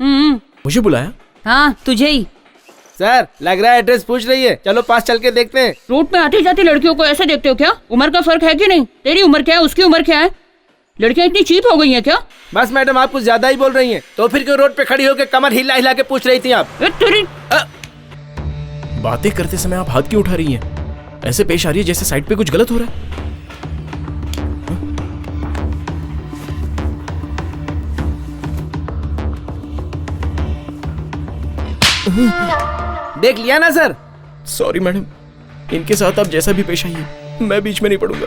मुझे बुलाया? हाँ तुझे ही। सर लग रहा है एड्रेस पूछ रही है, चलो पास चल के देखते हैं। रोड पे आती जाती लड़कियों को ऐसे देखते हो क्या? उम्र का फर्क है कि नहीं? तेरी उम्र क्या है, उसकी उम्र क्या है? लड़कियां इतनी चीप हो गई हैं क्या? बस मैडम आप कुछ ज्यादा ही बोल रही हैं। तो फिर क्यों रोड पे खड़ी होकर कमर हिला हिला के पूछ रही थी आप? तेरी बातें करते समय आप हाथ क्यों उठा रही हैं? ऐसे पेश आ रही है जैसे साइड पे कुछ गलत हो रहा है। देख लिया ना सर। सॉरी मैडम, इनके साथ आप जैसा भी पेश आइए, मैं बीच में नहीं पड़ूंगा।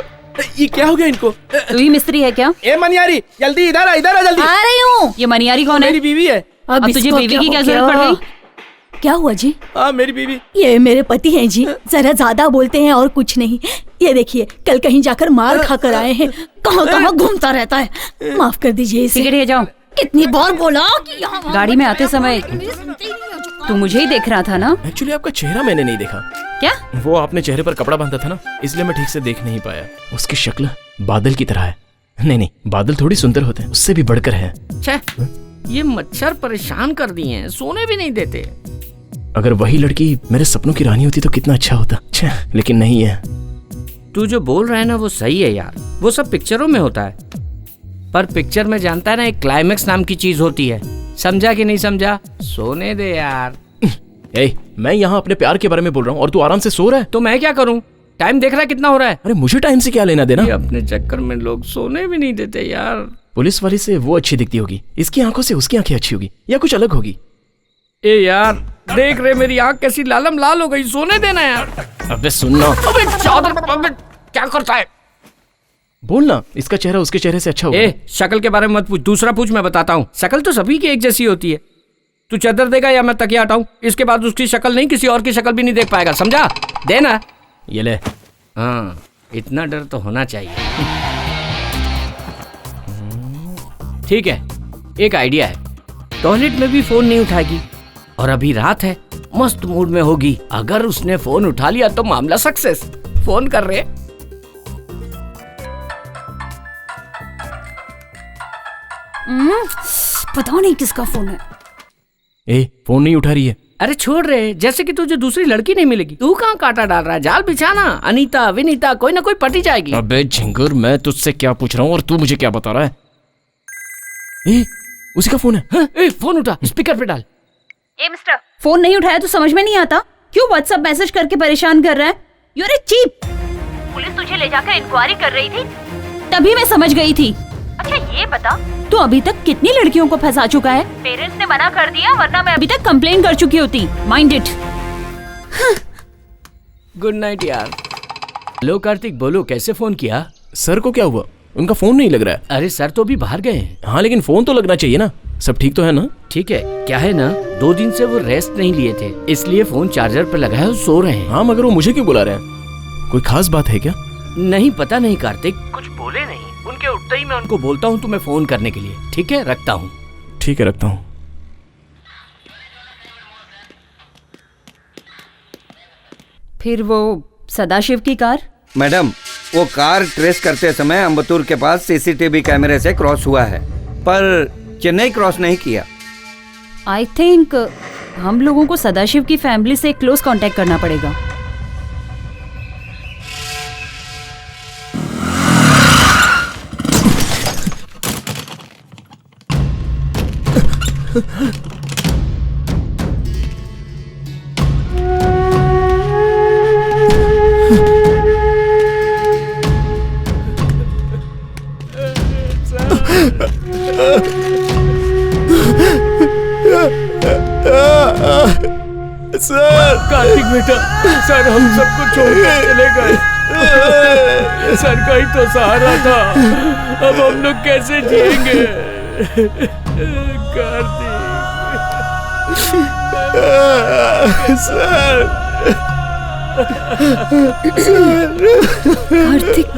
ये क्या हो गया इनको? तू ही मिस्त्री है क्या? ए मनियारी जल्दी इधर आ जल्दी। आ रही हूँ। ये मनियारी कौन है? मेरी बीवी है। अब तुझे इसको बीवी की क्या हो जरूरत पड़ गया? गई? क्या हुआ जी? हाँ मेरी बीवी। ये मेरे पति हैं जी, जरा ज्यादा बोलते हैं और कुछ नहीं। ये देखिए कल कहीं जाकर मार खाकर आए हैं, कहाँ कहाँ घूमता रहता है। माफ कर दीजिए इसे। सिगरेट ले जाओ। कितनी बार बोला कि यहाँ गाड़ी में आते समय तू मुझे ही देख रहा था ना? एक्चुअली आपका चेहरा मैंने नहीं देखा। क्या? वो आपने चेहरे पर कपड़ा बांधा था ना, इसलिए मैं ठीक से देख नहीं पाया। उसकी शक्ल बादल की तरह है। नहीं, बादल थोड़ी सुंदर होते हैं, उससे भी बढ़कर है। ये मच्छर परेशान कर दिए हैं, सोने भी नहीं देते। अगर वही लड़की मेरे सपनों की रानी होती तो कितना अच्छा होता। लेकिन नहीं है। तू जो बोल रहा है ना वो सही है यार, वो सब पिक्चरों में होता है। पर पिक्चर में जानता है ना एक क्लाइमेक्स नाम की चीज होती है, समझा कि नहीं समझा? सोने दे यार। मैं यहाँ अपने प्यार के बारे में बोल रहा हूँ और तू आराम से सो रहा है। तो मैं क्या करूँ? टाइम देख रहा है कितना हो रहा है? अरे मुझे टाइम से क्या लेना देना? ये अपने चक्कर में लोग सोने भी नहीं देते यार। पुलिस वाली से वो अच्छी दिखती होगी, इसकी आंखों से उसकी आंखें अच्छी होगी, या कुछ अलग होगी। ए यार देख रहे मेरी आंख कैसी लालम लाल हो गई, सोने देना यार। अबे सुनना। अबे चादर, अबे क्या करता है? बोलना, इसका चेहरा उसके चेहरे से अच्छा होगा। शक्ल के बारे में मत पूछ, दूसरा पूछ, मैं बताता हूँ। शक्ल तो सभी की एक जैसी होती है। तू चादर देगा या मैं तकिया हटाऊं? इसके बाद उसकी शक्ल नहीं, किसी और की शक्ल भी नहीं देख पाएगा, समझा? देना। ये ले। हाँ इतना डर तो होना चाहिए। ठीक है, एक आइडिया है। टॉयलेट में भी फोन नहीं उठाएगी और अभी रात है, मस्त मूड में होगी। अगर उसने फोन उठा लिया तो मामला सक्सेस। फोन कर रहे। पता नहीं किसका फोन है। फोन नहीं उठा रही है। अरे छोड़ रहे, जैसे कि तुझे दूसरी लड़की नहीं मिलेगी। तू कहाँ कांटा डाल रहा है? जाल बिछाना, अनीता विनीता कोई ना कोई पटी जाएगी। अबे झिंगुर, मैं तुझसे क्या पूछ रहा हूँ और तू मुझे क्या बता रहा है? उसी का फोन है। हाँ, फोन उठा, स्पीकर पे डाल। मिस्टर, फोन नहीं उठाया तो समझ में नहीं आता? क्यों व्हाट्सएप मैसेज करके परेशान कर रहा है? You are a cheap. Police तुझे ले जाकर इंक्वायरी कर रही थी, तभी मैं समझ गई थी। अच्छा ये बता, तू अभी तक कितनी लड़कियों को फंसा चुका है? पेरेंट्स ने मना कर दिया, वरना मैं अभी तक कंप्लेन कर चुकी होती। Mind it. गुड नाइट यार। हेलो कार्तिक, बोलो कैसे फोन किया? सर को क्या हुआ? उनका फोन नहीं लग रहा है। अरे सर तो अभी बाहर गए हैं। हाँ लेकिन फोन तो लगना चाहिए ना। सब ठीक तो है ना? ठीक है, क्या है ना 2 दिन से वो रेस्ट नहीं लिए थे, इसलिए फोन चार्जर पर लगा है और सो रहे हैं। हाँ मगर वो मुझे क्यों बुला रहे हैं? कोई खास बात है क्या? नहीं पता नहीं कार्तिक, कुछ बोले नहीं। उनके उठते ही मैं उनको बोलता हूँ तुम्हें फोन करने के लिए। ठीक है, रखता हूँ। ठीक है, रखता हूँ। फिर वो सदाशिव की कार? मैडम वो कार ट्रेस करते समय अम्बतूर के पास सीसीटीवी कैमरे से क्रॉस हुआ है, पर चेन्नई क्रॉस नहीं किया। आई थिंक हम लोगों को सदाशिव की फैमिली से क्लोज कांटेक्ट करना पड़ेगा। सर, कार्तिक बेटा, सर हम सबको छोड़कर चले गए। सर का ही तो सहारा था, अब हम लोग कैसे जिएंगे? Kartik sir, Kartik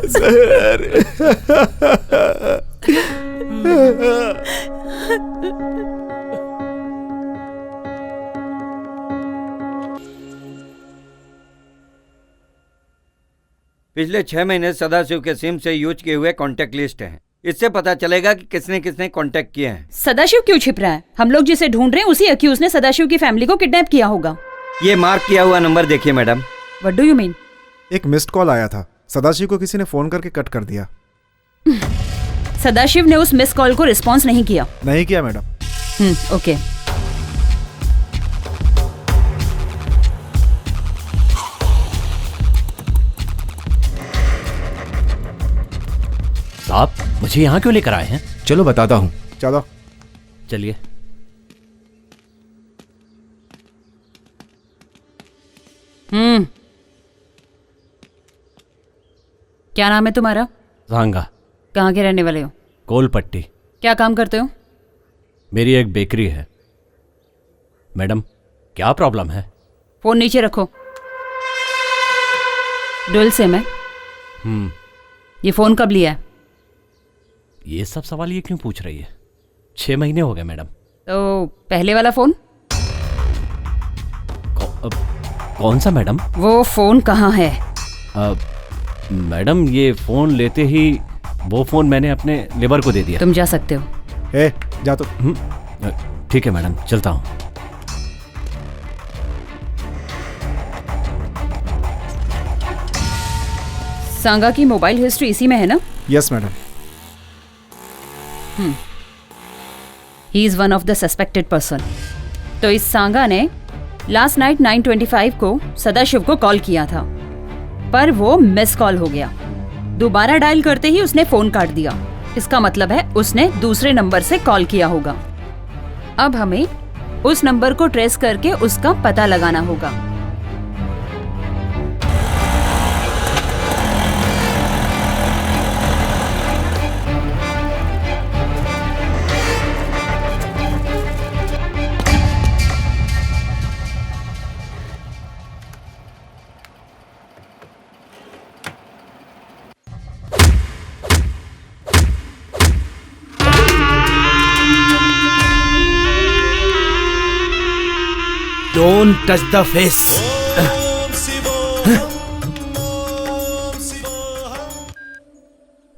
sir. पिछले 6 महीने सदाशिव के सिम से यूज किए हुए कॉन्टेक्ट लिस्ट हैं। इससे पता चलेगा कि किसने किसने कांटेक्ट किए हैं। सदाशिव क्यों छिप रहा है? हम लोग जिसे ढूंढ रहे हैं उसी अक्यूज ने सदाशिव की फैमिली को किडनैप किया होगा। ये मार्क किया हुआ नंबर देखिए madam. What do you mean? एक मिस्ड कॉल आया था, सदाशिव को किसी ने फोन करके कट कर दिया। सदाशिव ने उस मिस कॉल को रिस्पॉन्स नहीं किया। नहीं किया मैडम। ओके। साहब, मुझे यहाँ क्यों लेकर आए हैं? चलो बताता हूँ। चलो। चलिए। क्या नाम है तुम्हारा? सांगा। कहाँ के रहने वाले हो? कोलपट्टी। क्या काम करते हो? मेरी एक बेकरी है। मैडम, क्या प्रॉब्लम है? फोन नीचे रखो। डुअल सिम है। ये फोन कब लिया है? ये सब सवाल ये क्यों पूछ रही है? 6 महीने हो गए मैडम। तो पहले वाला फोन? कौन सा मैडम? वो फोन कहाँ है? मैडम, ये फोन लेते ही वो फोन मैंने अपने लेबर को दे दिया। तुम जा सकते हो। ए, जा तो। ठीक है मैडम, चलता हूँ। सांगा की मोबाइल हिस्ट्री इसी में है ना? Yes madam. He is one of the suspected person. तो इस सांगा ने लास्ट नाइट 9:25 को सदाशिव को कॉल किया था, पर वो मिस कॉल हो गया। दोबारा डायल करते ही उसने फोन काट दिया। इसका मतलब है उसने दूसरे नंबर से कॉल किया होगा। अब हमें उस नंबर को ट्रेस करके उसका पता लगाना होगा। Don't touch the face.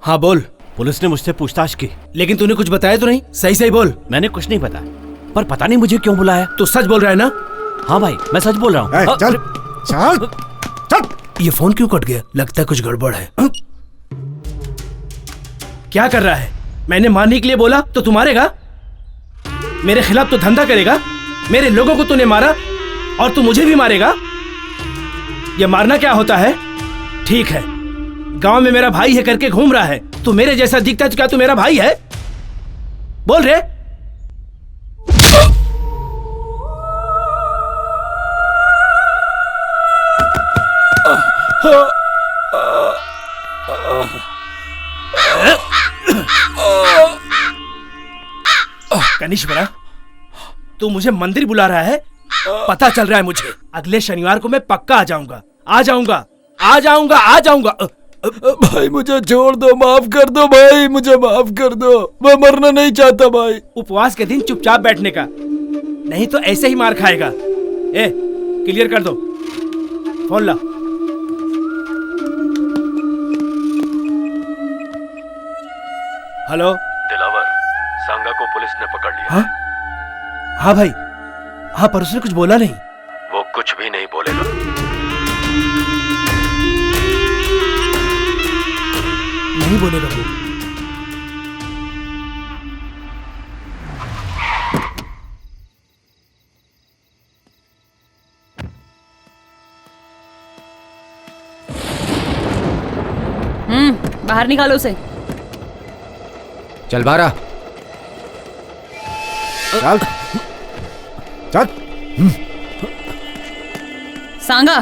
हाँ बोल। पुलिस ने मुझसे पूछताछ की, लेकिन तूने कुछ बताया तो नहीं? सही सही बोल। मैंने कुछ नहीं बताया, पर पता नहीं मुझे क्यों बुलाया। तू सच बोल रहा है ना? हाँ भाई, मैं सच बोल रहा ए, हूँ। चल चल चल। ये फोन क्यों कट गया? लगता है कुछ गड़बड़ है। क्या कर रहा है? मैंने मारने के लिए बोला तो तू मारेगा? मेरे खिलाफ तो धंधा करेगा? मेरे लोगों को तूने मारा और तू मुझे भी मारेगा? ये मारना क्या होता है? ठीक है, गांव में मेरा भाई है करके घूम रहा है। तू मेरे जैसा दिखता है तो क्या तू मेरा भाई है? बोल रे। कनिष्वरा, तू मुझे मंदिर बुला रहा है? पता चल रहा है मुझे। अगले शनिवार को मैं पक्का आ जाऊंगा, आ जाऊंगा, आ जाऊंगा, आ जाऊंगा। भाई मुझे छोड़ दो, माफ कर दो भाई, मुझे माफ कर दो, मैं मरना नहीं चाहता भाई। उपवास के दिन चुपचाप बैठने का, नहीं तो ऐसे ही मार खाएगा। ए, क्लियर कर दो। फोन ला। हेलो दिलावर, सांगा को पुलिस ने पकड़ लिया। हाँ हाँ भाई, हाँ, पर उसने कुछ बोला नहीं। वो कुछ भी नहीं बोलेगा। नहीं बोलेगा वो। बाहर निकालो उसे। चल बारा। चल चल। सांगा,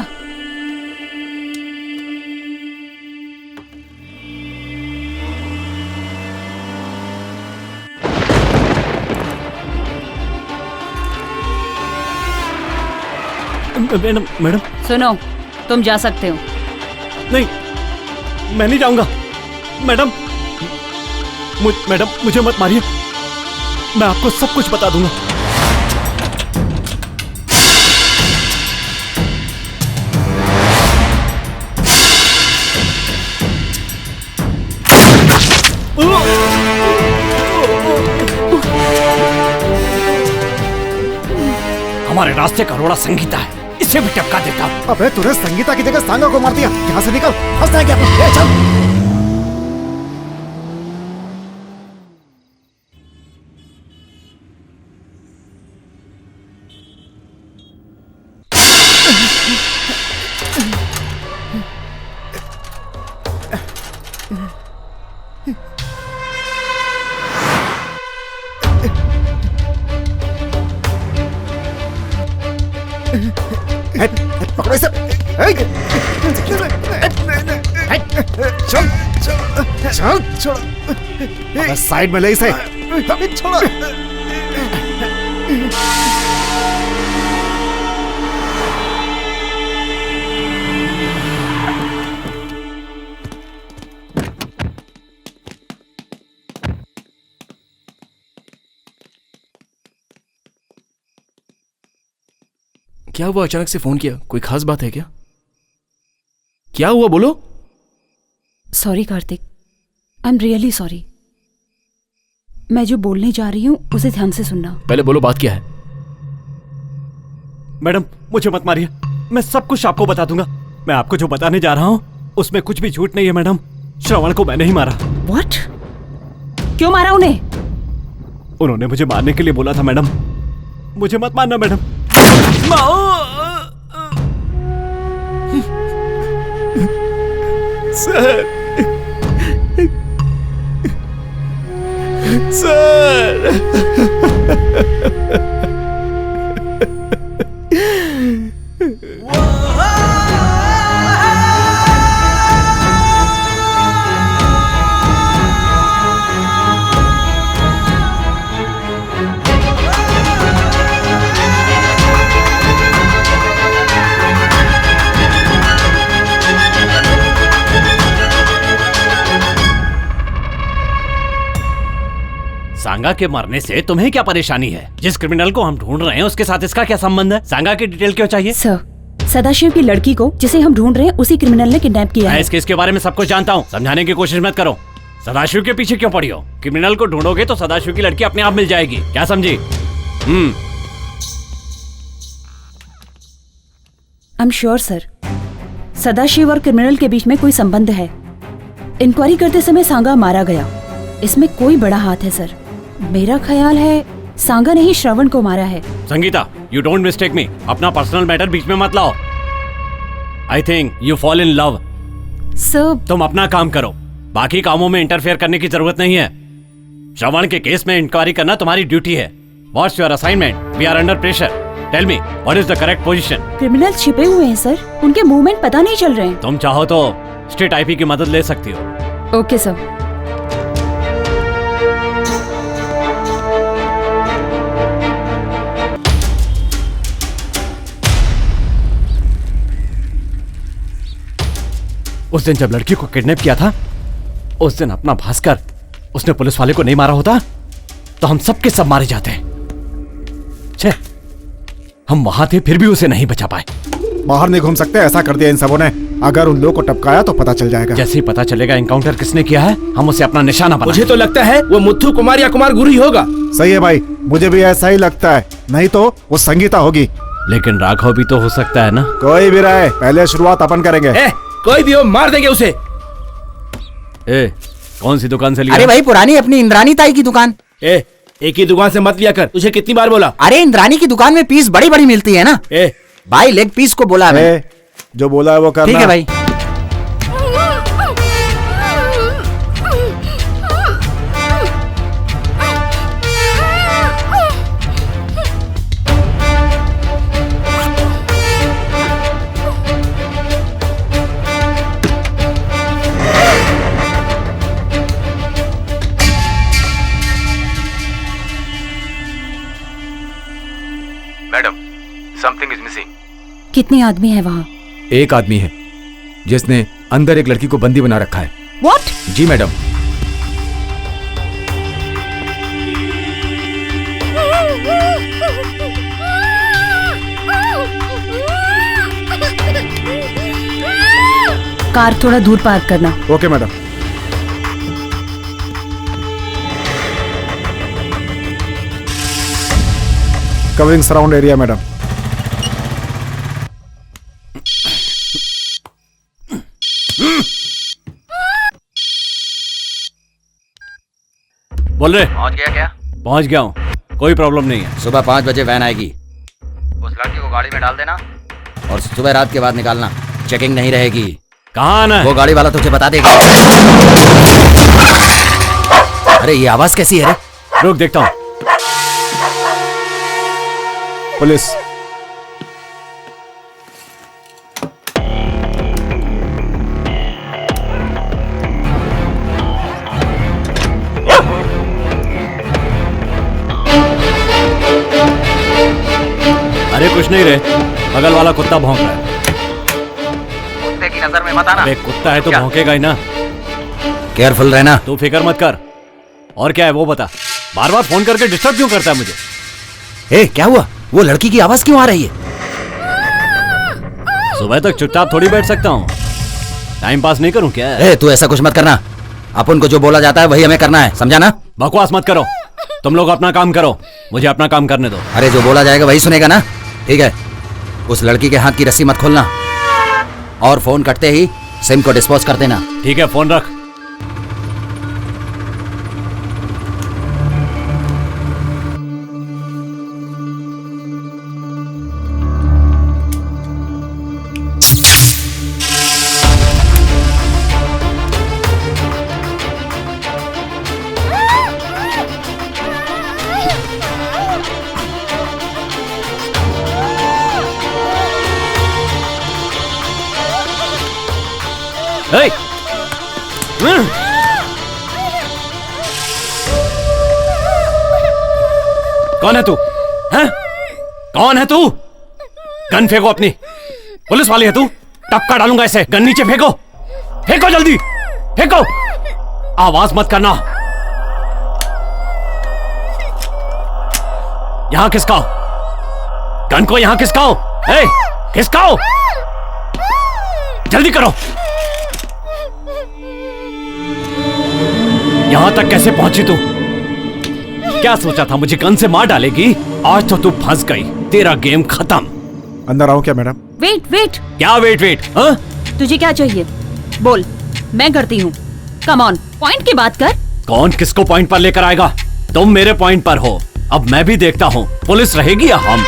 मैडम, मैडम, सुनो, तुम जा सकते हो। नहीं, मैं नहीं जाऊंगा। मैडम, मैडम मुझे मत मारिए, मैं आपको सब कुछ बता दूंगा। हमारे रास्ते का रोड़ा संगीता है, इसे भी टपका देता। अबे तूने संगीता की जगह सांगा को मार दिया। यहाँ से निकल, फंसना है क्या? ए, चल। पकड़ो इसे। चल चल चल छोड़, साइड में ले इसे। छोड़ो। क्या हुआ, अचानक से फोन किया? कोई खास बात है क्या? क्या हुआ, बोलो। Sorry Kartik, I am really sorry. मैं जो बोलने जा रही हूँ उसे ध्यान से सुनना। पहले बोलो, बात क्या है? मैडम मुझे मत मारिए, मैं सब कुछ आपको बता दूंगा। मैं आपको जो बताने जा रहा हूँ उसमें कुछ भी झूठ नहीं है मैडम। श्रवण को मैंने ही मारा। व्हाट? क्यों मारा उन्हें? उन्होंने मुझे मारने के लिए बोला था मैडम। मुझे मत मारना मैडम। सर सर सांगा के मरने से तुम्हें क्या परेशानी है? जिस क्रिमिनल को हम ढूंढ रहे हैं उसके साथ इसका क्या संबंध है? सांगा की डिटेल क्यों चाहिए? सर, सदाशिव की लड़की को जिसे हम ढूंढ रहे हैं उसी क्रिमिनल ने किडनैप किया है। मैं इस केस के बारे में सब कुछ जानता हूँ, समझाने की कोशिश मत करो। सदाशिव के पीछे क्यों पड़ी हो? क्रिमिनल को ढूंढोगे तो सदाशिव की लड़की अपने आप मिल जाएगी, क्या समझी? I am sure sir, Sadashiv और क्रिमिनल के बीच में कोई संबंध है। इंक्वायरी करते समय सांगा मारा गया, इसमें कोई बड़ा हाथ है सर। मेरा ख्याल है सांगा ने ही श्रवण को मारा है। संगीता, यू डोंट मिस्टेक मी। अपना पर्सनल मैटर बीच में मत लाओ। I think you fall in love. Sir, तुम अपना काम करो, बाकी कामों में इंटरफेयर करने की जरूरत नहीं है। श्रवण के केस में इंक्वायरी करना तुम्हारी ड्यूटी है। What's your assignment? We are under pressure. Tell me what is the correct position? Criminal छिपे हुए हैं सर, उनके मूवमेंट पता नहीं चल रहे हैं। तुम चाहो तो स्टेट आईपी की मदद ले सकती हो। Okay sir. उस दिन जब लड़की को किडनैप किया था, उस दिन अपना भास्कर, उसने पुलिस वाले को नहीं मारा होता तो हम सब के सब मारे जाते हैं। छे, हम वहां थे फिर भी उसे नहीं बचा पाए। बाहर नहीं घूम सकते, ऐसा कर दिया इन सबों ने। अगर उन लोगों को टपकाया तो पता चल जाएगा। जैसे ही पता चलेगा एनकाउंटर किसने किया है, हम उसे अपना निशाना बनाएंगे। मुझे तो लगता है वो मुथ्थू कुमार या कुमार गुरु ही होगा। सही है भाई, मुझे भी ऐसा ही लगता है। नहीं तो वो संगीता होगी। लेकिन राघव भी तो हो सकता है ना। कोई भी रहे, पहले शुरुआत अपन करेंगे। कोई भी हो, मार देंगे उसे। कौन सी दुकान से लिया? अरे भाई पुरानी अपनी इंद्रानी ताई की दुकान। एक ही दुकान से मत लिया कर, तुझे कितनी बार बोला? अरे इंद्रानी की दुकान में पीस बड़ी बड़ी मिलती है ना। भाई लेग पीस को बोला मैं। जो बोला है वो करना। ठीक है भाई। Madam, something is missing. कितने आदमी है वहाँ? एक आदमी है जिसने अंदर एक लड़की को बंदी बना रखा है। What? Ji madam. कार थोड़ा दूर पार्क करना। Okay madam. Covering surround area madam. बोल रहे। पहुंच गया क्या? पहुंच गया हूँ, कोई प्रॉब्लम नहीं है। सुबह 5 बजे वैन आएगी, उस लड़की को गाड़ी में डाल देना और सुबह रात के बाद निकालना। चेकिंग नहीं रहेगी। कहाँ आना है? वो गाड़ी वाला तुझे बता देगा। अरे ये आवाज कैसी है रे? रुक देखता हूँ। पुलिस। अरे कुछ नहीं रे, बगल वाला कुत्ता भौंक रहा है। कुत्ते की नजर में मत आना। अरे कुत्ता है तो भौंकेगा ही ना। केयरफुल रहना। तू फिक्र मत कर। और क्या है वो बता, बार बार फोन करके डिस्टर्ब क्यों करता है मुझे? ए, क्या हुआ? वो लड़की की आवाज क्यों आ रही है? सुबह तक चुपचाप थोड़ी बैठ सकता हूँ, टाइम पास नहीं करूँ क्या? ए, तू ऐसा कुछ मत करना। अपन को जो बोला जाता है वही हमें करना है, समझा ना? बकवास मत करो, तुम लोग अपना काम करो, मुझे अपना काम करने दो। अरे जो बोला जाएगा वही सुनेगा ना? ठीक है, उस लड़की के हाथ की रस्सी मत खोलना और फोन कटते ही सिम को डिस्पोज कर देना। ठीक है, फोन रख। Hey! कौन है तू? हैं? कौन है तू? गन फेंको अपनी। पुलिस वाली है तू? टपका डालूंगा ऐसे। गन नीचे फेंको, फेंको जल्दी, फेंको। आवाज मत करना। यहां खिसकाओ गन को, यहां खिसकाओ। ए, खिसकाओ, जल्दी करो। यहां तक कैसे पहुंची तू? क्या सोचा था मुझे गन से मार डालेगी? आज तो तू फंस गई, तेरा गेम खत्म। अंदर आओ क्या मैडम? Wait wait. क्या वेट वेट? हाँ? तुझे क्या चाहिए बोल, मैं करती हूँ। कम ऑन, पॉइंट की बात कर। कौन किसको पॉइंट पर लेकर आएगा? तुम मेरे पॉइंट पर हो, अब मैं भी देखता हूँ पुलिस रहेगी या हम।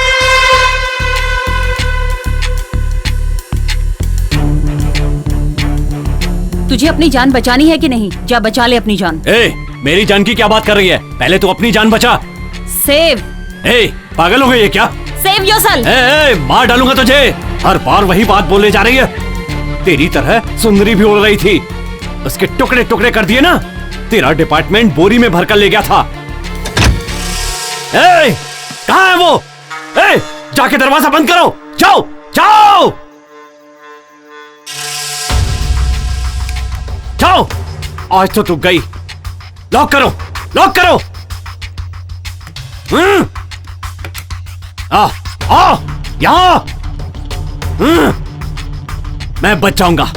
तुझे अपनी जान बचानी है कि नहीं? जा बचा ले अपनी जान। ए, मेरी जान की क्या बात कर रही है? पहले तू अपनी जान बचा। सेव। ए, पागल हो गई है क्या? Save yourself. ए, मार डालूंगा तुझे। हर बार वही बात बोलने जा रही है। तेरी तरह सुंदरी भी उड़ रही थी, उसके टुकड़े टुकड़े कर दिए ना। तेरा डिपार्टमेंट बोरी में भरकर ले गया था। ए, कहाँ है वो? ए, जाके दरवाजा बंद करो। जाओ जाओ जाओ। आज तो तू गई। लॉक करो, लॉक करो। आ, यहां। मैं बच जाऊंगा,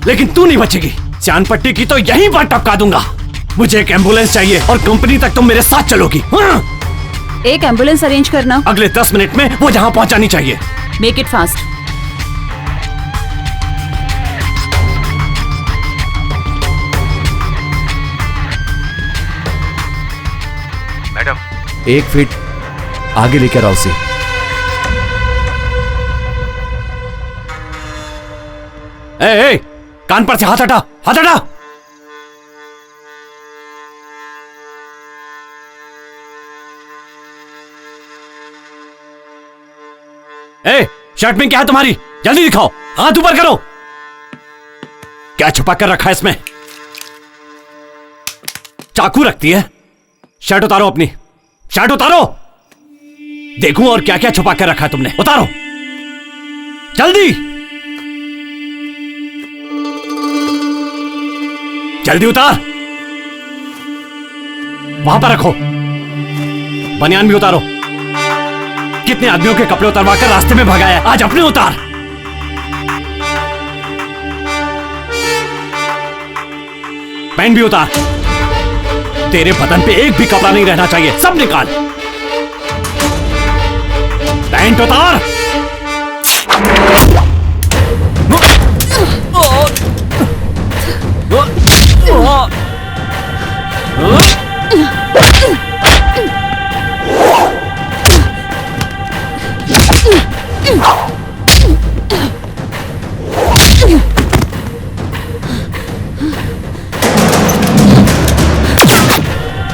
लेकिन तू नहीं बचेगी। चांद पट्टी की तो यहीं पर टपका दूंगा। मुझे एक एम्बुलेंस चाहिए और कंपनी तक तुम मेरे साथ चलोगी। एक एम्बुलेंस अरेंज करना। अगले 10 मिनट में वो जहां पहुंचानी चाहिए। Make it fast. Madam, 1 feet आगे लेकर आओ उसे। ए, कान पर से हाथ हटा, हाथ हटा। ए, शर्ट में क्या है तुम्हारी? जल्दी दिखाओ, हाथ ऊपर करो। क्या छुपा कर रखा है इसमें? चाकू रखती है? शर्ट उतारो अपनी, शर्ट उतारो। देखूं और क्या क्या छुपा कर रखा है तुमने। उतारो जल्दी, जल्दी उतार। वहां पर रखो। बनियान भी उतारो। कितने आदमियों के कपड़े उतरवा कर रास्ते में भगाया, आज अपने उतार। पैंट भी उतार। तेरे बदन पे एक भी कपड़ा नहीं रहना चाहिए, सब निकाल। पैंट उतार।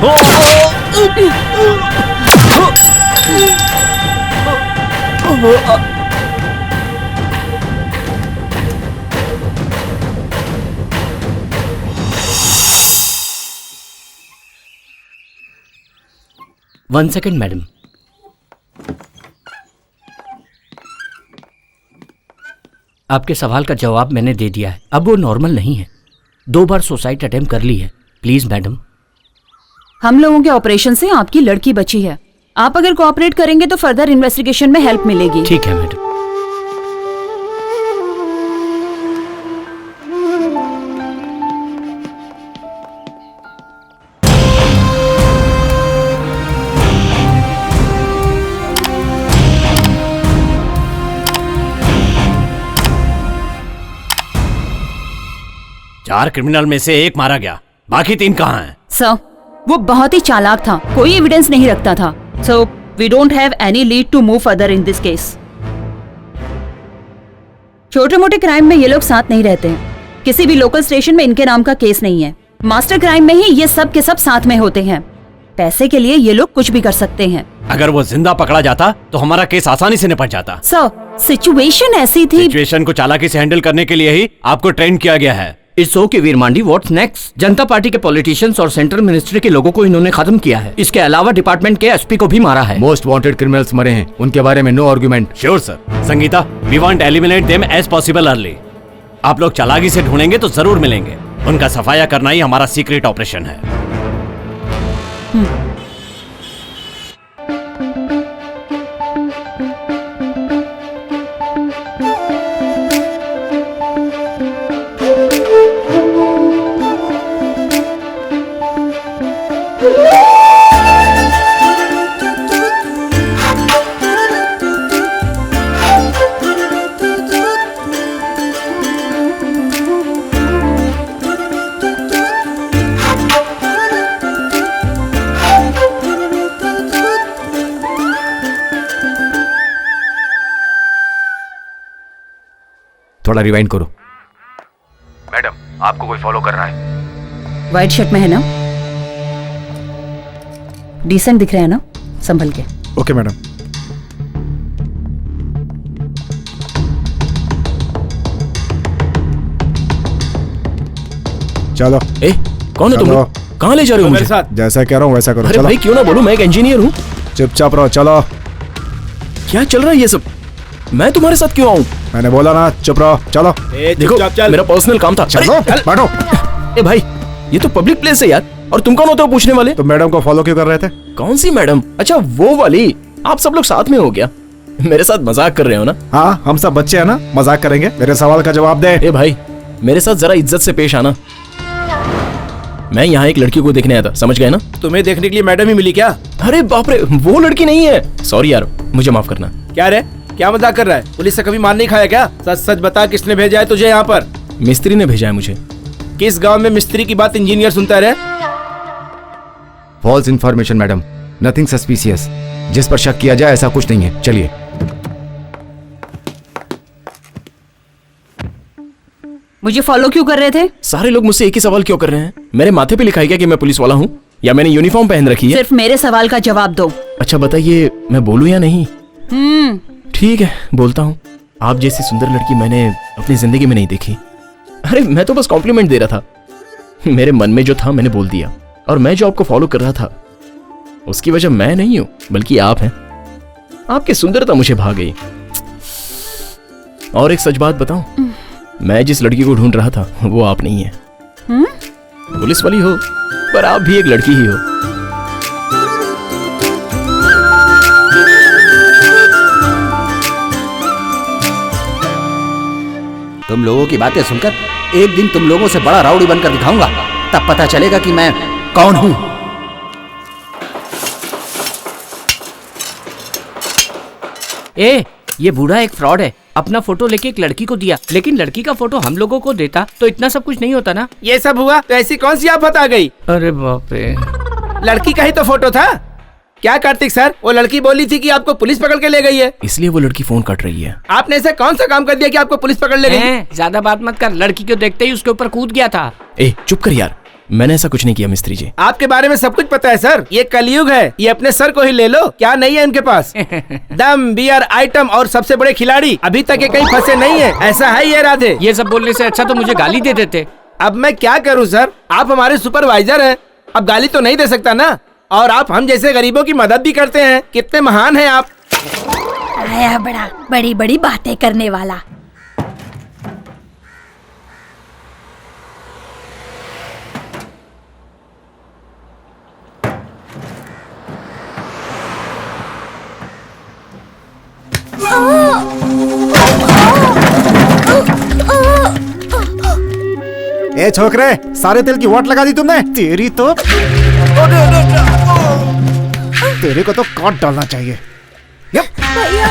1 सेकेंड मैडम। आपके सवाल का जवाब मैंने दे दिया है। अब वो नॉर्मल नहीं है। 2 बार सुसाइड अटेम्प्ट कर ली है। Please madam. हम लोगों के ऑपरेशन से आपकी लड़की बची है। आप अगर कोऑपरेट करेंगे तो फर्दर इन्वेस्टिगेशन में हेल्प मिलेगी। ठीक है मैडम। चार क्रिमिनल में से एक मारा गया, बाकी 3 कहाँ हैं? सर, वो बहुत ही चालाक था, कोई एविडेंस नहीं रखता था। So we don't have any lead to move further in this case. छोटे मोटे क्राइम में ये लोग साथ नहीं रहते हैं। किसी भी लोकल स्टेशन में इनके नाम का केस नहीं है। मास्टर क्राइम में ही ये सब के सब साथ में होते हैं। पैसे के लिए ये लोग कुछ भी कर सकते हैं। अगर वो जिंदा पकड़ा जाता तो हमारा केस आसानी से निपट जाता। सर, सिचुएशन ऐसी थी। सिचुएशन को चालाकी से हैंडल करने के लिए ही आपको ट्रेन किया गया है। It's okay Veer Mandi, what's next? Janata Party के पॉलिटिशियंस और सेंट्रल मिनिस्ट्री के लोगों को इन्होंने खत्म किया है। इसके अलावा डिपार्टमेंट के एसपी को भी मारा है। मोस्ट वांटेड क्रिमिनल्स मरे हैं, उनके बारे में no argument. Sure sir. Sangeeta, we want eliminate them as possible early. आप लोग चालाकी से ढूंढेंगे तो जरूर मिलेंगे। उनका सफाया करना ही हमारा सीक्रेट ऑपरेशन है। थोड़ा रिवाइंड करो। मैडम, आपको कोई फॉलो कर रहा है। व्हाइट शर्ट में है ना? डिसेंट दिख रहा है ना? संभल के। Okay madam. चलो। ए, कौन हो तुम? चलो। कहाँ ले जा रहे हो मेरे मुझे? साथ। जैसा कह रहा हूँ वैसा करो। अरे चलो। भाई क्यों ना बोलूं, मैं एक इंजीनियर हूँ। चुपचाप रहो। चलो। क्या चल रहा है ये सब? मैं तुम्हारे साथ क्यों आऊं? मैंने बोला ना, चुप रहो। चलो। देखो, मेरा पर्सनल काम था। चलो बैठो। ए भाई, ये तो पब्लिक प्लेस है यार। और तुम कौन होते हो पूछने वाले? तो मैडम को फॉलो क्यों कर रहे थे? कौन सी मैडम? अच्छा, वो वाली। आप सब लोग साथ में हो गया? मेरे साथ मजाक कर रहे हो ना? हाँ, हम सब बच्चे हैं ना, मजाक करेंगे। मेरे सवाल का जवाब दे। ए भाई, मेरे साथ जरा इज्जत से पेश आना। मैं यहाँ एक लड़की को देखने आया था, समझ गए ना? तुम्हें देखने के लिए मैडम ही मिली क्या? अरे बाप रे, वो लड़की नहीं है। सॉरी यार, मुझे माफ करना। क्या रे, क्या मजाक कर रहा है? पुलिस से कभी मार नहीं खाया क्या? सच सच बता, किसने भेजा है तुझे यहाँ पर? मिस्त्री ने भेजा है मुझे। किस गांव में मिस्त्री की बात इंजीनियर सुनता रहे? False information madam, nothing suspicious. जिस पर शक किया जाए ऐसा कुछ नहीं है। चलिए। मुझे फॉलो क्यों कर रहे थे? सारे लोग मुझसे एक ही सवाल क्यों कर रहे हैं? मेरे माथे पे लिखा है क्या कि मैं पुलिस वाला हूँ, या मैंने यूनिफॉर्म पहन रखी है? सिर्फ मेरे सवाल का जवाब दो। अच्छा बताइए, मैं बोलूं या नहीं? ठीक है, बोलता हूँ। आप जैसी सुंदर लड़की मैंने अपनी जिंदगी में नहीं देखी। अरे मैं तो बस कॉम्प्लीमेंट दे रहा था। मेरे मन में जो था मैंने बोल दिया। और मैं जो आपको फॉलो कर रहा था उसकी वजह मैं नहीं हूं, बल्कि आप हैं। आपकी सुंदरता मुझे भा गई। और एक सच बात बताऊं, मैं जिस लड़की को ढूंढ रहा था वो आप नहीं है। पुलिस वाली हो, पर आप भी एक लड़की ही हो। तुम लोगों की बातें सुनकर एक दिन तुम लोगों से बड़ा राउडी बनकर दिखाऊंगा, तब पता चलेगा कि मैं कौन हूं। ए, ये बूढ़ा एक फ्रॉड है। अपना फोटो लेके एक लड़की को दिया, लेकिन लड़की का फोटो हम लोगों को देता तो इतना सब कुछ नहीं होता ना। ये सब हुआ तो ऐसी कौन सी आफत आ गई? अरे बाप रे, लड़की का ही तो फोटो था। क्या कार्तिक सर, वो लड़की बोली थी कि आपको पुलिस पकड़ के ले गई है। इसलिए वो लड़की फोन काट रही है। आपने ऐसा कौन सा काम कर दिया कि आपको पुलिस पकड़ ले गई? ज्यादा बात मत कर। लड़की को देखते ही उसके ऊपर कूद गया था। ए चुप कर यार, मैंने ऐसा कुछ नहीं किया मिस्त्री जी। आपके बारे में सब कुछ पता है सर। ये कलयुग है, ये अपने सर को ही ले लो। क्या नहीं है इनके पास? दम, बियर, आइटम और सबसे बड़े खिलाड़ी। अभी तक ये कहीं फंसे नहीं है। ऐसा है ये राधे? ये सब बोलने से अच्छा तो मुझे गाली दे देते। अब मैं क्या करूं सर, आप हमारे सुपरवाइजर हैं। अब गाली तो नहीं दे सकता ना। और आप हम जैसे गरीबों की मदद भी करते हैं। कितने महान हैं आप। आया बड़ा बड़ी बड़ी बातें करने वाला। ए छोकरे, सारे तेल की वाट लगा दी तुमने। तेरी तो तेरे को तो काट डालना चाहिए। भैया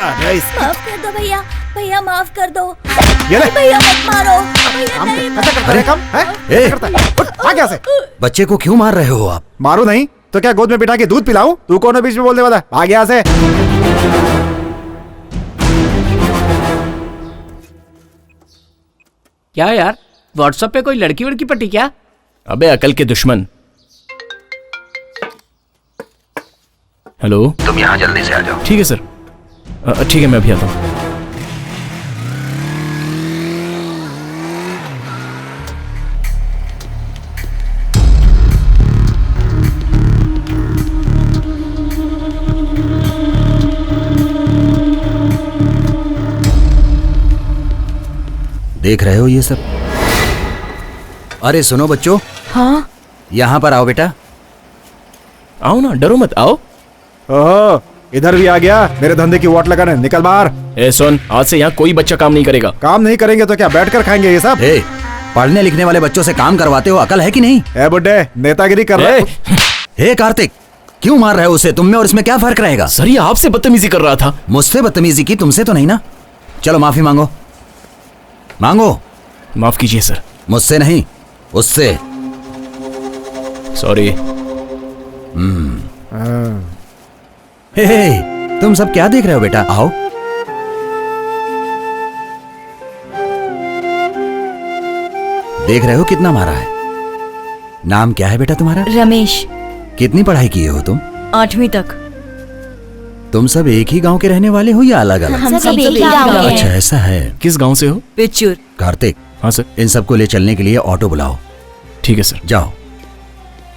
अरे माफ कर दो भैया, भैया माफ कर दो। ये ले। भैया मत मारो भैया, नहीं कैसे करता है काम? हैं? कैसे करता है? उठ, भाग यहाँ से। बच्चे को क्यों मार रहे हो आप? मारू नहीं तो क्या गोद में बिठा के दूध पिलाऊं? तू कौन है बीच में बोलने वाला? भाग यहाँ से। क्या यार, व्हाट्सएप पे कोई लड़की वड़की पटी क्या? अबे अकल के दुश्मन। हेलो, तुम यहाँ जल्दी से आ जाओ। ठीक है सर। ठीक है, मैं अभी आता हूँ। देख रहे हो ये सब? अरे सुनो बच्चों। हाँ यहाँ पर आओ बेटा। आओ ना, डरो मत, आओ। ओहो, इधर भी आ गया मेरे धंधे की वाट लगाने। निकल बाहर। ए सुन, आज से यहाँ कोई बच्चा काम नहीं करेगा। काम नहीं करेंगे तो क्या बैठकर खाएंगे ये सब? ए, पढ़ने लिखने वाले बच्चों से काम करवाते हो, अकल है कि नहीं? ए बुड्ढे, नेतागिरी कर रहे। हे कार्तिक, क्यों मार रहे हो उसे? तुम में और इसमें क्या फर्क रहेगा? सर ये आपसे बदतमीजी कर रहा था। मुझसे बदतमीजी की, तुमसे तो नहीं ना। चलो माफी मांगो। मांगो। माफ कीजिए सर। मुझसे नहीं, उससे। सॉरी। हे, तुम सब क्या देख रहे हो बेटा? आओ। देख रहे हो कितना मारा है? नाम क्या है बेटा तुम्हारा? रमेश। कितनी पढ़ाई किए हो तुम? 8वीं तक। तुम सब एक ही गांव के रहने वाले हो या अलग अलग? हम सब एक ही गांव के हैं। अच्छा ऐसा है। किस गांव से हो? पिचूर। कार्तिक। हाँ सर। इन सबको ले चलने के लिए ऑटो बुलाओ। ठीक है सर। जाओ।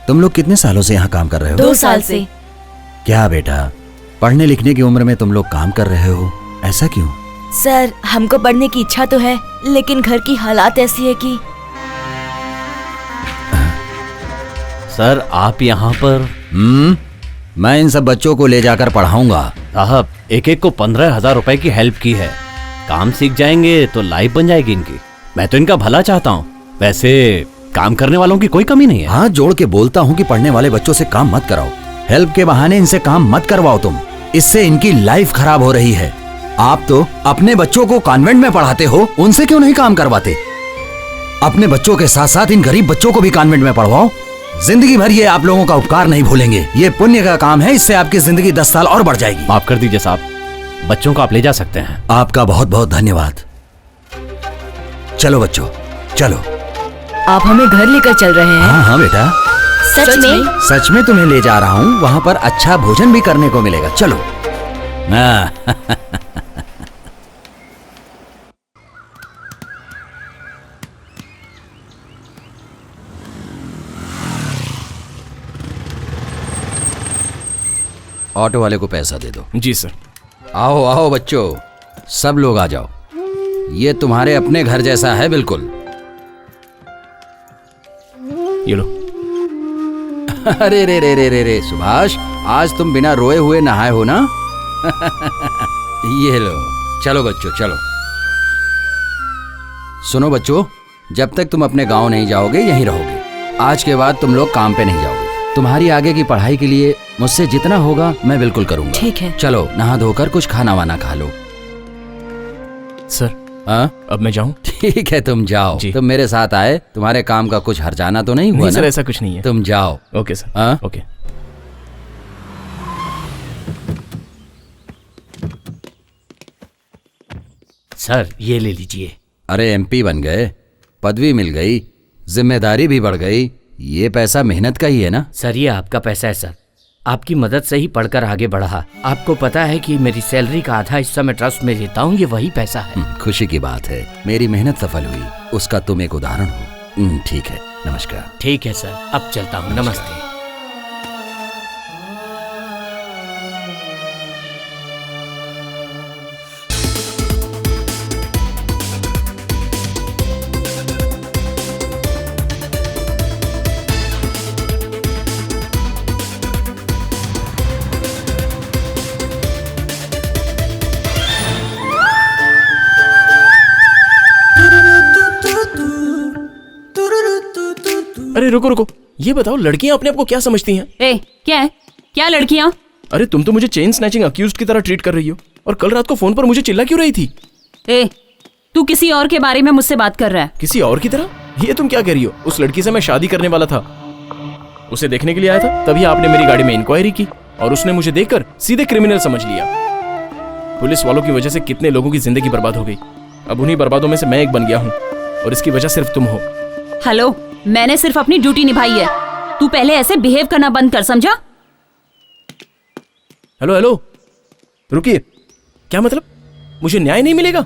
तुम लोग कितने सालों से यहाँ काम कर रहे हो? 2 साल से। क्या बेटा, पढ़ने लिखने की उम्र में तुम लोग काम कर रहे हो, ऐसा क्यों? सर हमको पढ़ने की इच्छा तो है, लेकिन घर की हालात ऐसी है कि। सर आप यहाँ पर? मैं इन सब बच्चों को ले जाकर पढ़ाऊंगा। साहब एक एक को 15,000 रुपए की हेल्प की है। काम सीख जाएंगे तो लाइफ बन जाएगी इनकी। मैं तो इनका भला चाहता हूँ। वैसे काम करने वालों की कोई कमी नहीं है। हाथ जोड़ के बोलता हूँ कि पढ़ने वाले बच्चों से काम मत कराओ। हेल्प के बहाने इनसे काम मत करवाओ तुम। इससे इनकी लाइफ खराब हो रही है। आप तो अपने बच्चों को कॉन्वेंट में पढ़ाते हो, उनसे क्यों नहीं काम करवाते? अपने बच्चों के साथ साथ इन गरीब बच्चों को भी कॉन्वेंट में पढ़वाओ। जिंदगी भर ये आप लोगों का उपकार नहीं भूलेंगे। ये पुण्य का काम है, इससे आपकी जिंदगी 10 साल और बढ़ जाएगी। माफ कर दीजिए साहब, बच्चों को आप ले जा सकते हैं। आपका बहुत बहुत धन्यवाद। चलो बच्चों, चलो। आप हमें घर लेकर चल रहे हैं? हाँ हाँ बेटा, सच में? सच में तुम्हें ले जा रहा हूँ। वहाँ पर अच्छा भोजन भी करने को मिलेगा। चलो। ऑटो वाले को पैसा दे दो। जी सर। आओ आओ बच्चों, सब लोग आ जाओ। ये तुम्हारे अपने घर जैसा है बिल्कुल। ये लो। अरे रे रे रे रे रे सुभाष, आज तुम बिना रोए हुए नहाए हो ना? ये लो। चलो बच्चों चलो। सुनो बच्चों, जब तक तुम अपने गांव नहीं जाओगे यहीं रहोगे। आज के बाद तुम लोग काम पे नहीं जाओगे। तुम्हारी आगे की पढ़ाई के लिए मुझसे जितना होगा मैं बिल्कुल करूंगा। ठीक है। चलो नहा धोकर कुछ खाना वाना खा लो। सर अब मैं जाऊं? ठीक है तुम जाओ। तुम मेरे साथ आए, तुम्हारे काम का कुछ हर्जाना तो नहीं हुआ? नहीं सर, ऐसा कुछ नहीं है। तुम जाओ। Okay sir. ओके। सर ये ले लीजिए। अरे एमपी बन गए, पदवी मिल गई, जिम्मेदारी भी बढ़ गई। ये पैसा मेहनत का ही है ना? सर ये आपका पैसा है सर, आपकी मदद से ही पढ़कर आगे बढ़ा। आपको पता है कि मेरी सैलरी का आधा हिस्सा मैं ट्रस्ट में देता हूँ, ये वही पैसा है। खुशी की बात है, मेरी मेहनत सफल हुई, उसका तुम एक उदाहरण हो। ठीक है, नमस्कार। ठीक है सर, अब चलता हूँ, नमस्ते। अरे रुको रुको, ये बताओ लड़कियां अपने आप को क्या समझती हैं? ए, क्या है? क्या लड़कियां? अरे तुम तो मुझे चेन स्नैचिंग अक्यूज्ड की तरह ट्रीट कर रही हो, और कल रात को फोन पर मुझे चिल्ला क्यों रही थी? ए, तू किसी और के बारे में मुझसे बात कर रहा है? किसी और की तरह? ये तुम क्या कह रही हो? उस लड़की से मैं शादी करने वाला था, उसे देखने के लिए आया था, तभी आपने मेरी गाड़ी में इंक्वायरी की और उसने मुझे देखकर सीधे क्रिमिनल समझ लिया। पुलिस वालों की वजह से कितने लोगों की जिंदगी बर्बाद हो गई। अब उन्हीं बर्बादों में से मैं एक बन गया हूँ, और इसकी वजह सिर्फ तुम हो। हेलो, मैंने सिर्फ अपनी ड्यूटी निभाई है, तू पहले ऐसे बिहेव करना बंद कर, समझा? हेलो हेलो, रुकिए, क्या मतलब? मुझे न्याय नहीं मिलेगा?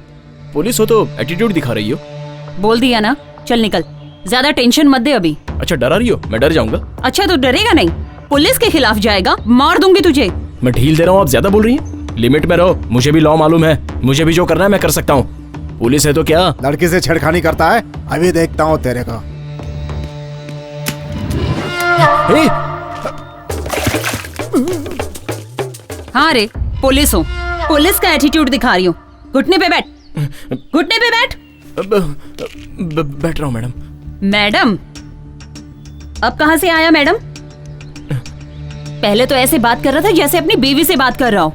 पुलिस हो तो एटीट्यूड दिखा रही हो। बोल दिया ना, चल निकल, ज्यादा टेंशन मत दे अभी। अच्छा डरा रही हो? मैं डर जाऊंगा? अच्छा तो डरेगा नहीं, पुलिस के खिलाफ जाएगा, मार दूंगी तुझे। मैं ढील दे रहा हूँ, आप ज्यादा बोल रही हैं। लिमिट में रहो, मुझे भी लॉ मालूम है, मुझे भी जो करना है मैं कर सकता हूँ। पुलिस है तो क्या? लड़की से छेड़खानी करता है, अभी देखता हूँ तेरे को। हाँ रे, पुलिस हूँ, पुलिस का एटीट्यूड दिखा रही हूँ। घुटने पे बैठ, घुटने पे बैठ। बैठ रहा हूँ मैडम। मैडम? अब कहाँ से आया मैडम? पहले तो ऐसे बात कर रहा था जैसे अपनी बीवी से बात कर रहा हो।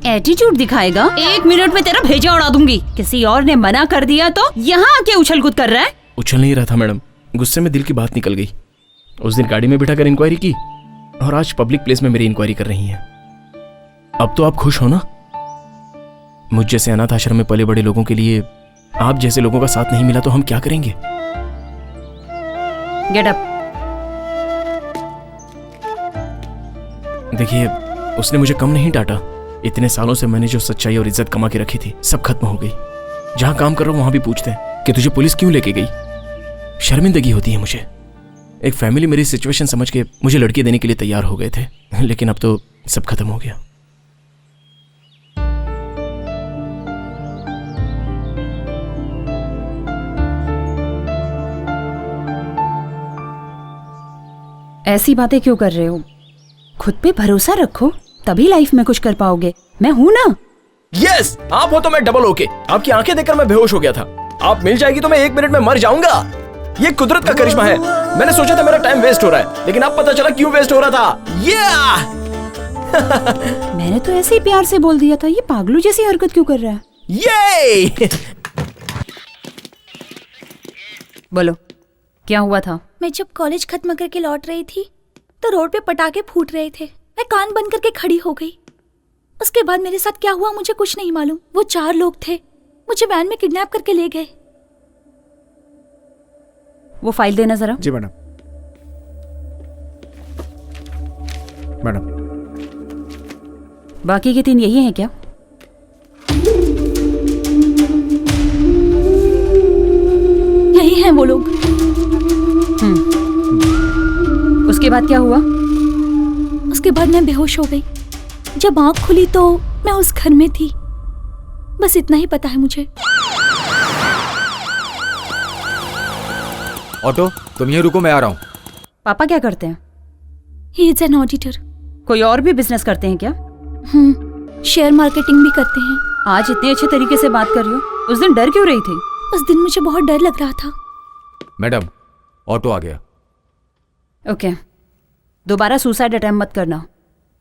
एटीट्यूड दिखाएगा, 1 मिनट में तेरा भेजा उड़ा दूंगी। किसी और ने मना कर दिया तो यहाँ आके उछल कूद कर रहा है। उछल नहीं रहा था मैडम, गुस्से में दिल की बात निकल गई। उस दिन गाड़ी में बिठाकर इंक्वायरी की, और आज पब्लिक प्लेस में मेरी इंक्वायरी कर रही हैं। अब तो आप खुश हो ना? मुझ जैसे अनाथ आश्रम में पले बड़े लोगों के लिए आप जैसे लोगों का साथ नहीं मिला तो हम क्या करेंगे? Get up. देखिए, उसने मुझे कम नहीं डांटा। इतने सालों से मैंने जो सच्चाई और इज्जत कमा के रखी थी, सब खत्म हो गई। जहां काम कर रहा हूं वहां भी पूछते हैं कि तुझे पुलिस क्यों लेके गई। शर्मिंदगी होती है मुझे। एक फैमिली मेरी सिचुएशन समझ के मुझे लड़की देने के लिए तैयार हो गए थे, लेकिन अब तो सब खत्म हो गया। ऐसी बातें क्यों कर रहे हो? खुद पे भरोसा रखो, तभी लाइफ में कुछ कर पाओगे। मैं हूं ना। यस, आप हो तो मैं डबल ओके। आपकी आंखें देखकर मैं बेहोश हो गया था। आप मिल जाएगी तो मैं 1 मिनट में मर जाऊंगा। ये कुदरत का करिश्मा है। मैंने सोचा था मेरा टाइम वेस्ट हो रहा है, लेकिन अब पता चला क्यों वेस्ट हो रहा था। मैंने तो ऐसे ही प्यार से बोल दिया था, ये पागलों जैसी हरकत क्यों कर रहा है? ये बोलो, क्या हुआ था? मैं जब कॉलेज खत्म करके लौट रही थी तो रोड पे पटाखे फूट रहे थे। मैं कान बंद करके खड़ी हो गई। उसके बाद मेरे साथ क्या हुआ मुझे कुछ नहीं मालूम। वो 4 लोग थे, मुझे वैन में किडनैप करके ले गए। वो फाइल देना जरा। जी मैडम। मैडम, बाकी के 3 यही हैं क्या? यही हैं वो लोग। उसके बाद क्या हुआ? उसके बाद मैं बेहोश हो गई। जब आंख खुली तो मैं उस घर में थी। बस इतना ही पता है मुझे। ऑटो, तुम यहीं रुको, मैं आ रहा हूँ। पापा क्या करते हैं? He is an auditor. कोई और भी बिजनेस करते हैं क्या? शेयर मार्केटिंग भी करते हैं। आज इतने अच्छे तरीके से बात कर रही हो, उस दिन डर क्यों रही थी? उस दिन मुझे बहुत डर लग रहा था। मैडम, ऑटो आ गया। ओके, दोबारा सुसाइड अटेम्प्ट मत करना।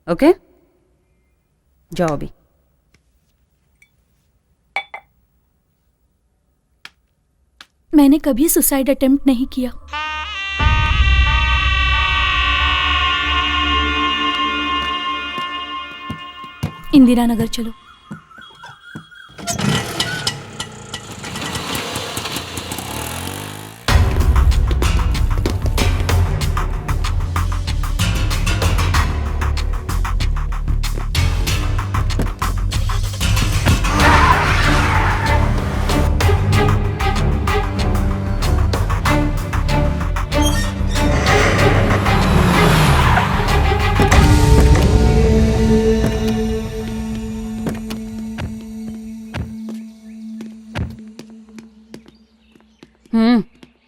ओके, जाओ अभी। मैंने कभी सुसाइड अटेम्प्ट नहीं किया। इंदिरा नगर चलो।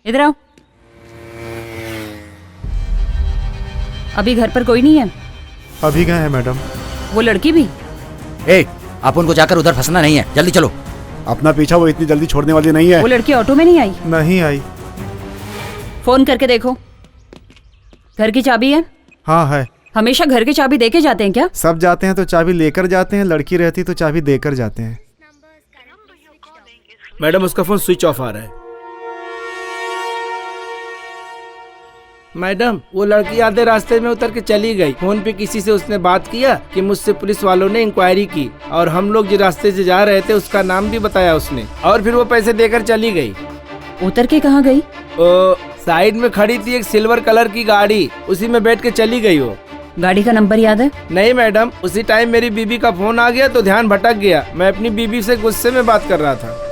इधर आओ। अभी घर पर कोई नहीं है? अभी गए हैं मैडम। वो लड़की भी? ए, आप उनको जाकर उधर फंसना नहीं है, जल्दी चलो। अपना पीछा वो इतनी जल्दी छोड़ने वाली नहीं है। वो लड़की ऑटो में नहीं आई? नहीं आई। फोन करके देखो। घर की चाबी है? हाँ है। हमेशा घर की चाबी देके जाते हैं क्या? सब जाते हैं तो चाबी लेकर जाते हैं, लड़की रहती तो चाबी देकर जाते हैं। मैडम उसका फोन स्विच ऑफ आ रहा है। मैडम वो लड़की आधे रास्ते में उतर के चली गई। फोन पे किसी से उसने बात किया कि मुझसे पुलिस वालों ने इंक्वायरी की और हम लोग जिस रास्ते से जा रहे थे उसका नाम भी बताया उसने, और फिर वो पैसे देकर चली गई। उतर के कहाँ गई? साइड में खड़ी थी एक सिल्वर कलर की गाड़ी, उसी में बैठ के चली गई वो। गाड़ी का नंबर याद है? नहीं मैडम, उसी टाइम मेरी बीबी का फोन आ गया तो ध्यान भटक गया। मैं अपनी बीबी से गुस्से में बात कर रहा था।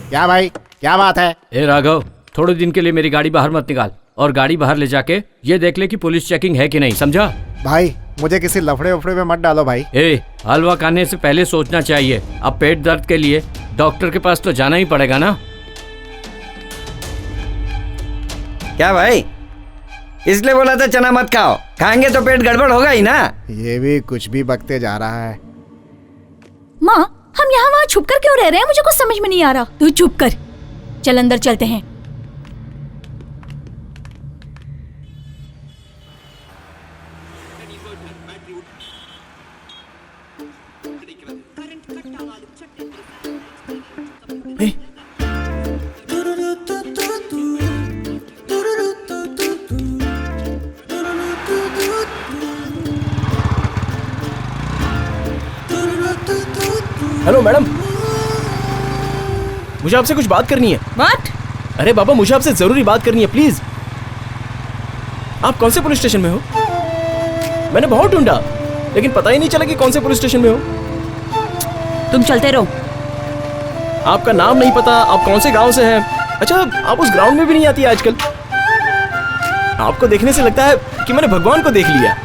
क्या भाई, क्या बात है? ए राघव, थोड़े दिन के लिए मेरी गाड़ी बाहर मत निकाल, और गाड़ी बाहर ले जाके ये देख ले कि पुलिस चेकिंग है कि नहीं, समझा? भाई मुझे किसी लफड़े वफड़े में मत डालो भाई। ए, हलवा खाने से पहले सोचना चाहिए। अब पेट दर्द के लिए डॉक्टर के पास तो जाना ही पड़ेगा ना। क्या भाई, इसलिए बोला था चना मत खाओ, खाएंगे तो पेट गड़बड़ होगा ही ना। ये भी कुछ भी बकते जा रहा है। माँ, हम यहाँ वहाँ छुप कर क्यों रह रहे हैं? मुझे कुछ समझ में नहीं आ रहा। तू चुप कर, चल अंदर चलते हैं। हेलो मैडम, मुझे आपसे कुछ बात करनी है। What? अरे बाबा, मुझे आपसे जरूरी बात करनी है, प्लीज। आप कौन से पुलिस स्टेशन में हो? मैंने बहुत ढूंढा लेकिन पता ही नहीं चला कि कौन से पुलिस स्टेशन में हो। तुम चलते रहो। आपका नाम नहीं पता, आप कौन से गांव से हैं। अच्छा, आप उस ग्राउंड में भी नहीं आती आजकल। आपको देखने से लगता है कि मैंने भगवान को देख लिया।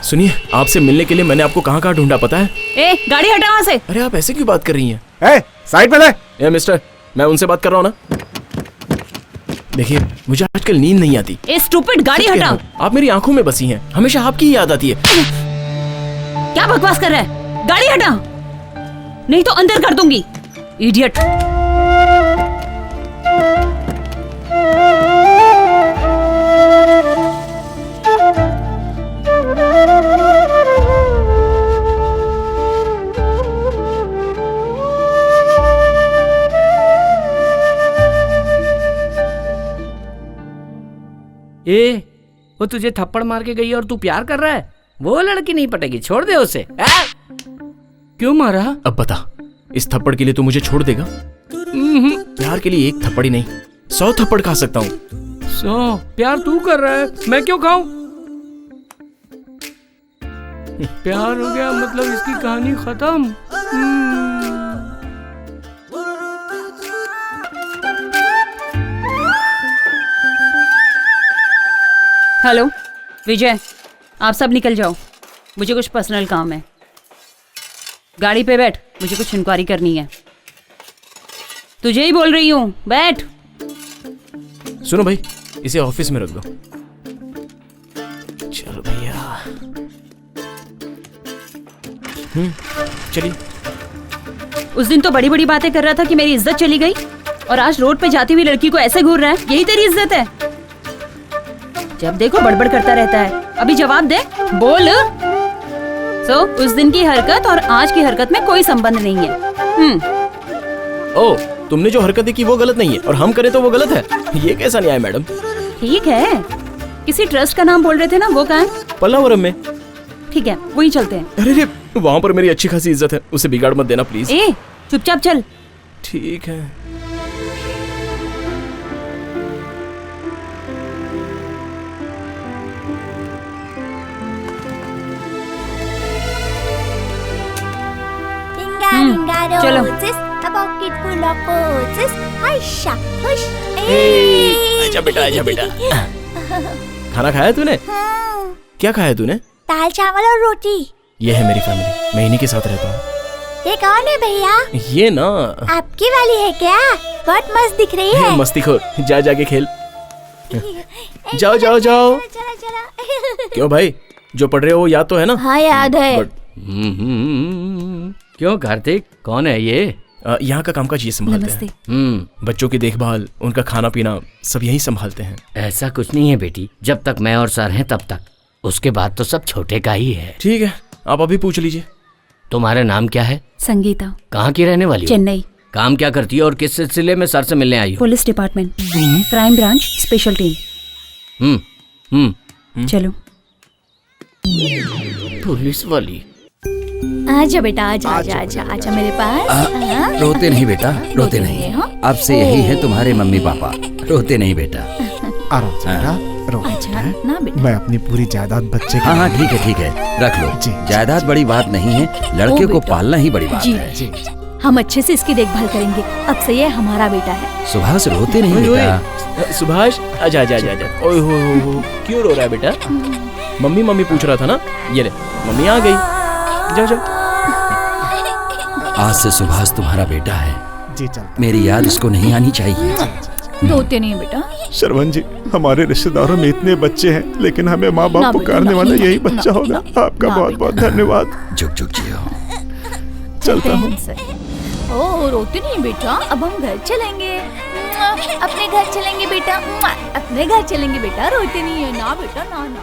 सुनिए, आपसे मिलने के लिए मैंने आपको कहाँ कहाँ ढूंढा पता है? ए, गाड़ी हटा वहाँ से। अरे आप ऐसे क्यों बात कर रही हैं? ए, साइड में ले। ए मिस्टर, मैं उनसे बात कर रहा हूँ ना। देखिए, मुझे आजकल नींद नहीं आती। ए स्टूपिड, गाड़ी हटा। आप मेरी आंखों में बसी हैं, हमेशा आपकी ही याद आती है। क्या बकवास कर रहा है? गाड़ी हटा, नहीं तो अंदर कर दूंगी, इडियट। ए, वो तुझे थप्पड़ मार के गई और तू प्यार कर रहा है? वो लड़की नहीं पटेगी, छोड़ दे उसे। क्यों मारा? अब बता, इस थप्पड़ के लिए तू मुझे छोड़ देगा? प्यार के लिए एक थप्पड़ ही नहीं, 100 थप्पड़ खा सकता हूँ। 100? प्यार तू कर रहा है, मैं क्यों खाऊं? प्यार हो गया मतलब इसकी कहानी खत्म। हेलो विजय, आप सब निकल जाओ, मुझे कुछ पर्सनल काम है। गाड़ी पे बैठ, मुझे कुछ इंक्वायरी करनी है। तुझे ही बोल रही हूँ, बैठ। सुनो भाई, इसे ऑफिस में रख दो। चलो भैया। चलिए। उस दिन तो बड़ी बड़ी बातें कर रहा था कि मेरी इज्जत चली गई, और आज रोड पे जाती हुई लड़की को ऐसे घूर रहा है। यही तेरी इज्जत है? जब देखो बड़बड़ करता रहता है। अभी जवाब दे, बोल। उस दिन की हरकत और आज की हरकत में कोई संबंध नहीं है। ओ, तुमने जो हरकतें की वो गलत नहीं है और हम करें तो वो गलत है। ये कैसा न्याय मैडम? ठीक है, किसी ट्रस्ट का नाम बोल रहे थे ना, वो कहाँ है? पल्लावरम में। ठीक है, वही चलते हैं। अरे वहाँ पर मेरी अच्छी खासी इज्जत है, उसे बिगाड़ मत देना प्लीज। ए, चुपचाप चल। ठीक है। चलो। A pocket full of roses. Aisha, hush. Hey. आजा बेटा, आजा बेटा। खाना खाया तूने? क्या खाया तूने? दाल चावल और रोटी। ये है मेरी फैमिली, मैं इन्हीं के साथ रहता हूँ। ये कौन है भैया? ये ना आपकी वाली है क्या? बहुत मस्त दिख रही है। मस्ती खो, जा जाके खेल। जाओ जाओ जाओ। क्यों भाई, जो पढ़ रहे हो वो याद तो है ना? हाँ याद है। क्यों कार्तिक, कौन है ये? यहाँ का कामकाज ये संभालते हैं। बच्चों की देखभाल, उनका खाना पीना सब यही संभालते हैं। ऐसा कुछ नहीं है बेटी, जब तक मैं और सर हैं तब तक, उसके बाद तो सब छोटे का ही है। ठीक है, आप अभी पूछ लीजिए। तुम्हारा नाम क्या है? संगीता। कहाँ की रहने वाली हो? चेन्नई। काम क्या करती है और किस सिलसिले में सर से मिलने आई हो? Police department, crime branch, special team. चलो। पुलिस वाली। आजा बेटा, आजा आजा आजा आजा मेरे पास। रोते नहीं बेटा, रोते नहीं। अब से यही है तुम्हारे मम्मी पापा, रोते नहीं बेटा। आराम से बेटा, रो। अच्छा ना बेटा। मैं अपनी पूरी जायदाद बच्चे हाँ हाँ ठीक है, रख लो। जायदाद बड़ी बात नहीं है, लड़के को पालना ही बड़ी बात है। हम अच्छे से इसकी देखभाल करेंगे। अब से ये हमारा बेटा है। सुभाष रोते नहीं बेटा। सुभाष आजा आजा आजा आजा। ओए हो, क्यों रो रहा है बेटा? मम्मी मम्मी पूछ रहा था ना, ये ले मम्मी आ गई। जाओ जाओ। आज से सुभाष तुम्हारा बेटा है। जी चल। मेरी याद इसको नहीं आनी चाहिए। रोते नहीं बेटा। श्रवण जी, हमारे रिश्तेदारों में इतने बच्चे हैं, लेकिन हमें माँ बाप पुकारने वाला यही बच्चा होगा। आपका बहुत बहुत धन्यवाद। जुग जुग जियो। चलता हूँ। ओ रोते नहीं बेटा, अब हम घर चलेंगे। अपने घर चलेंगे बेटा, अपने घर चलेंगे बेटा। रोते नहीं है ना बेटा, ना ना ना।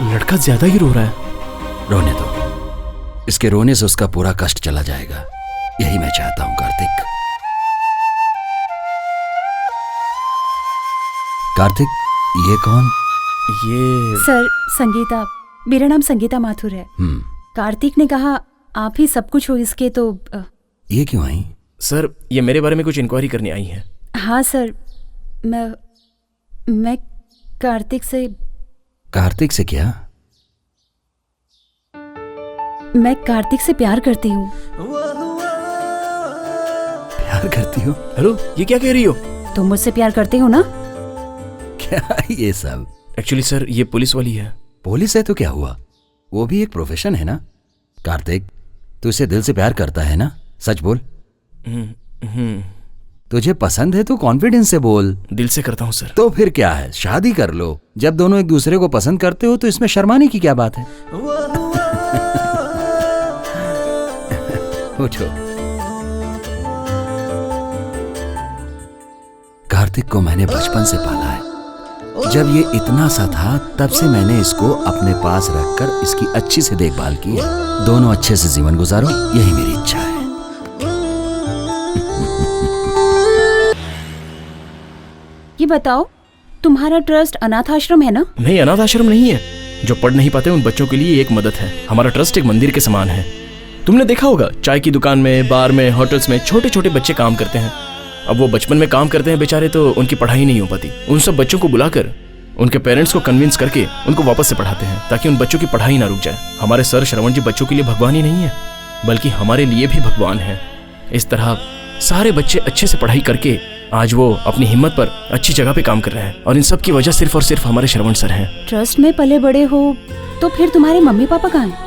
लड़का ज्यादा ही रो रहा है। रोने दो, इसके रोने से उसका पूरा कष्ट चला जाएगा, यही मैं चाहता हूँ कार्तिक। कार्तिक, ये कौन? ये सर, संगीता। मेरा नाम संगीता माथुर है। कार्तिक ने कहा आप ही सब कुछ हो इसके, तो ये क्यों आई? सर, ये मेरे बारे में कुछ इंक्वायरी करने आई है। हाँ सर, मैं कार्तिक से। कार्तिक से क्या? मैं कार्तिक से प्यार करती हूँ। प्यार करती हो? हेलो, ये क्या कह रही हो? तुम मुझसे प्यार करते हो ना? क्या ये सब? एक्चुअली सर, ये पुलिस वाली है। पुलिस है तो क्या हुआ, वो भी एक प्रोफेशन है ना। कार्तिक, तू इसे दिल से प्यार करता है ना? सच बोल। तुझे पसंद है तो कॉन्फिडेंस से बोल। दिल से करता हूँ सर। तो फिर क्या है, शादी कर लो। जब दोनों एक दूसरे को पसंद करते हो तो इसमें शर्माने की क्या बात है? उठो। कार्तिक को मैंने बचपन से पाला है। जब ये इतना सा था तब से मैंने इसको अपने पास रखकर इसकी अच्छी से देखभाल की है। दोनों अच्छे से जीवन गुजारो, यही मेरी इच्छा है। ये बताओ, तुम्हारा ट्रस्ट अनाथ आश्रम है ना? नहीं, अनाथ आश्रम नहीं है। जो पढ़ नहीं पाते उन बच्चों के लिए एक मदद है। हमारा ट्रस्ट एक मंदिर के समान है। तुमने देखा होगा, चाय की दुकान में, बार में, होटल्स में छोटे छोटे बच्चे काम करते हैं। अब वो बचपन में काम करते हैं बेचारे, तो उनकी पढ़ाई नहीं हो पाती। उन सब बच्चों को बुलाकर उनके पेरेंट्स को कन्विंस करके उनको वापस से पढ़ाते हैं, ताकि उन बच्चों की पढ़ाई ना रुक जाए। हमारे सर श्रवण जी बच्चों के लिए भगवान ही नहीं है, बल्कि हमारे लिए भी भगवान है। इस तरह सारे बच्चे अच्छे से पढ़ाई करके आज वो अपनी हिम्मत पर अच्छी जगह पे काम कर रहे हैं, और इन सब की वजह सिर्फ और सिर्फ हमारे श्रवण सर हैं। ट्रस्ट में पले बड़े हो तो फिर तुम्हारे मम्मी पापा कहाँ हैं?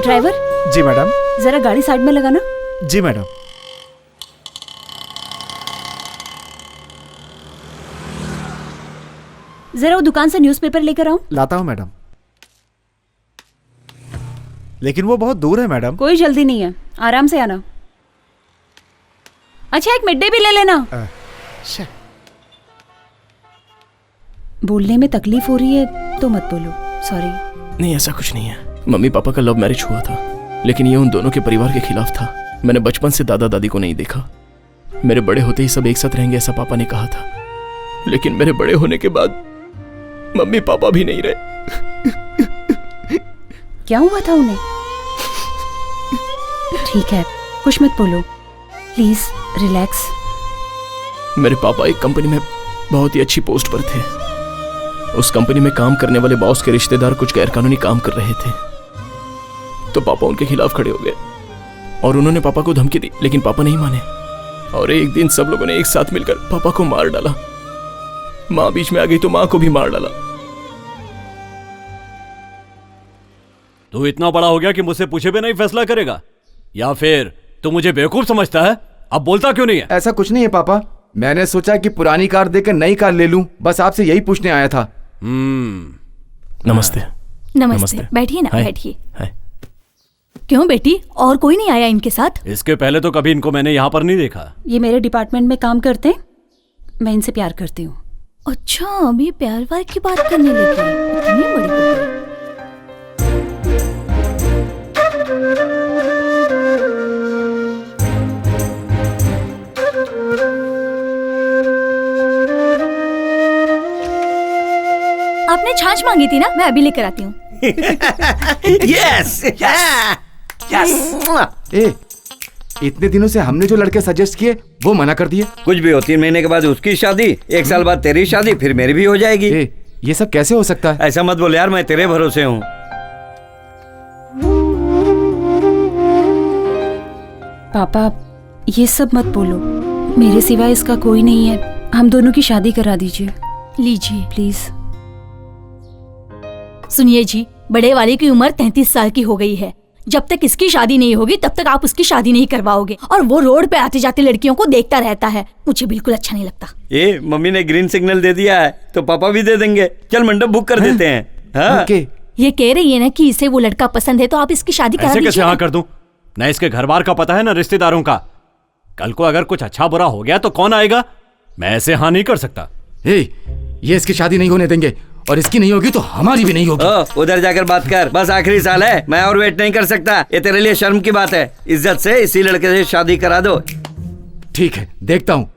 ड्राइवर। जी मैडम। जरा गाड़ी साइड में लगाना। जी मैडम। जरा वो दुकान से न्यूज़पेपर लेकर आओ। लाता हूँ मैडम। लेकिन वो बहुत दूर है मैडम। कोई जल्दी नहीं है, आराम से आना। अच्छा, एक मिड डे भी ले लेना। बोलने में तकलीफ हो रही है तो मत बोलो, सॉरी। नहीं, ऐसा कुछ नहीं है। मम्मी पापा का लव मैरिज हुआ था, लेकिन ये उन दोनों के परिवार के खिलाफ था। मैंने बचपन से दादा दादी को नहीं देखा। मेरे बड़े होते ही सब एक साथ रहेंगे ऐसा पापा ने कहा था, लेकिन मेरे बड़े होने के बाद मम्मी पापा भी नहीं रहे। क्या हुआ था उन्हें? ठीक है, कुछ मत बोलो, प्लीज रिलैक्स। मेरे पापा एक कंपनी में बहुत ही अच्छी पोस्ट पर थे। उस कंपनी में काम करने वाले बॉस के रिश्तेदार कुछ गैरकानूनी काम कर रहे थे, तो पापा उनके खिलाफ खड़े हो गए और उन्होंने पापा को धमकी दी, लेकिन पापा नहीं माने और एक दिन सब लोगों ने एक साथ मिलकर पापा को मार डाला। माँ बीच में आ गई तो माँ को भी मार डाला। तू इतना बड़ा हो गया कि मुझसे पूछे बिना ही फैसला करेगा, या फिर तू मुझे बेवकूफ समझता है? अब बोलता क्यों नहीं है? ऐसा कुछ नहीं है पापा, मैंने सोचा कि पुरानी कार देकर नई कार ले लूं, बस आपसे यही पूछने आया था। नमस्ते। नमस्ते, बैठिए ना, हाय। बैठिए। हाय। क्यों बेटी, और कोई नहीं आया इनके साथ? इसके पहले तो कभी इनको मैंने यहाँ पर नहीं देखा। ये मेरे डिपार्टमेंट में काम करते हैं, मैं इनसे प्यार करती हूँ। अच्छा, अब ये प्यार व्यार की बात करने लगी, इतनी बड़ी हो गई। आपने छाछ मांगी थी ना, मैं अभी लेकर आती हूँ। यस ए, इतने दिनों से हमने जो लड़के सजेस्ट किए वो मना कर दिए। कुछ भी हो, 3 महीने के बाद उसकी शादी, 1 साल बाद तेरी शादी, फिर मेरी भी हो जाएगी। ये सब कैसे हो सकता है? ऐसा मत बोल यार, मैं तेरे भरोसे हूँ। पापा ये सब मत बोलो, मेरे सिवा इसका कोई नहीं है, हम दोनों की शादी करा दीजिए। लीजिए प्लीज। सुनिए जी, बड़े वाले की उम्र 33 साल की हो गई है। जब तक इसकी शादी नहीं होगी तब तक आप उसकी शादी नहीं करवाओगे, और वो रोड पे आते जाते लड़कियों को देखता रहता है, मुझे बिल्कुल अच्छा नहीं लगता। ये मम्मी ने ग्रीन सिग्नल दे दिया है तो पापा भी दे देंगे। चल मंडप बुक कर देते हैं। हाँ? ये कह रही है ना कि इसे वो लड़का पसंद है, तो आप इसकी शादी करा ऐसे कैसे दीजिए हाँ ना। कर दूं? न इसके घर बार का पता है, न रिश्तेदारों का। कल को अगर कुछ अच्छा बुरा हो गया तो कौन आएगा? मैं ऐसे हाँ नहीं कर सकता। ये इसकी शादी नहीं होने देंगे, और इसकी नहीं होगी तो हमारी भी नहीं होगी। उधर जाकर बात कर, बस आखिरी साल है, मैं और वेट नहीं कर सकता। ये तेरे लिए शर्म की बात है। इज्जत से इसी लड़के से शादी करा दो। ठीक है, देखता हूँ।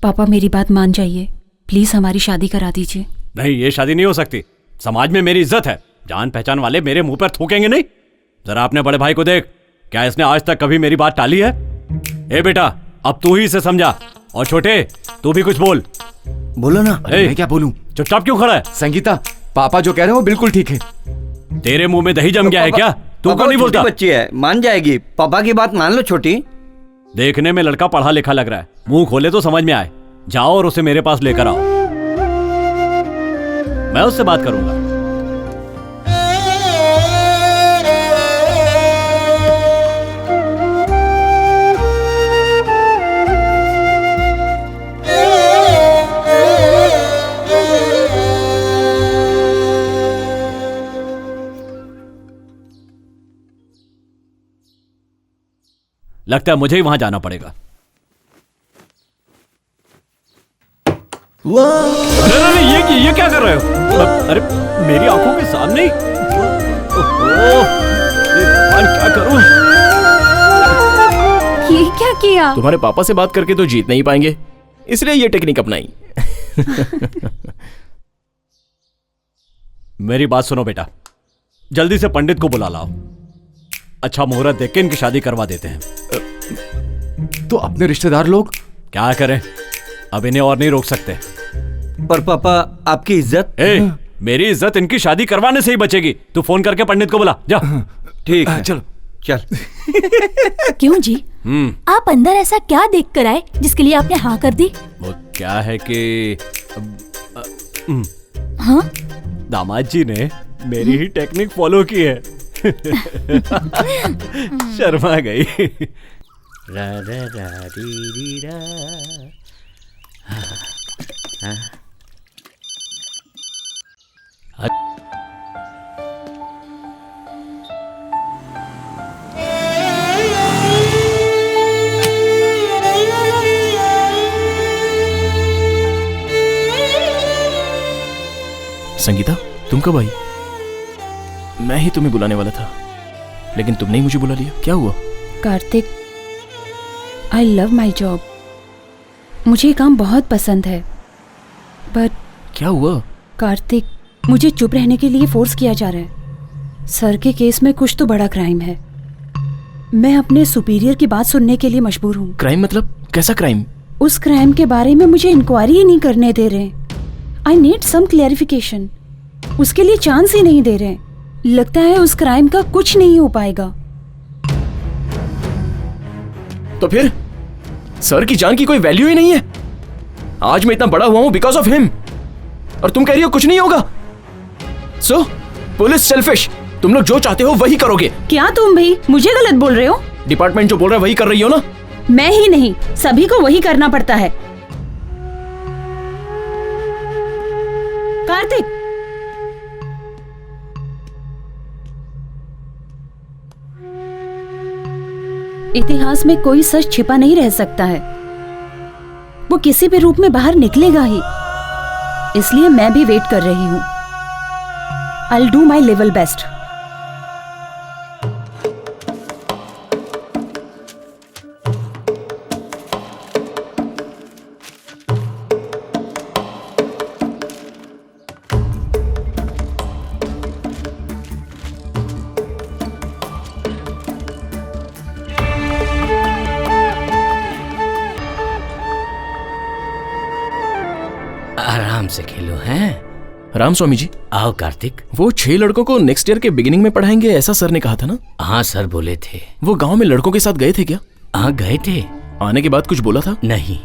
पापा मेरी बात मान जाइए, प्लीज हमारी शादी करा दीजिए। नहीं, ये शादी नहीं हो सकती। समाज में मेरी इज्जत है, जान पहचान वाले मेरे मुंह पर थूकेंगे नहीं। जरा अपने बड़े भाई को देख, क्या इसने आज तक कभी मेरी बात टाली है? ए बेटा, अब तू ही इसे समझा, और छोटे तू भी कुछ बोल। बोलो ना। मैं क्या बोलूं? चुपचाप क्यों खड़ा है? संगीता, पापा जो कह रहे हैं वो बिल्कुल ठीक है। तेरे मुंह में दही जम गया है क्या? तू क्यों नहीं बोलता? बच्ची है, मान जाएगी। पापा की बात मान लो छोटी। देखने में लड़का पढ़ा लिखा लग रहा है, मुंह खोले तो समझ में आए। जाओ और उसे मेरे पास लेकर आओ, मैं उससे बात करूंगा। लगता है मुझे ही वहां जाना पड़ेगा। अरे ये क्या कर रहे हो? अरे मेरी आंखों के सामने ही। क्या करूं? ये क्या किया? तुम्हारे पापा से बात करके तो जीत नहीं पाएंगे, इसलिए ये टेक्निक अपनाई। मेरी बात सुनो बेटा, जल्दी से पंडित को बुला लाओ। अच्छा मुहूर्त देख के इनकी शादी करवा देते हैं। तो अपने रिश्तेदार लोग क्या करें? अब इन्हें और नहीं रोक सकते। पर पापा, आपकी इज्जत। मेरी इज्जत इनकी शादी करवाने से ही बचेगी। तू फोन करके पंडित को बुला जा। ठीक है, चलो चल। क्यों जी, आप अंदर ऐसा क्या देख कर आए जिसके लिए आपने हाँ कर दी? वो क्या है कि हाँ? दामाद जी ने मेरी ही टेक्निक फॉलो की है। शर्मा गई। संगीता, तुम कब आई? मैं ही तुम्हें बुलाने वाला था, लेकिन तुमने ही मुझे बुला लिया। क्या हुआ? Kartik, I love my job. मुझे ये काम बहुत पसंद है, बट क्या हुआ? कार्तिक, मुझे चुप रहने के लिए फोर्स किया जा रहा है। सर के केस में कुछ तो बड़ा क्राइम है। मैं अपने सुपीरियर की बात सुनने के लिए मजबूर हूँ। क्राइम मतलब? कैसा क्राइम? उस क्राइम के बारे में मुझे इंक्वायरी ही नहीं करने दे रहे। I need some clarification. उसके लिए चांस ही नहीं दे रहे। लगता है उस क्राइम का कुछ नहीं हो पाएगा। तो फिर सर की जान की कोई वैल्यू ही नहीं है। आज मैं इतना बड़ा हुआ हूं बिकॉज ऑफ हिम, और तुम कह रही हो कुछ नहीं होगा। सो पुलिस सेल्फिश, तुम लोग जो चाहते हो वही करोगे। क्या तुम भी मुझे गलत बोल रहे हो? डिपार्टमेंट जो बोल रहा है वही कर रही हो ना? मैं ही नहीं, सभी को वही करना पड़ता है। कार्तिक, इतिहास में कोई सच छिपा नहीं रह सकता है। वो किसी भी रूप में बाहर निकलेगा ही। इसलिए मैं भी वेट कर रही हूं। I'll do my level best. आराम से खेलो हैं। राम स्वामी जी। आओ कार्तिक। वो 6 लड़कों को नेक्स्ट ईयर के बिगिनिंग में पढ़ाएंगे, ऐसा सर ने कहा था ना? हाँ सर बोले थे। वो गांव में लड़कों के साथ गए थे क्या? हाँ गए थे। आने के बाद कुछ बोला था? नहीं,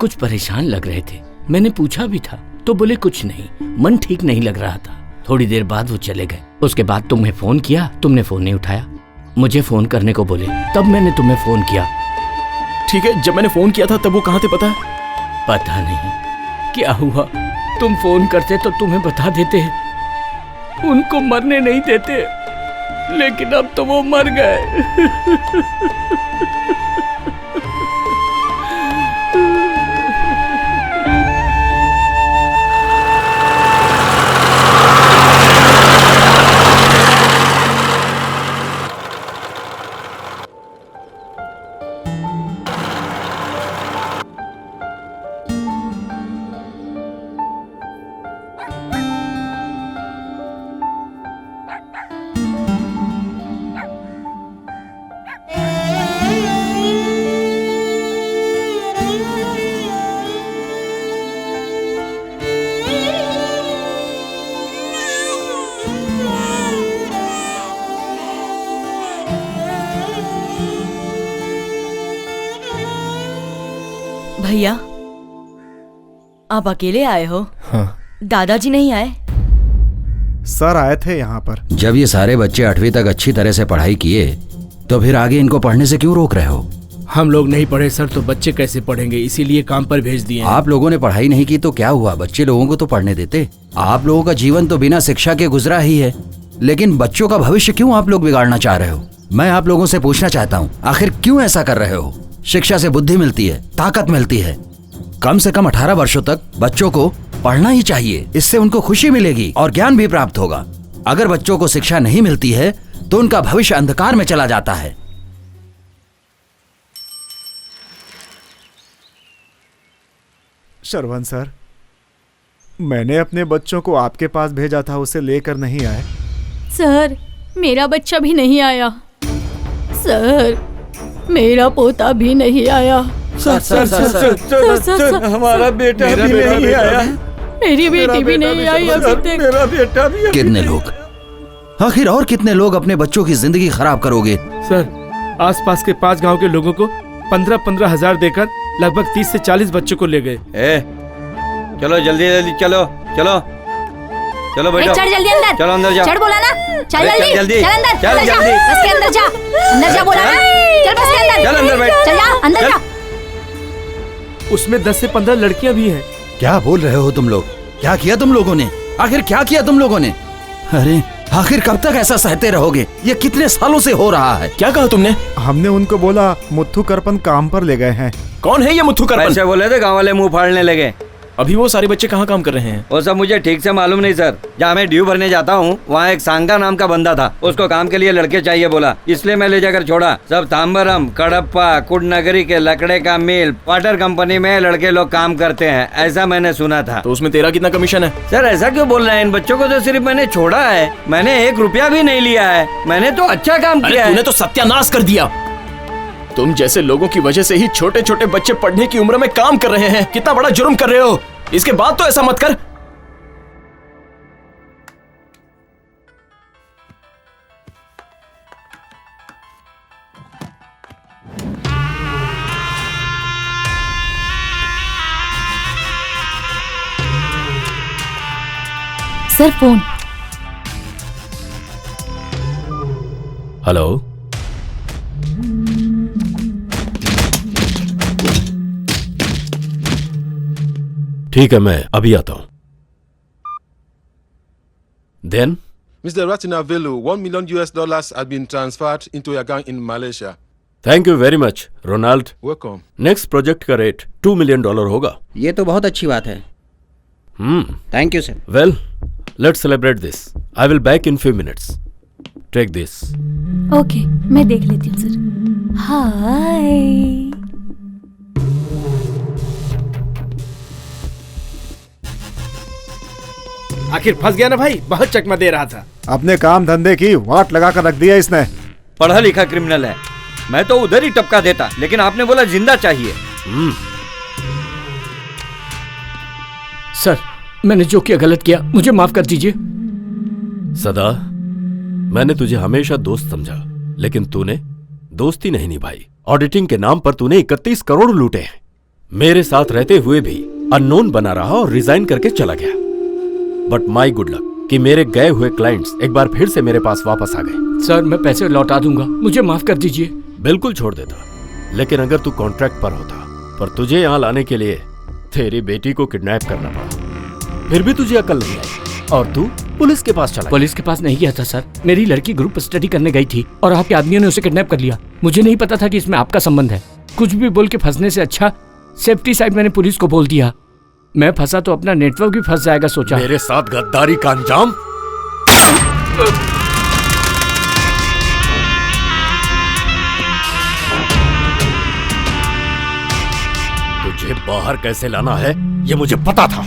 कुछ परेशान लग रहे थे। मैंने पूछा भी था तो बोले कुछ नहीं, मन ठीक नहीं लग रहा था। थोड़ी देर बाद वो चले गए। उसके बाद तुम्हें फोन किया, तुमने फोन नहीं उठाया। मुझे फोन करने को बोले, तब मैंने तुम्हें फोन किया। ठीक है, जब मैंने फोन किया था तब वो कहाँ थे पता है? पता नहीं क्या हुआ। तुम फोन करते तो तुम्हें बता देते, उनको मरने नहीं देते, लेकिन अब तो वो मर गए। भैया, आप अकेले आए हो? हाँ। दादाजी नहीं आए? सर आए थे यहाँ पर। जब ये सारे बच्चे 8वीं तक अच्छी तरह से पढ़ाई किए तो फिर आगे इनको पढ़ने से क्यों रोक रहे हो? हम लोग नहीं पढ़े सर तो बच्चे कैसे पढ़ेंगे, इसीलिए काम पर भेज दिए। आप लोगों ने पढ़ाई नहीं की तो क्या हुआ? बच्चे लोगों को तो पढ़ने देते। आप लोगों का जीवन तो बिना शिक्षा के गुजरा ही है, लेकिन बच्चों का भविष्य क्यों आप लोग बिगाड़ना चाह रहे हो? मैं आप लोगों से पूछना चाहता हूँ, आखिर क्यों ऐसा कर रहे हो? शिक्षा से बुद्धि मिलती है, ताकत मिलती है। कम से कम 18 वर्षों तक बच्चों को पढ़ना ही चाहिए। इससे उनको खुशी मिलेगी और ज्ञान भी प्राप्त होगा। अगर बच्चों को शिक्षा नहीं मिलती है तो उनका भविष्य अंधकार में चला जाता है। शरवण सर, मैंने अपने बच्चों को आपके पास भेजा था, उसे लेकर नहीं आए। सर, मेरा बच्चा भी नहीं आया। सर, मेरा पोता भी नहीं आया। सर, हमारा बेटा भी नहीं आया। मेरी बेटी भी नहीं आई अभी तक। मेरा बेटा भी। कितने लोग, आखिर और कितने लोग अपने बच्चों की जिंदगी खराब करोगे? सर, आसपास के 5 गांव के लोगों को 15-15 हजार देकर लगभग 30 से 40 बच्चों को ले गए। चलो जल्दी जल्दी चलो चलो चलो बेटा, चल जल्दी अंदर, चलो अंदर जा। चल बोला ना, चल जल्दी, जल्दी, चल अंदर, चल जल्दी, बस के अंदर जा, अंदर जा बोला ना, चल बस के अंदर, चल अंदर बैठ, चल जा अंदर जा। उसमें 10 से 15 लड़कियां भी हैं। क्या बोल रहे हो तुम लोग? क्या किया तुम लोगों ने? आखिर क्या किया तुम लोगों ने? अरे आखिर कब तक ऐसा सहते रहोगे? ये कितने सालों से हो रहा है? क्या कहा तुमने? हमने उनको बोला मुथ्थू करपन काम पर ले गए हैं। कौन है ये मुथ्थू करपन? ऐसे बोले थे, गाँव वाले मुंह फाड़ने लगे। अभी वो सारे बच्चे कहाँ काम कर रहे हैं? वो सब मुझे ठीक से मालूम नहीं सर। जहाँ मैं ड्यू भरने जाता हूँ वहाँ एक सांगा नाम का बंदा था, उसको काम के लिए लड़के चाहिए बोला, इसलिए मैं ले जाकर छोड़ा। सब तांबरम, कडप्पा, कुडनगरी के लकड़े का मिल, वाटर कंपनी में लड़के लोग काम करते हैं, ऐसा मैंने सुना था। तो उसमें तेरा कितना कमीशन है? सर ऐसा क्यों बोल रहे हैं? इन बच्चों को तो सिर्फ मैंने छोड़ा है, मैंने 1 रुपया भी नहीं लिया है। मैंने तो अच्छा काम किया है। तूने तो सत्यानाश कर दिया। तुम जैसे लोगों की वजह से ही छोटे छोटे बच्चे पढ़ने की उम्र में काम कर रहे हैं। कितना बड़ा जुर्म कर रहे हो। इसके बाद तो ऐसा मत कर। Sir phone. हेलो, ठीक है, मैं अभी आता हूं। Then Mr. Ratinavelu, $1 million has been transferred into your account in Malaysia. Thank you very much Ronald. Welcome. Next project का रेट $2 मिलियन होगा। ये तो बहुत अच्छी बात है। Thank you sir. Well, let's celebrate this. I will back in few minutes. Take this. Okay, मैं देख लेती हूँ सर। हाय। आखिर फंस गया ना भाई, बहुत चकमा दे रहा था। अपने काम धंधे की वाट लगा कर रख दिया इसने। पढ़ा लिखा क्रिमिनल है। मैं तो उधर ही टपका देता, लेकिन आपने बोला जिंदा चाहिए। सर, मैंने जो किया गलत किया, मुझे माफ कर दीजिए। सदा, मैंने तुझे हमेशा दोस्त समझा, लेकिन तूने दोस्ती नहीं निभाई। ऑडिटिंग के नाम पर तूने 31 करोड़ लूटे हैं। मेरे साथ रहते हुए भी अननोन बना रहा और रिजाइन करके चला गया। बट माई गुड लक कि मेरे गए हुए क्लाइंट्स एक बार फिर से मेरे पास वापस आ गए। सर, मैं पैसे लौटा दूंगा, मुझे माफ कर दीजिए। बिल्कुल छोड़ देता, लेकिन अगर तू कॉन्ट्रैक्ट पर होता, पर तुझे यहाँ लाने के लिए तेरी बेटी को किडनैप करना पड़ा। फिर भी तुझे अकल नहीं आई और तू पुलिस के पास चला। पुलिस के पास नहीं गया था सर, मेरी लड़की ग्रुप स्टडी करने गई थी और आपके आदमियों ने उसे किडनैप कर लिया। मुझे नहीं पता था कि इसमें आपका संबंध है। कुछ भी बोल के फंसने से अच्छा सेफ्टी साइड मैंने पुलिस को बोल दिया। मैं फंसा तो अपना नेटवर्क भी फंस जाएगा सोचा। मेरे साथ गद्दारी का अंजाम। तुझे बाहर कैसे लाना है ये मुझे पता था।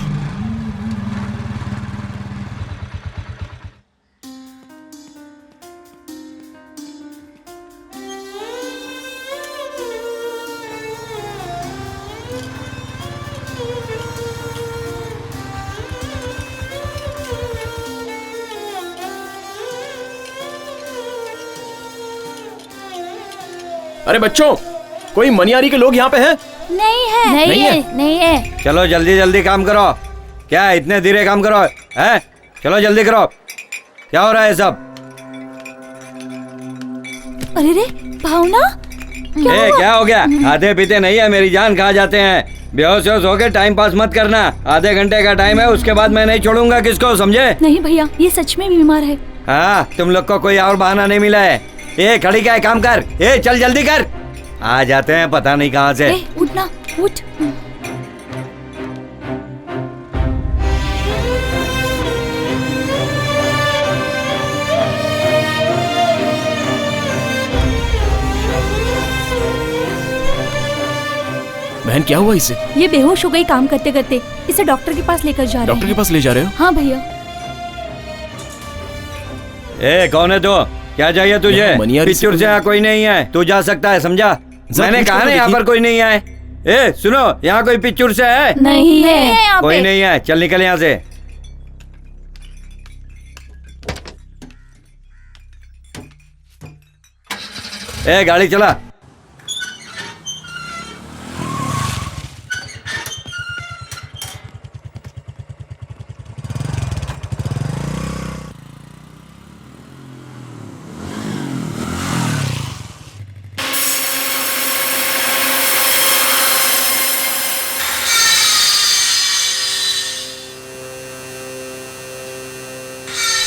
अरे बच्चों, कोई मनियारी के लोग यहाँ पे हैं? नहीं है। नहीं है। चलो जल्दी जल्दी काम करो। क्या इतने धीरे काम करो है? चलो जल्दी करो। क्या हो रहा है सब? अरे रे भावना, क्या हो गया? आधे पीते नहीं है, मेरी जान खा जाते हैं। बेहोश होके टाइम पास मत करना। आधे घंटे का टाइम है, उसके बाद मैं नहीं छोड़ूंगा किसको, समझे? नहीं भैया, ये सच में बीमार है। हाँ, तुम लोग को कोई और बहाना नहीं मिला है। खड़ी क्या है, काम कर। चल जल्दी कर। आ जाते हैं पता नहीं कहाँ से। उठना, उठ। बहन, क्या हुआ इसे? ये बेहोश हो गई काम करते करते। इसे डॉक्टर के पास लेकर जा रहे हैं। डॉक्टर के पास ले जा रहे हो? हाँ भैया। कौन है तो? क्या चाहिए तुझे? पिक्चर से यहाँ कोई नहीं है, तू जा सकता है, समझा? मैंने कहा ना यहाँ पर कोई नहीं है। सुनो, यहाँ कोई पिक्चर से है? नहीं है, कोई नहीं है। चल निकल यहाँ से। गाड़ी चला।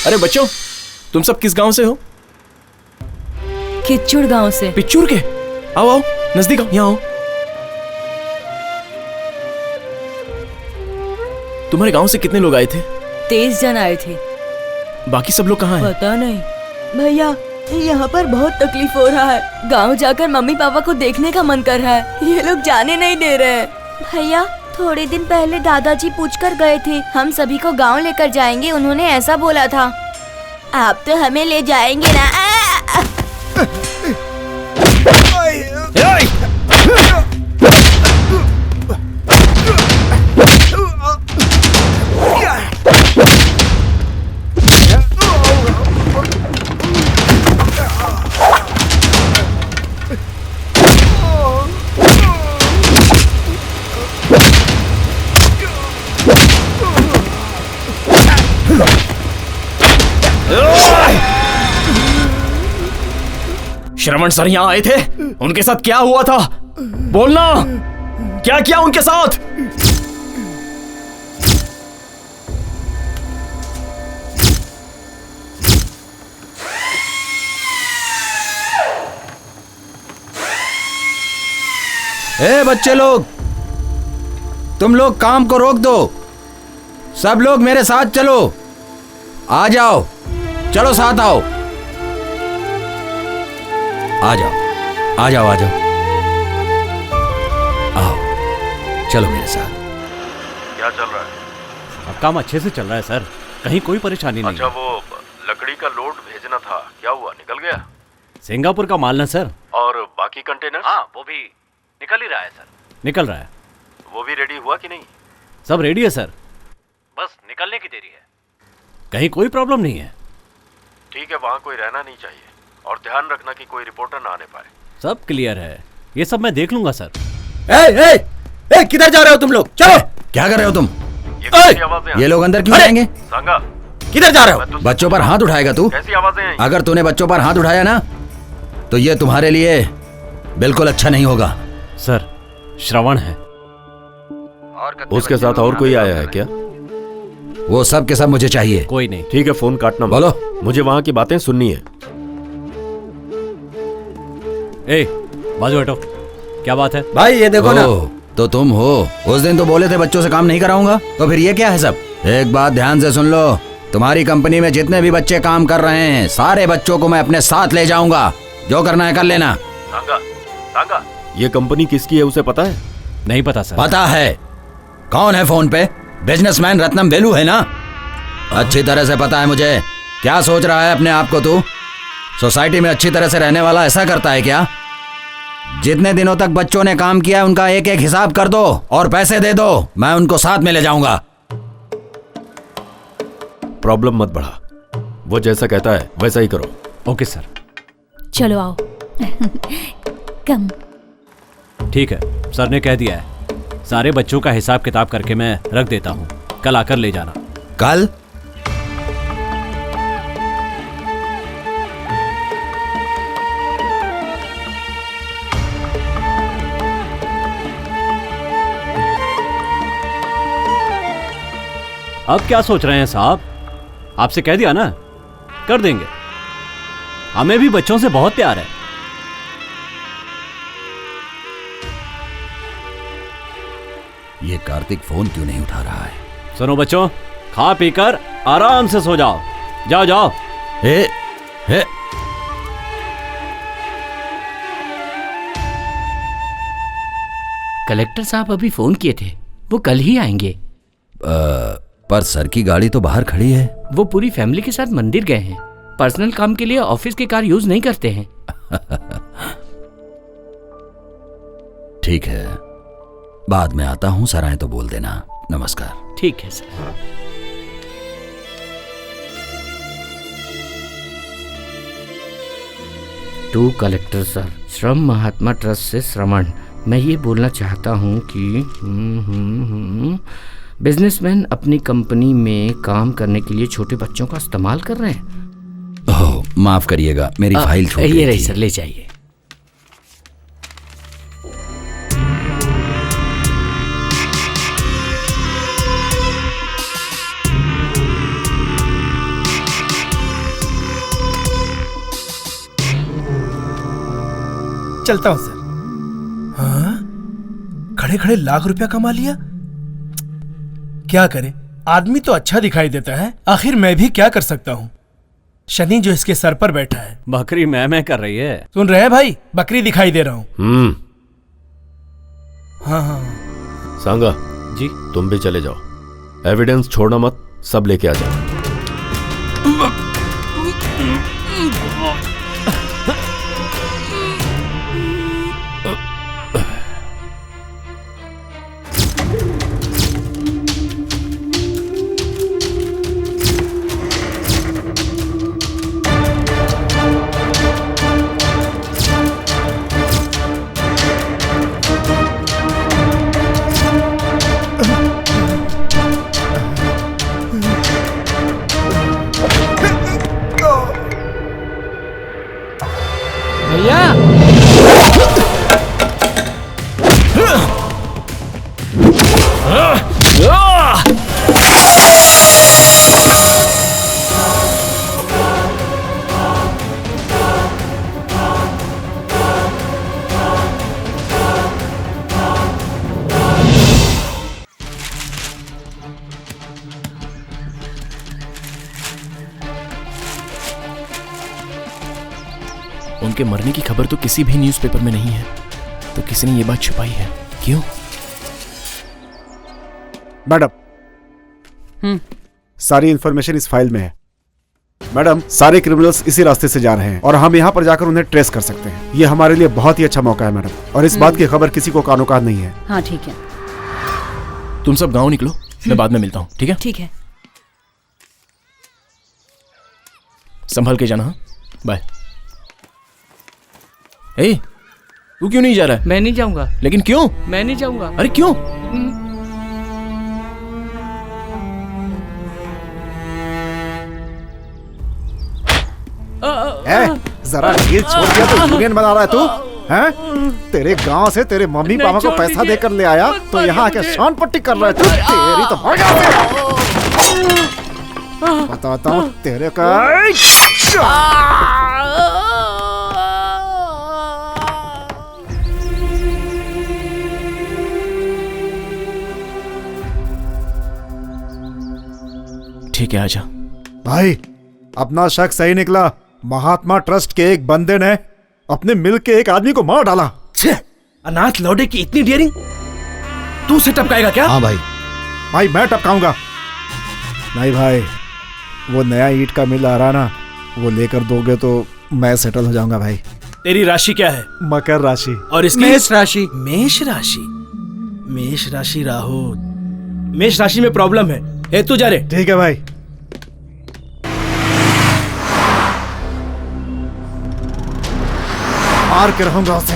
अरे बच्चों, तुम सब किस गांव से हो? किच्चुड़ गांव से। पिच्चूर के? आओ आओ, नजदीक आओ, यहाँ आओ। तुम्हारे गांव से कितने लोग आए थे? 23 जन आए थे। बाकी सब लोग कहाँ हैं? पता नहीं भैया, यहाँ पर बहुत तकलीफ हो रहा है। गांव जाकर मम्मी पापा को देखने का मन कर रहा है, ये लोग जाने नहीं दे रहे हैं। भैया, थोड़े दिन पहले दादाजी पूछकर गए थे, हम सभी को गांव लेकर जाएंगे, उन्होंने ऐसा बोला था। आप तो हमें ले जाएंगे ना? श्रवण सर यहाँ आए थे, उनके साथ क्या हुआ था? बोलना, क्या किया उनके साथ? ए बच्चे लोग, तुम लोग काम को रोक दो। सब लोग मेरे साथ चलो। आ जाओ, चलो साथ आओ। आ जाओ, आ जाओ, आ जाओ, आओ, चलो मेरे साथ। क्या चल रहा है? अब काम अच्छे से चल रहा है सर, कहीं कोई परेशानी नहीं। अच्छा, वो लकड़ी का लोड भेजना था, क्या हुआ? निकल गया? सिंगापुर का माल ना सर। और बाकी कंटेनर? हाँ, वो भी निकल ही रहा है सर। निकल रहा है। वो भी रेडी हुआ कि नहीं? सब रेडी है सर, बस निकलने की देरी है। कहीं कोई प्रॉब्लम नहीं है। ठीक है, वहाँ कोई रहना नहीं चाहिए और ध्यान रखना कि कोई रिपोर्टर ना आने पाए। सब क्लियर है, ये सब मैं देख लूंगा सर। किधर जा रहे हो तुम लोग? चलो। क्या कर रहे हो तुम? ये लोग अंदर क्यों जाएंगे? सांगा, किधर जा रहे हो? बच्चों पर हाथ उठाएगा तू? कैसी आवाजें हैं? अगर तूने बच्चों पर हाथ उठाया ना तो ये तुम्हारे लिए बिल्कुल अच्छा नहीं होगा। सर, श्रवण है। उसके साथ और कोई आया है क्या? वो सब के सब मुझे चाहिए। कोई नहीं। ठीक है, फोन काटना। बोलो। मुझे वहाँ की बातें सुननी है। ए, बाजू हटो। क्या बात है? भाई ये देखो ना। तो तुम हो। उस दिन तो बोले थे बच्चों से काम नहीं कराऊंगा, तो फिर ये क्या है सब? एक बात ध्यान से सुन लो, तुम्हारी कंपनी में जितने भी बच्चे काम कर रहे हैं, सारे बच्चों को मैं अपने साथ ले जाऊंगा। जो करना है कर लेना। सांगा, सांगा, ये कंपनी किसकी है उसे पता है? नहीं पता सर। पता है। कौन है फोन पे? बिजनेसमैन रत्नम वेलू है ना? अच्छी तरह से पता है मुझे। क्या सोच रहा है अपने आप को तू? सोसाइटी में अच्छी तरह से रहने वाला ऐसा करता है क्या? जितने दिनों तक बच्चों ने काम किया उनका एक एक हिसाब कर दो और पैसे दे दो। मैं उनको साथ में ले जाऊंगा। प्रॉब्लम मत बढ़ा, वो जैसा कहता है वैसा ही करो। Okay sir. चलो आओ। कम। ठीक है, सर ने कह दिया है। सारे बच्चों का हिसाब किताब करके मैं रख देता हूँ, कल आकर ले जाना। कल? अब क्या सोच रहे हैं साहब? आपसे कह दिया ना, कर देंगे। हमें भी बच्चों से बहुत प्यार है। ये कार्तिक फोन क्यों नहीं उठा रहा है? सुनो बच्चों, खा पीकर आराम से सो जाओ। जाओ जाओ। हे। कलेक्टर साहब अभी फोन किए थे, वो कल ही आएंगे। पर सर की गाड़ी तो बाहर खड़ी है। वो पूरी फैमिली के साथ मंदिर गए हैं। पर्सनल काम के लिए ऑफिस की कार यूज नहीं करते हैं। ठीक है, बाद में आता हूँ। सर आए तो बोल देना। नमस्कार। ठीक है सर। टू कलेक्टर सर, श्रम महात्मा ट्रस्ट से श्रवण। मैं ये बोलना चाहता हूँ कि बिजनेसमैन अपनी कंपनी में काम करने के लिए छोटे बच्चों का इस्तेमाल कर रहे हैं। ओह, माफ करिएगा, मेरी फाइल छूट गई ये रही थी। सर, ले जाइए। चलता हूं सर। हाँ, खड़े खड़े लाख रुपया कमा लिया। क्या करे, आदमी तो अच्छा दिखाई देता है, आखिर मैं भी क्या कर सकता हूँ। शनि जो इसके सर पर बैठा है। बकरी मैं कर रही है। सुन रहे हैं भाई, बकरी दिखाई दे रहा हूँ। हाँ। सांगा जी, तुम भी चले जाओ। एविडेंस छोड़ना मत, सब लेके आ जाओ। उनके मरने की खबर तो किसी भी न्यूज़पेपर में नहीं है, तो किसी ने ये बात छुपाई है। क्यों? मैडम, सारी इंफॉर्मेशन इस फाइल में है। मैडम, सारे क्रिमिनल्स इसी रास्ते से जा रहे हैं और हम यहाँ पर जाकर उन्हें ट्रेस कर सकते हैं। ये हमारे लिए बहुत ही अच्छा मौका है मैडम, और इस बात की खबर किसी को कानोकान नहीं है। हाँ ठीक है। तुम सब गांव निकलो, मैं बाद में मिलता हूँ, ठीक है? ठीक है। संभल के जाना। बाय। ए, तू क्यों नहीं जा रहा है? मैं नहीं जाऊंगा। लेकिन क्यों? मैं नहीं जाऊंगा। अरे क्यों? जरा ढील छोड़ दिया तो यूनियन बना रहा है तू, हैं? तेरे गांव से तेरे मम्मी पापा को पैसा देकर ले आया तो यहाँ आके शान पट्टी कर रहा है तू। तेरी तो भाग बताता हूँ तेरे का। ठीक है, आजा। भाई, अपना शक सही निकला। महात्मा ट्रस्ट के एक बंदे ने अपने मिल के एक आदमी को मार डाला। अनाथ लौटे की इतनी डेयरिंग तू से टपकाएगा क्या? हाँ भाई। भाई मैं टपकाऊंगा नहीं भाई, वो नया ईंट का मिल आ रहा ना, वो लेकर दोगे तो मैं सेटल हो जाऊंगा भाई। तेरी राशि क्या है? मकर राशि। और इसकी? मेष राशि। मेष राशि। मेष राशि राहु। मेष राशि में प्रॉब्लम है तू जा रे। ठीक है भाई। मार के रहूंगा उसे।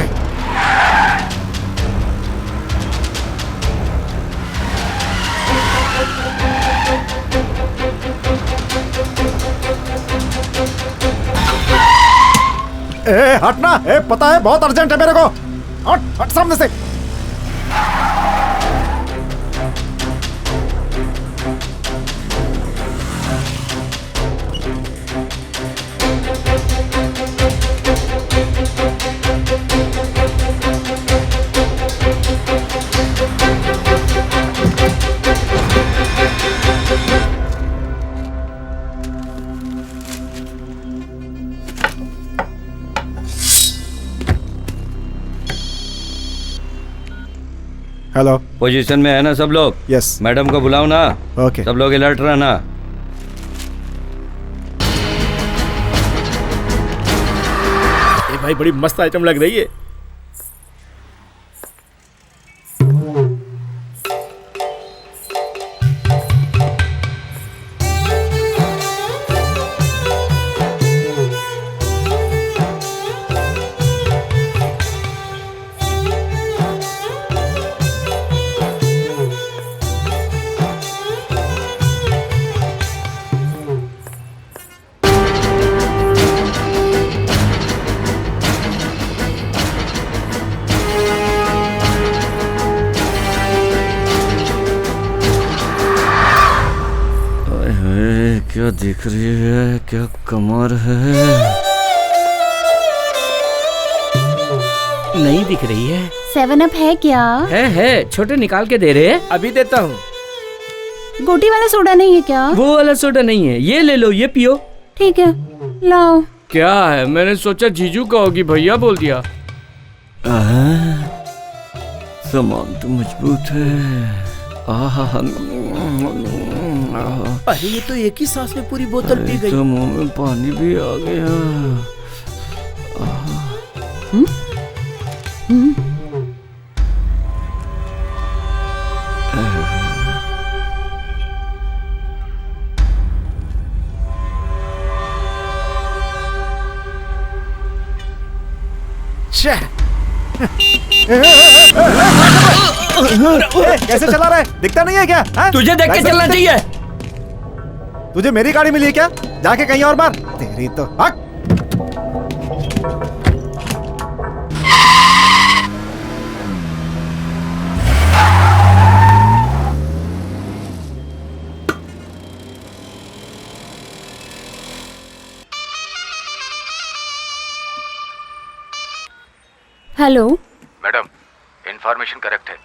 ए हटना, ए पता है बहुत अर्जेंट है मेरे को। हट हट सामने से। हेलो। पोजीशन में है ना सब लोग? यस। मैडम को बुलाओ ना। ओके। सब लोग अलर्ट रहना। ये भाई बड़ी मस्त आइटम लग रही है। क्या दिख रही है? क्या कमर है? नहीं दिख रही है। 7 अप है क्या? है छोटे निकाल के दे रहे हैं। अभी देता हूँ। गोटी वाला सोडा नहीं है क्या? वो वाला सोडा नहीं है, ये ले लो, ये पियो। ठीक है, लाओ। क्या है? मैंने सोचा जीजू का होगी, भैया बोल दिया। सामान तो मजबूत है। अरे ये तो एक ही सांस में पूरी बोतल पी गई। तो मुंह में पानी भी आ गया। कैसे चला रहा है? दिखता नहीं है क्या? तुझे देख के चलना चाहिए। तुझे मेरी गाड़ी मिली है क्या? जाके कहीं और मार। तेरी तो हक। हेलो मैडम, इंफॉर्मेशन करेक्ट है।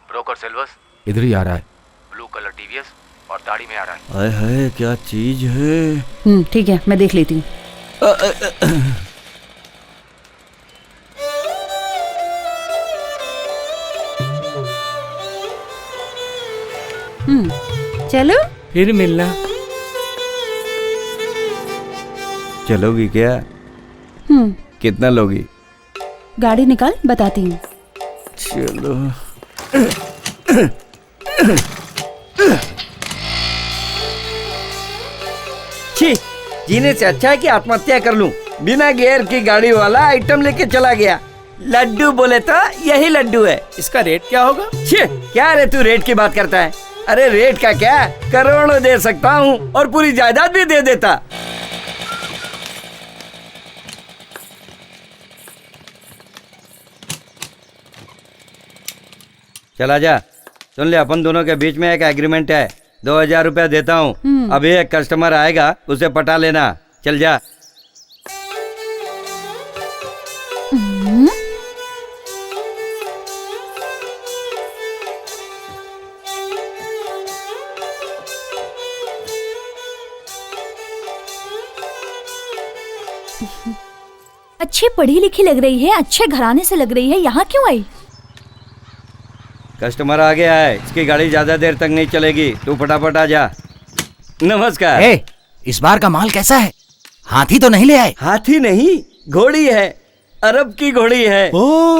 ब्रोकर सिल्वर्स इधर ही आ रहा है। ब्लू कलर टीवीएस और दाढ़ी में आ रहा है। आए हाय, क्या चीज है? ठीक है, मैं देख लेती हूँ। चलो फिर मिलना। चलोगी क्या? कितना लोगी? गाड़ी निकाल, बताती हूँ। चलो। छी, जीने से अच्छा है कि आत्महत्या कर लूं। बिना गियर की गाड़ी वाला आइटम लेके चला गया। लड्डू बोले तो यही लड्डू है। इसका रेट क्या होगा? छी, क्या रे तू रेट की बात करता है? अरे रेट का क्या, करोड़ों दे सकता हूँ और पूरी जायदाद भी दे देता। चला जा। सुन ले, अपन दोनों के बीच में एक एग्रीमेंट है। 2000 रुपया देता हूँ। अभी एक कस्टमर आएगा, उसे पटा लेना। चल जा। अच्छी पढ़ी लिखी लग रही है, अच्छे घराने से लग रही है, यहाँ क्यों आई? कस्टमर आ गया है, इसकी गाड़ी ज्यादा देर तक नहीं चलेगी, तू फटाफट आ जा। नमस्कार। इस बार का माल कैसा है? हाथी तो नहीं ले आए? हाथी नहीं, घोड़ी है। अरब की घोड़ी है।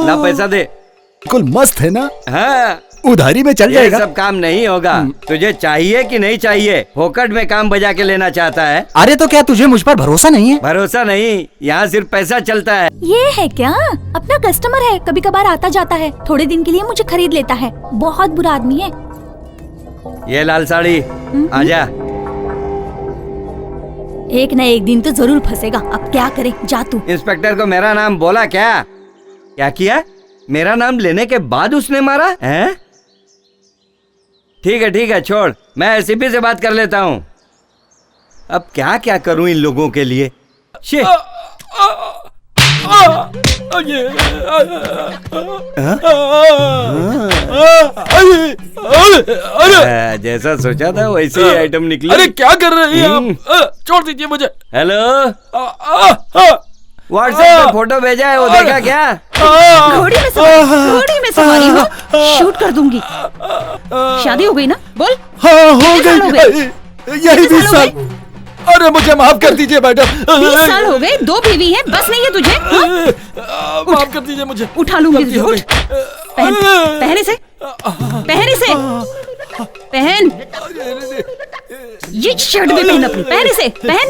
ला पैसा दे। बिल्कुल मस्त है ना? हाँ, उधारी में चल जाएगा। ये सब काम नहीं होगा। तुझे चाहिए कि नहीं चाहिए? फोकट में काम बजा के लेना चाहता है? अरे तो क्या तुझे मुझ पर भरोसा नहीं है? भरोसा नहीं, यहाँ सिर्फ पैसा चलता है। ये है क्या? अपना कस्टमर है, कभी कभार आता जाता है, थोड़े दिन के लिए मुझे खरीद लेता है। बहुत बुरा आदमी है। ये लाल साड़ी, आजा। एक न एक दिन तो जरूर फंसेगा। अब क्या करे, जा तू। इंस्पेक्टर को मेरा नाम बोला क्या? क्या किया? मेरा नाम लेने के बाद उसने मारा है? ठीक है, छोड़, मैं एसीपी से बात कर लेता हूँ। अब क्या क्या करूँ इन लोगों के लिए। जैसा सोचा था वैसे ही आइटम निकली। अरे क्या कर रहे हैं आप? छोड़ दीजिए मुझे। हेलो, व्हाट्सएप पे फोटो भेजा है, वो देखा क्या? घोड़ी में सवारी हो, शूट कर दूंगी। शादी हो गई ना? बोल। हाँ, हो गई। यही 20 साल। अरे मुझे माफ कर दीजिए मैडम। 20 साल हो गए, 2 बीवी है, बस नहीं है तुझे? माफ कर दीजिए मुझे। उठा लूंगी तुझे। उठ, पहन इसे, पहन। ये शर्ट भी पहन अपनी, पहन इसे, पहन।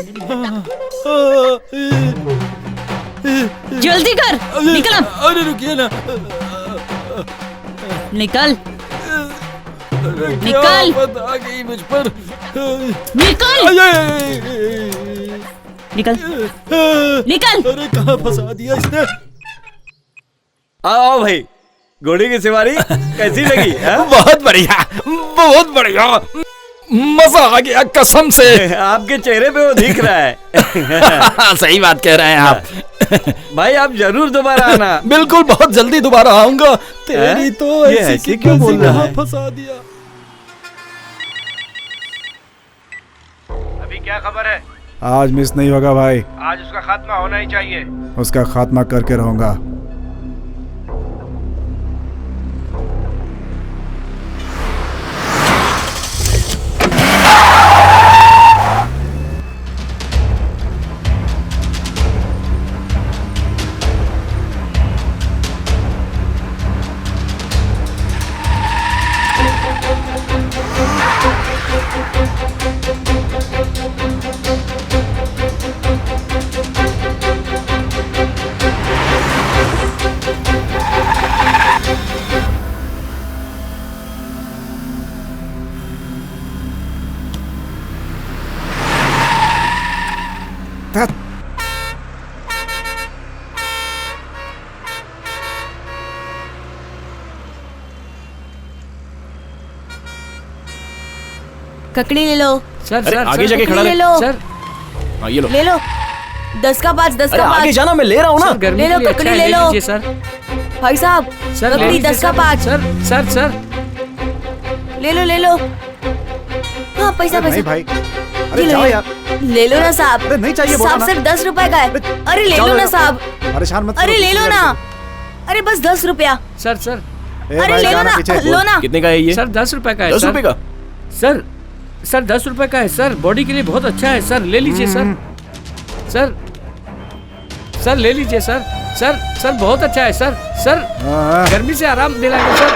जल्दी कर, निकल अब। अरे रुकिए ना। निकल। आ गई मुझ पर। निकल। अरे कहाँ फंसा दिया इसने? आओ भाई, घोड़ी की सवारी कैसी लगी? बहुत बढ़िया, मजा आ गया कसम से। आपके चेहरे पे वो दिख रहा है। सही बात कह रहे हैं आप। भाई आप जरूर दोबारा आना। बिल्कुल, बहुत जल्दी दोबारा आऊंगा। तेरी तो ऐसी क्यों बोल रहा है? फंसा दिया। अभी क्या खबर है? आज मिस नहीं होगा भाई। आज उसका खात्मा होना ही चाहिए। उसका खात्मा करके रहूंगा। ककड़ी ले लो। सर आगे जाके खड़ा ले लो। सर, हाँ ये लो। ले लो। 10 का 5, 10 का 5। आगे जाना, मैं ले रहा हूँ ना। ले लो ककड़ी, ले लो। सर भाई साहब, सर ककड़ी 10 का 5। सर ले लो। हाँ, पैसा। नहीं भाई, अरे जाओ यार। ले लो ना साहब। अरे नहीं चाहिए, बोला साहब ना। सिर्फ 10 रुपए का है। अरे ले लो ना साहब। परेशान मत अरे ले लो ना। अरे बस 10 रुपया। सर अरे ले लो ना, लो ना। कितने का है ये? सर 10 रुपए का है। 10 रुपए का? सर सर 10 रुपए का है सर, बॉडी के लिए बहुत अच्छा है सर, ले लीजिए सर। सर सर ले लीजिए सर। सर सर बहुत अच्छा है सर। सर गर्मी से आराम दिलाएगा सर।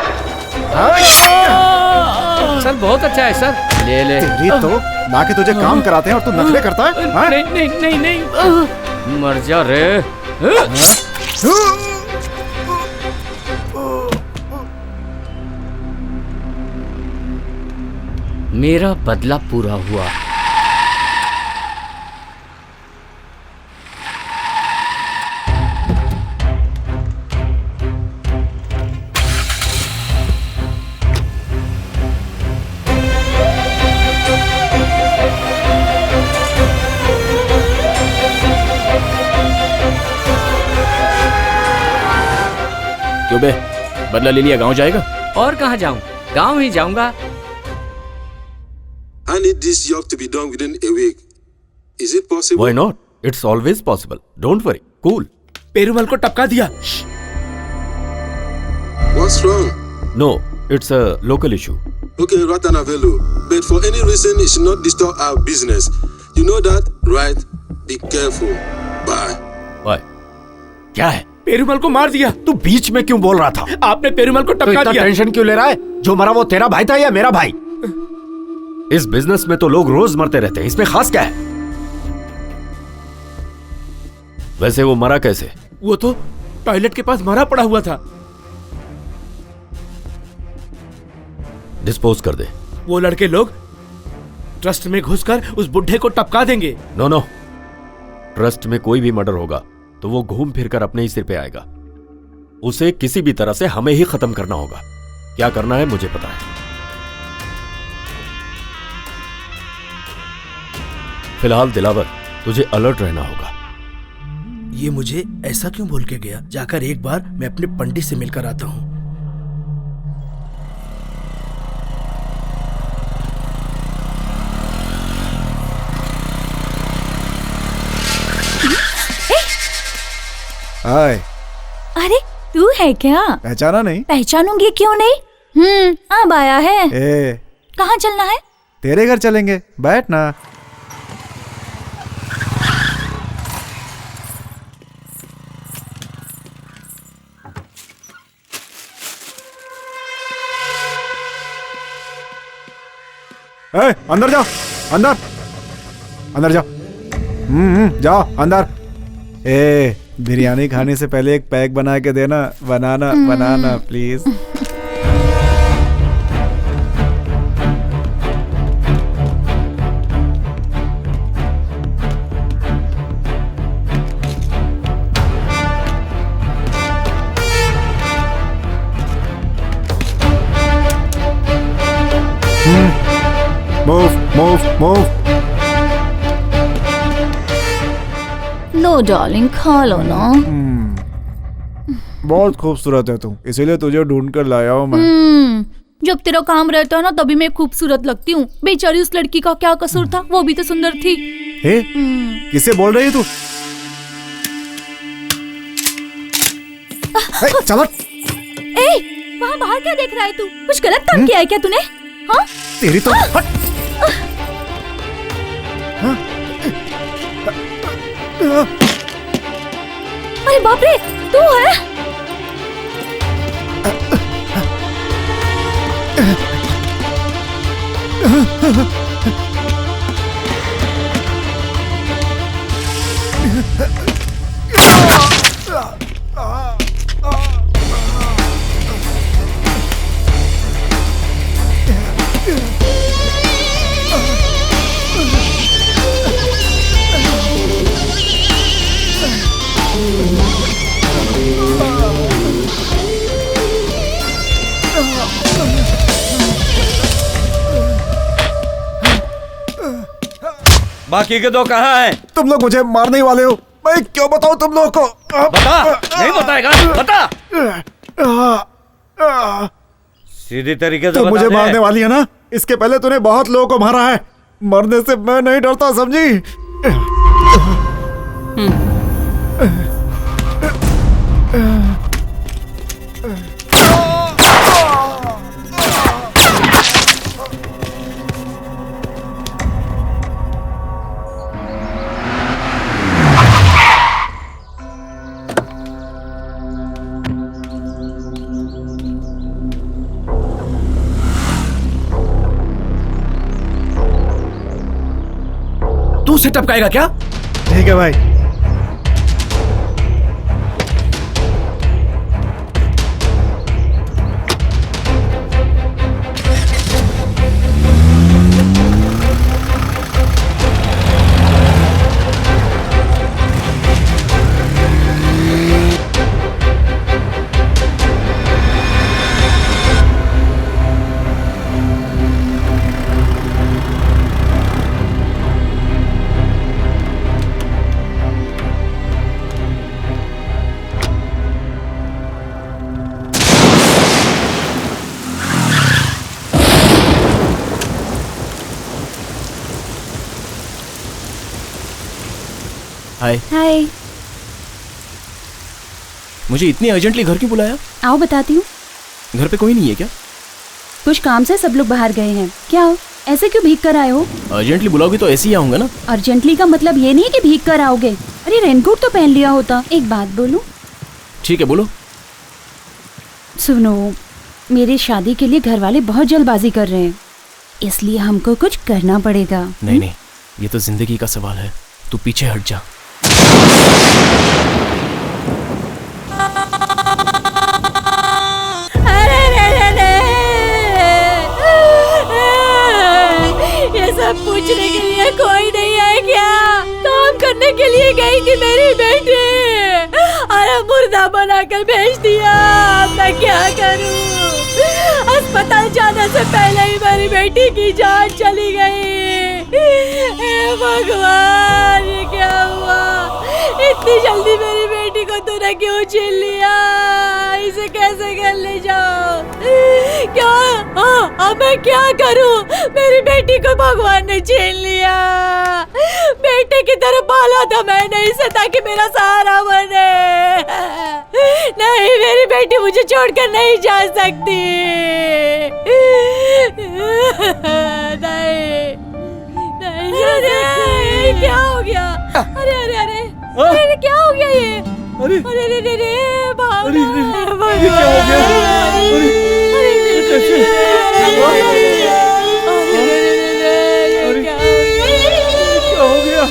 सर बहुत अच्छा है सर, ले ले। तो ना कि तुझे काम कराते हैं और तू नखरे करता है। नहीं नहीं नहीं नहीं, मर जा रे। मेरा बदला पूरा हुआ। क्यों बे, बदला ले लिया, गांव जाएगा? और कहाँ जाऊँ, गांव ही जाऊंगा। I need this job to be done within a week. Is it possible? Why not? It's always possible. Don't worry. Cool. Perumal को टपका दिया। What's wrong? No, it's a local issue. Okay, Ratanavelu, but for any reason it should not disturb our business. You know that, right? Be careful. Bye. Why? क्या है? पेरूमल को मार दिया। तू बीच में क्यों बोल रहा था? आपने पेरूमल को तो टपका इतना दिया। टेंशन क्यों ले रहा है? जो मरा वो तेरा भाई था या मेरा भाई? इस बिजनेस में तो लोग रोज मरते रहते हैं, इसमें खास क्या है? वैसे वो मरा कैसे? वो तो टॉयलेट के पास मरा पड़ा हुआ था। डिस्पोज कर दे। वो लड़के लोग ट्रस्ट में घुसकर उस बुढ़े को टपका देंगे। नो नो, ट्रस्ट में कोई भी मर्डर होगा तो वो घूम फिर कर अपने ही सिर पे आएगा। उसे किसी भी तरह से हमें ही खत्म करना होगा। क्या करना है मुझे पता है। फिलहाल दिलावर, तुझे अलर्ट रहना होगा। ये मुझे ऐसा क्यों बोल के गया? जाकर एक बार मैं अपने पंडित से मिलकर आता हूँ। हाय। अरे तू है क्या? पहचाना नहीं? पहचानूंगी क्यों नहीं? अब आया है। ए, कहाँ चलना है? तेरे घर चलेंगे, बैठ ना। ए, अंदर जाओ, अंदर अंदर जाओ। जाओ अंदर। ए, बिरयानी खाने से पहले एक पैक बना के देना। Banana banana please. Move move move. लो डार्लिंग, खा लो ना। बहुत खूबसूरत है तू, इसीलिए तुझे ढूंढ कर लाया हूँ मैं। जब तेरा काम रहता है ना तभी मैं खूबसूरत लगती हूँ। बेचारी उस लड़की का क्या कसूर था, वो भी तो सुंदर थी। हे, किससे बोल रही है तू? चलो। वहाँ बाहर क्या देख रहा है तू? कुछ गलत काम किया है क्या तूने? हाँ? तेरी तो अरे बाप रे, तू है? बाकी के दो कहाँ हैं? तुम लोग मुझे मारने ही वाले हो। मैं क्यों बताऊं तुम लोगों को? बता। नहीं बताएगा? बता। सीधी तरीके से तू मुझे बता मारने दे। वाली है ना? इसके पहले तूने बहुत लोगों को मारा है। मरने से मैं नहीं डरता, समझी? मुझसे टपकाएगा क्या? ठीक है भाई। हाय। हाय। मुझे इतनी अर्जेंटली घर क्यों बुलाया? आओ बताती हूँ। घर पे कोई नहीं है क्या? कुछ काम से सब लोग बाहर गए हैं। क्या हो, ऐसे क्यों भीग कर आए हो? अर्जेंटली बुलाओगी तो ऐसे ही आऊंगा ना। अर्जेंटली का मतलब ये नहीं कि भीग कर आओगे। अरे रेनकोट तो पहन लिया होता। एक बात बोलूं? ठीक है बोलो। सुनो, मेरी शादी के लिए घर वाले बहुत जल्दबाजी कर रहे हैं, इसलिए हमको कुछ करना पड़ेगा। नहीं नहीं, ये तो जिंदगी का सवाल है। तू पीछे हट जा। ये सब पूछने के लिए कोई नहीं है क्या? काम करने के लिए गई थी मेरी बेटी, अरे मुर्दा बनाकर भेज दिया। मैं क्या करूं? अस्पताल जाने से पहले ही मेरी बेटी की जान चली गई। हे भगवान, ये क्या हुआ? इतनी जल्दी मेरी बेटी को तूने क्यों छीन लिया? इसे कैसे घर ले जाओ? क्या अब मैं क्या करूं? मेरी बेटी को भगवान ने छीन लिया। बेटे की तरह पाला था मैंने इसे ताकि मेरा सहारा बने। नहीं, मेरी बेटी मुझे छोड़कर नहीं जा सकती। नहीं, क्या हो गया? अरे अरे अरे अरे क्या हो गया ये? अरे अरे अरे अरे भावना, ये क्या हो गया? क्या हो गया?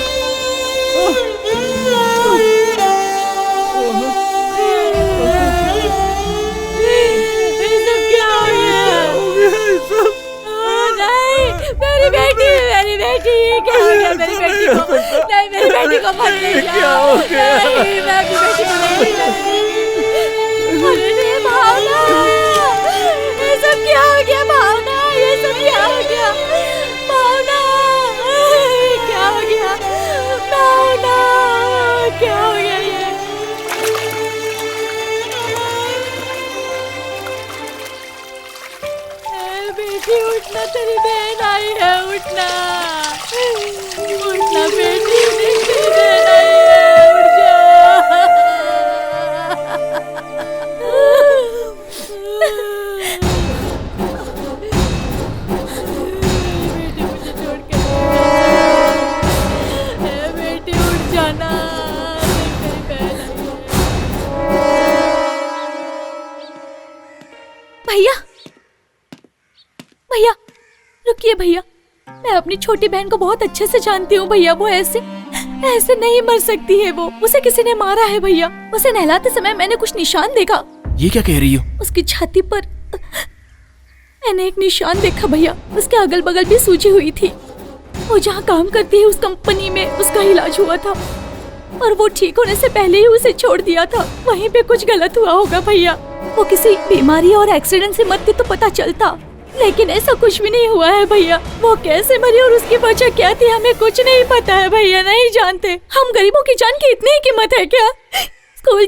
मेरी बेटी, मेरी बेटी, क्या हो गया मेरी बेटी को? नहीं, मेरी बेटी को मत ले जाओ। क्या हो गया? नहीं, मैं अपनी बेटी को नहीं अरे भावना, ये सब क्या हो गया? भावना, ये सब क्या हो गया? भावना, क्या हो गया? भावना, क्या हो गया ये? बेटी उठना, तेरी बहन आई है। उठना उठना बेटी, तेरी बहन आई है। उठ जा। बेटी मुझे छोड़ के बेटी उठ जाना, तेरी बहन आई है। भैया, भैया रुकिए भैया, मैं अपनी छोटी बहन को बहुत अच्छे से जानती हूँ भैया। वो ऐसे ऐसे नहीं मर सकती है। वो उसे किसी ने मारा है भैया। उसे नहलाते समय मैंने कुछ निशान देखा। ये क्या कह रही हो? उसकी छाती पर मैंने एक निशान देखा भैया। उसके अगल बगल भी सूजी हुई थी। वो जहाँ काम करती है उस कंपनी में उसका इलाज हुआ था और वो ठीक होने से पहले ही उसे छोड़ दिया था। वहीं पे कुछ गलत हुआ होगा भैया। वो किसी बीमारी और एक्सीडेंट से मरती तो पता चलता, लेकिन ऐसा कुछ भी नहीं हुआ है भैया। वो कैसे मरी और उसकी वजह क्या थी हमें कुछ नहीं पता है भैया, नहीं जानते। हम गरीबों की जान की इतनी ही कीमत है क्या? स्कूल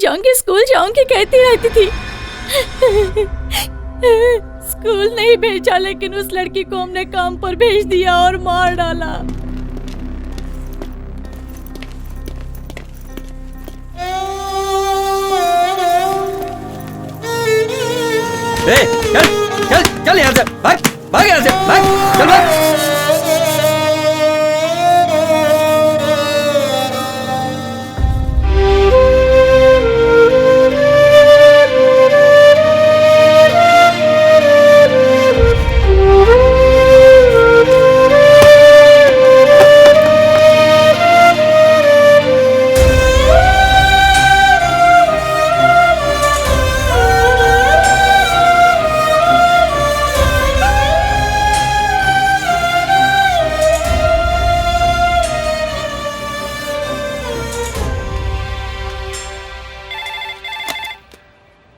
जाऊंगी कहती रहती थी। स्कूल नहीं भेजा, लेकिन उस लड़की को हमने काम पर भेज दिया और मार डाला। चल चल चल यहाँ से भाग, भाग यहाँ से, भाग, चल भाग।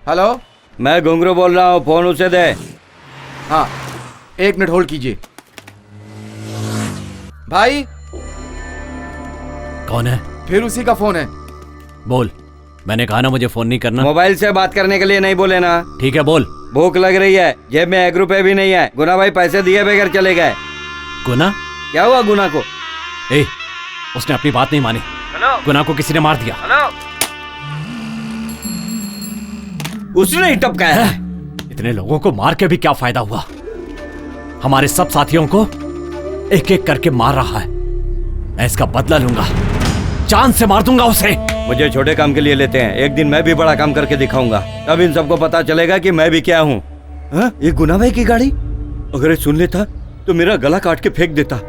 हेलो, मैं घुंघरू बोल रहा हूँ, फोन उसे दे। हाँ 1 मिनट होल्ड कीजिए। भाई कौन है? फिर उसी का फोन है। बोल। मैंने कहा ना मुझे फोन नहीं करना। मोबाइल से बात करने के लिए नहीं बोले ना। ठीक है बोल। भूख लग रही है, जेब में 1 रुपए भी नहीं है। गुना भाई पैसे दिए बगैर चले गए। गुना? क्या हुआ गुना को? ए, उसने अपनी बात नहीं मानी। गुना को किसी ने मार दिया। उसने ही टपकाया। इतने लोगों को मार के भी क्या फायदा हुआ? हमारे सब साथियों को एक एक करके मार रहा है। मैं इसका बदला लूंगा, जान से मार दूंगा उसे। मुझे छोटे काम के लिए लेते हैं, एक दिन मैं भी बड़ा काम करके दिखाऊंगा। तब इन सबको पता चलेगा कि मैं भी क्या हूँ। ये गुना भाई की गाड़ी, अगर ये सुन लेता तो मेरा गला काट के फेंक देता।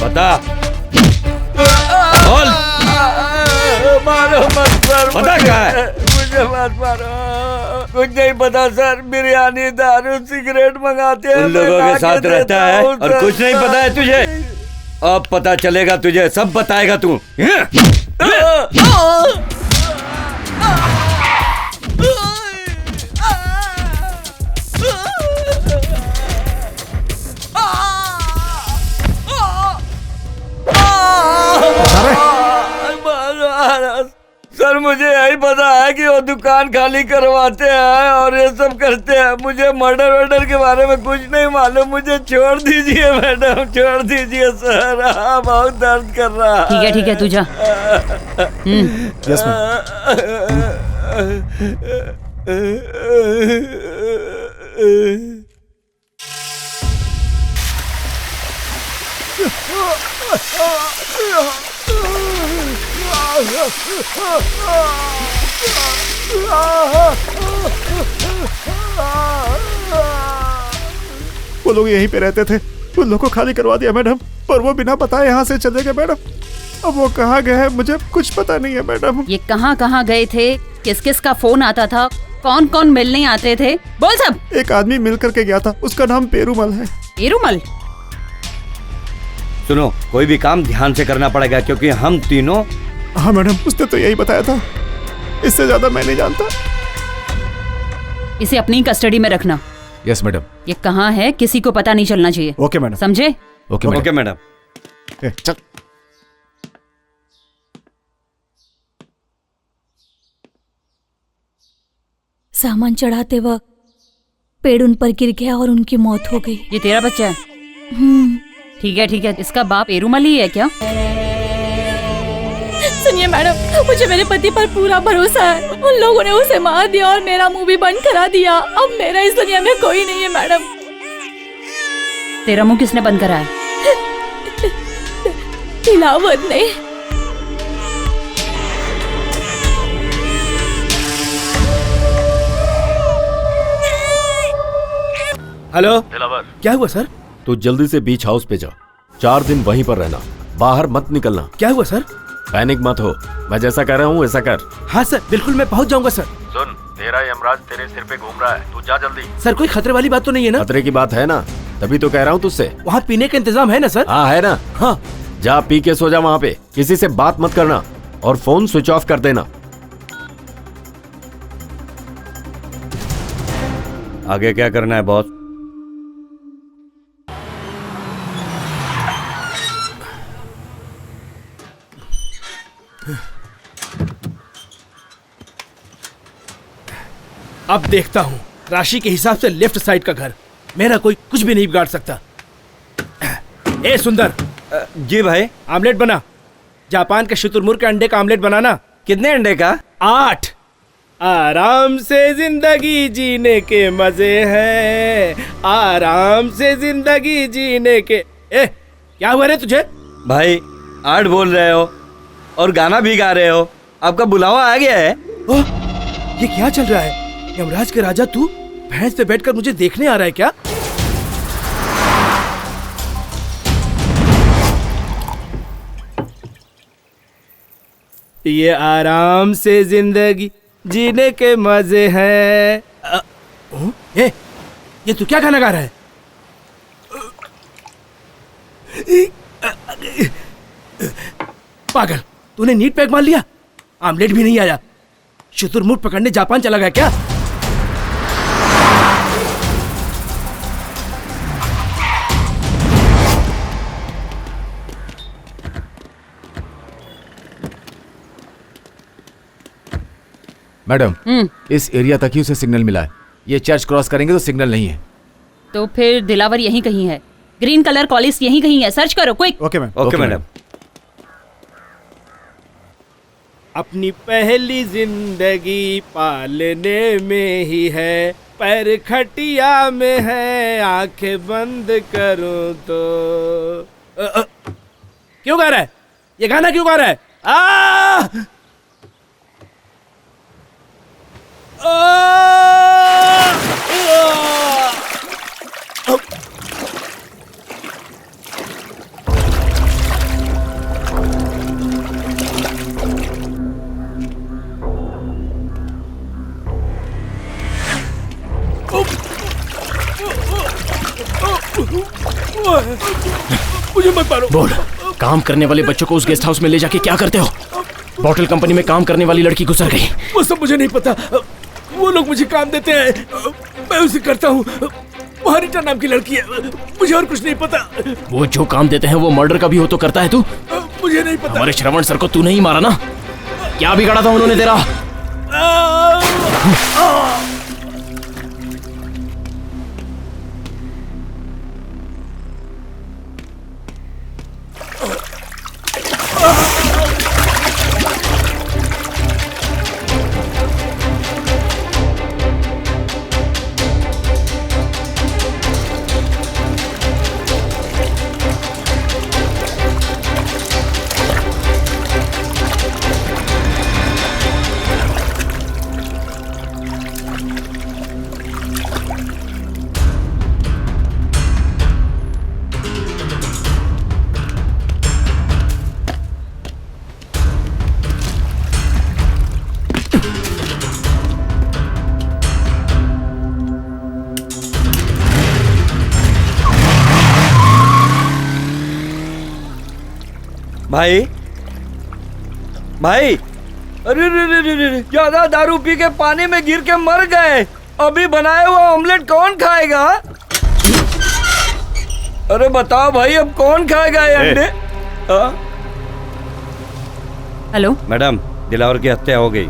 बता, बोल। मारो मत सर, पता क्या है? मुझे मत मारो। कुछ नहीं पता सर, बिरयानी, दारू, सिगरेट मंगाते हैं। उन लोगों के साथ रहता है और कुछ नहीं पता है तुझे। अब पता चलेगा तुझे, सब बताएगा तू। सर मुझे यही पता है कि वो दुकान खाली करवाते हैं और ये सब करते हैं। मुझे मर्डर वर्डर के बारे में कुछ नहीं मालूम। मुझे छोड़ दीजिए मैडम, छोड़ दीजिए सर। बहुत दर्द कर रहा है। ठीक है तू जा। यस वो लोग यहीं पे रहते थे, उन लोगों को खाली करवा दिया मैडम, पर वो बिना बताए यहाँ से चले गए मैडम। अब वो कहाँ गए हैं मुझे कुछ पता नहीं है मैडम। ये कहाँ गए थे? किस किस का फोन आता था? कौन कौन मिलने आते थे? बोल सब। एक आदमी मिल करके गया था, उसका नाम पेरूमल है। पेरूमल? सुनो, कोई भी काम ध्यान से करना पड़ेगा क्योंकि हम तीनों। हाँ मैडम, उसने तो यही बताया था, इससे ज्यादा मैं नहीं जानता। इसे अपनी कस्टडी में रखना। Yes madam. ये कहाँ है किसी को पता नहीं चलना चाहिए। Okay madam. समझे? Okay madam. चल। सामान चढ़ाते वक्त पेड़ उन पर गिर गया और उनकी मौत हो गई। ये तेरा बच्चा है? ठीक है। इसका बाप पेरूमल ही है क्या? सुनिए मैडम, मुझे मेरे पति पर पूरा भरोसा है। उन लोगों ने उसे मार दिया और मेरा मुंह भी बंद करा दिया। अब मेरा इस दुनिया में कोई नहीं है मैडम। तेरा मुंह किसने बंद करा है? दिलावर ने। हेलो, दिलावर। क्या हुआ सर? तू जल्दी से बीच हाउस पे जा, 4 दिन वहीं पर रहना, बाहर मत निकलना। क्या हुआ सर? पैनिक मत हो, मैं जैसा कह रहा हूँ वैसा कर। हाँ सर, बिल्कुल मैं पहुँच जाऊंगा सर। सुन, तेरा यमराज तेरे सिर पे घूम रहा है, तू जा जल्दी। सर कोई खतरे वाली बात तो नहीं है ना? खतरे की बात है ना, तभी तो कह रहा हूँ तुझसे। वहाँ पीने का इंतजाम है ना सर? हाँ है ना। हाँ, जा पी के सो जा वहाँ पे, किसी से बात मत करना और फोन स्विच ऑफ कर देना। आगे क्या करना है बॉस? अब देखता हूँ राशि के हिसाब से लेफ्ट साइड का घर। मेरा कोई कुछ भी नहीं बिगाड़ सकता। ए सुंदर। जी भाई। आमलेट बना, जापान के शुतुरमुर्ग के अंडे का आमलेट बनाना। कितने अंडे का? 8। आराम से जिंदगी जीने के मजे हैं, आराम से जिंदगी जीने के। क्या हुआ रे तुझे? भाई 8 बोल रहे हो और गाना भी गा रहे हो, आपका बुलावा आ गया है। ये क्या चल रहा है? यमराज के राजा तू भैंस पे बैठकर मुझे देखने आ रहा है क्या? ये आराम से जिंदगी जीने के मजे हैं। ये तू क्या गाना गा रहा है? पागल, तूने नीट पैक मार लिया, आमलेट भी नहीं आया। शुतुरमुर्ग पकड़ने जापान चला गया क्या? मैडम, इस एरिया तक ही उसे सिग्नल मिला है। ये चर्च क्रॉस करेंगे तो सिग्नल नहीं है। तो फिर दिलावर यहीं कहीं है। ग्रीन कलर कॉलेज यहीं कहीं है, सर्च करो quick. Okay ma'am. Okay madam. अपनी पहली जिंदगी पालने में ही है, पैर खटिया में है, आंखें बंद करूं तो। क्यों गा रहा है ये गाना? क्यों गा रहा है? मुझे मत मारो। बोल, काम करने वाले बच्चों को उस गेस्ट हाउस में ले जाके क्या करते हो? बॉटल कंपनी में काम करने वाली लड़की गुजर गई। वो सब मुझे नहीं पता। वो लोग मुझे काम देते हैं, मैं उसे करता हूँ। वहाँ रीटा नाम की लड़की है, मुझे और कुछ नहीं पता। वो जो काम देते हैं वो मर्डर का भी हो तो करता है तू? मुझे नहीं पता। हमारे श्रवण सर को तू नहीं मारा ना? क्या बिगाड़ा था उन्होंने तेरा? भाई भाई, अरे ज्यादा दारू पी के पानी में गिर के मर गए। अभी बनाया हुआ ऑमलेट कौन खाएगा? अरे बताओ भाई, अब कौन खाएगा ये अंडे? हेलो मैडम, दिलावर की हत्या हो गई।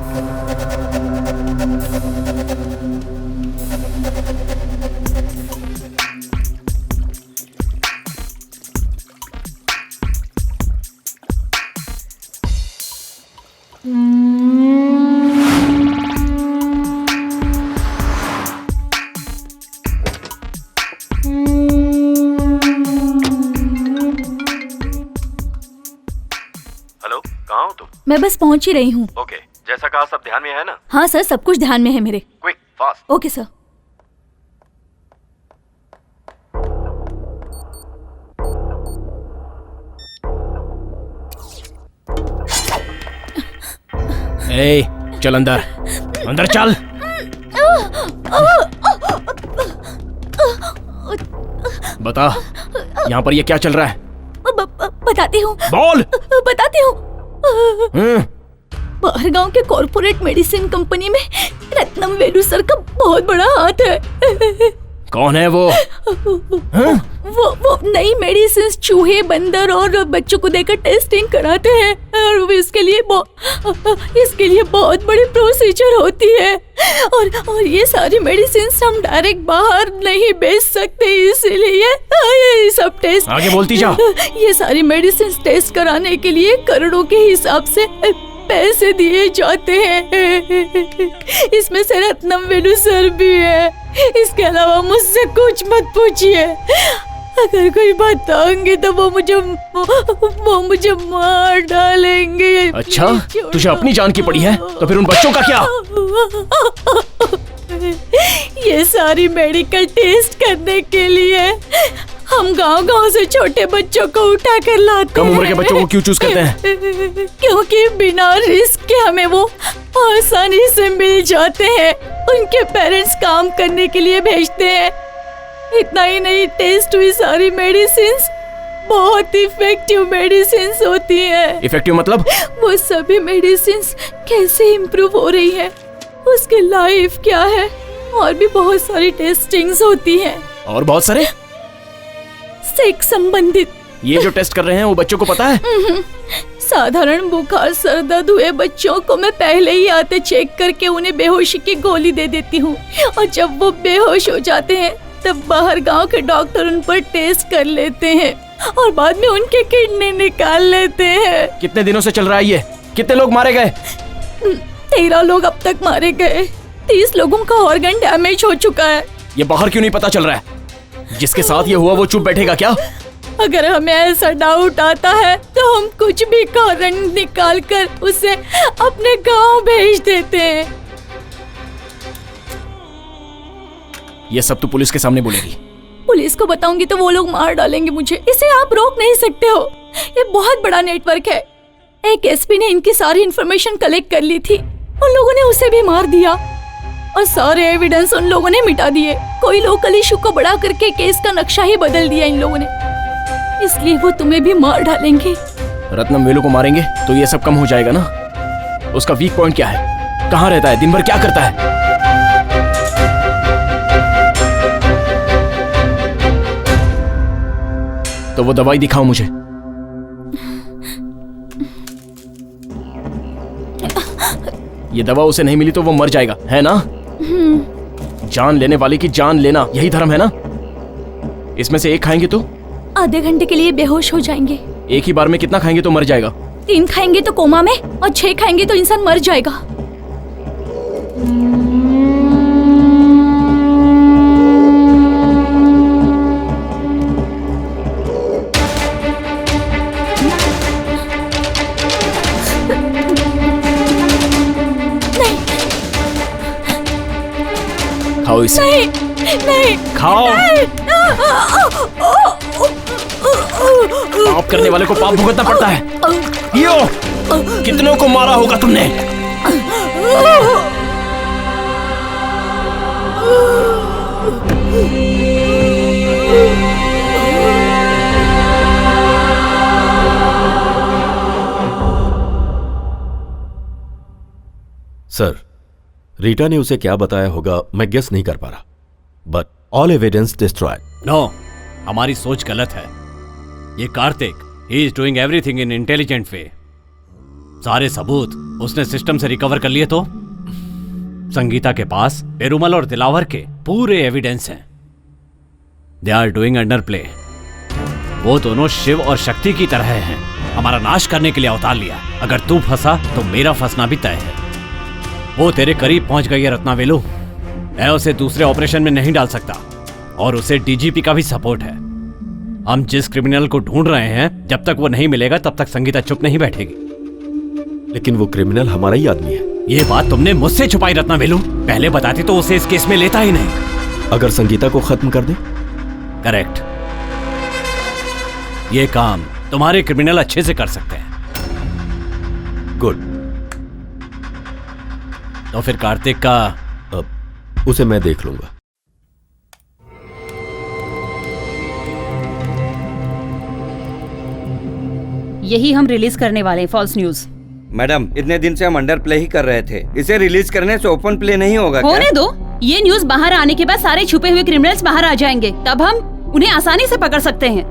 मैं बस पहुंच ही रही हूँ। ओके, जैसा कहा सब ध्यान में है ना? हाँ सर, सब कुछ ध्यान में है मेरे। Quick, fast. Okay sir. ए, चल अंदर, अंदर चल। बता, यहाँ पर ये क्या चल रहा है? बताती हूँ। बोल। बताती हूँ। बाहर गांव के कॉर्पोरेट मेडिसिन कंपनी में रत्नम वेलू सर का बहुत बड़ा हाथ है। कौन है वो? वो नई मेडिसिन चूहे, बंदर और बच्चों को देकर टेस्टिंग कराते हैं और इसके लिए बहुत बड़ी प्रोसीजर होती है और ये सारी मेडिसिन हम डायरेक्ट बाहर नहीं बेच सकते, इसीलिए ये सब टेस्ट। आगे बोलती जा। ये सारी मेडिसिन टेस्ट कराने के लिए करोड़ों के हिसाब से पैसे दिए जाते हैं। इसमें से रत्नम वेलू सर भी है। इसके अलावा मुझसे कुछ मत पूछिए। अगर कोई बताऊंगी तो वो मुझे मार डालेंगे। अच्छा, तुझे अपनी जान की पड़ी है, तो फिर उन बच्चों का क्या? ये सारी मेडिकल टेस्ट करने के लिए हम गांव-गांव से छोटे बच्चों को उठा कर लाते हैं। कम उम्र के बच्चों को क्यों चूज करते हैं? क्योंकि बिना रिस्क के हमें वो आसानी से मिल जाते हैं। उनके पेरेंट्स काम करने के लिए भेजते हैं। इतना ही नहीं, टेस्ट हुई सारी मेडिसिन्स बहुत इफेक्टिव मेडिसिन्स होती है। इफेक्टिव मतलब? वो सभी मेडिसिन्स कैसे इम्प्रूव हो रही है, उसकी लाइफ क्या है, और भी बहुत सारी टेस्टिंग्स होती है। और बहुत सारे सेक्स संबंधित। ये जो टेस्ट कर रहे हैं वो बच्चों को पता है? साधारण बुखार सर दर्द हुए बच्चों को मैं पहले ही आते चेक करके उन्हें बेहोशी की गोली दे देती हूँ, और जब वो बेहोश हो जाते हैं तब बाहर गांव के डॉक्टर उन पर टेस्ट कर लेते हैं और बाद में उनके किडनी निकाल लेते हैं। कितने दिनों से चल रहा है ये? कितने लोग मारे गए? 13 लोग अब तक मारे गए। 30 लोगों का ऑर्गन डैमेज हो चुका है। ये बाहर क्यों नहीं पता चल रहा है? जिसके साथ ये हुआ वो चुप बैठेगा क्या? अगर हमें ऐसा डाउट आता है तो हम कुछ भी कारण निकाल कर उसे अपने गांव भेज देते हैं। ये सब तो पुलिस के सामने बोलेगी। पुलिस को बताऊंगी तो वो लोग मार डालेंगे मुझे। इसे आप रोक नहीं सकते हो। ये बहुत बड़ा नेटवर्क है। एक एसपी ने इनकी सारी इन्फॉर्मेशन कलेक्ट कर ली थी। उन लोगों ने उसे भी मार दिया और सारे एविडेंस उन लोगों ने मिटा दिए। कोई लोकल इशू को बड़ा करके केस का नक्शा ही बदल दिया इन लोगों ने, इसलिए वो तुम्हें भी मार डालेंगे। रत्नम वेलू को मारेंगे तो ये सब कम हो जाएगा ना? उसका वीक पॉइंट क्या है? कहाँ रहता है? दिन भर क्या करता है? तो वो दवाई दिखाओ मुझे। ये दवा उसे नहीं मिली तो वो मर जाएगा, है ना? जान लेने वाले की जान लेना, यही धर्म है ना? इसमें से एक खाएंगे तो आधे घंटे के लिए बेहोश हो जाएंगे। एक ही बार में कितना खाएंगे तो मर जाएगा? 3 खाएंगे तो कोमा में, और 6 खाएंगे तो इंसान मर जाएगा। खाओ इसे। नहीं, खाओ। पाप करने वाले को पाप भुगतना पड़ता है। यो, कितनों को मारा होगा तुमने? सर, रीटा ने उसे क्या बताया होगा मैं गेस नहीं कर पा रहा, but all evidence destroyed. No, हमारी सोच गलत है। ये Kartik, he is doing everything in intelligent way. सारे सबूत उसने सिस्टम से रिकवर कर लिए तो संगीता के पास पेरुमल और दिलावर के पूरे एविडेंस हैं। They are doing under play. वो दोनों शिव और शक्ति की तरह हैं, हमारा नाश करने के लिए अवतार लिया। अगर तू फंसा तो मेरा फंसना भी तय है। वो तेरे करीब पहुंच गई है रत्नावेलू। मैं उसे दूसरे ऑपरेशन में नहीं डाल सकता, और उसे डीजीपी का भी सपोर्ट है। हम जिस क्रिमिनल को ढूंढ रहे हैं, जब तक वो नहीं मिलेगा तब तक संगीता चुप नहीं बैठेगी। लेकिन वो क्रिमिनल हमारा ही आदमी है। ये बात तुमने मुझसे छुपाई रत्नावेलू। पहले बताती तो उसे इस केस में लेता ही नहीं। अगर संगीता को खत्म कर दे? करेक्ट। ये काम तुम्हारे क्रिमिनल अच्छे से कर सकते हैं। गुड। तो फिर कार्तिक का उसे मैं देख लूंगा। यही हम रिलीज करने वाले हैं, फॉल्स न्यूज। मैडम, इतने दिन से हम अंडर प्ले ही कर रहे थे। इसे रिलीज करने से ओपन प्ले नहीं होगा क्या? होने दो। ये न्यूज बाहर आने के बाद सारे छुपे हुए क्रिमिनल्स बाहर आ जाएंगे, तब हम उन्हें आसानी से पकड़ सकते हैं।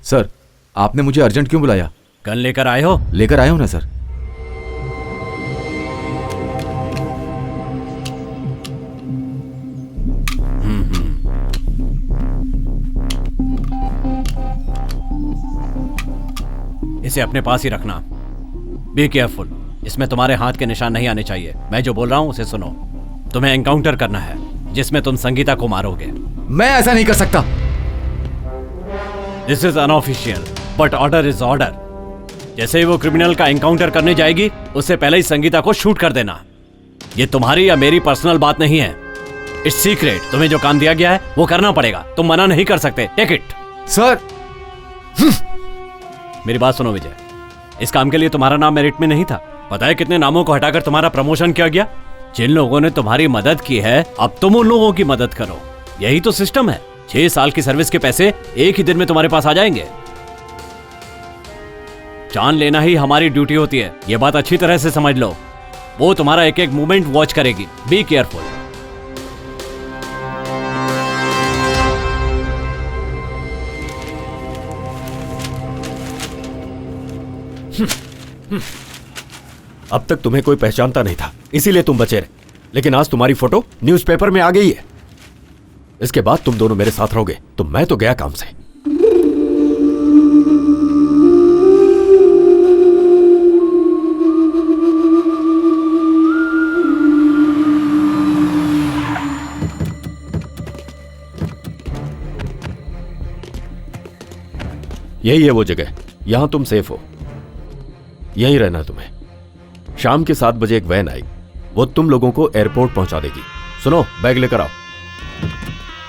सर, आपने मुझे अर्जेंट क्यों बुलाया? गन लेकर आए हो? लेकर आया हूं ना सर। इसे अपने पास ही रखना। Be careful. इसमें तुम्हारे हाथ के निशान नहीं आने चाहिए। मैं जो बोल रहा हूं उसे सुनो। तुम्हें एनकाउंटर करना है जिसमें तुम संगीता को मारोगे। मैं ऐसा नहीं कर सकता। This is unofficial, but order is order. जैसे ही वो क्रिमिनल का एनकाउंटर करने जाएगी, उससे पहले ही संगीता को शूट कर देना। ये तुम्हारी या मेरी पर्सनल बात नहीं है। It's secret. तुम्हें जो काम दिया गया है वो करना पड़ेगा। तुम मना नहीं कर सकते। Take it. सर, मेरी बात सुनो विजय। इस काम के लिए तुम्हारा नाम मेरिट में नहीं था। पता है कितने नामों को हटाकर तुम्हारा प्रमोशन किया गया। जिन लोगों ने तुम्हारी मदद की है अब तुम उन लोगों की मदद करो। यही तो सिस्टम है। 6 साल की सर्विस के पैसे एक ही दिन में तुम्हारे पास आ जाएंगे। जान लेना ही हमारी ड्यूटी होती है, ये बात अच्छी तरह से समझ लो। वो तुम्हारा एक एक मूवमेंट वॉच करेगी। Be careful. अब तक तुम्हें कोई पहचानता नहीं था, इसीलिए तुम बचे रहे। लेकिन आज तुम्हारी फोटो न्यूज़पेपर में आ गई है। इसके बाद तुम दोनों मेरे साथ रहोगे, तो मैं तो गया काम से। यही है वो जगह, यहां तुम सेफ हो। यहीं रहना तुम्हें। शाम के 7 बजे एक वैन आई, वो तुम लोगों को एयरपोर्ट पहुंचा देगी। सुनो, बैग लेकर आओ।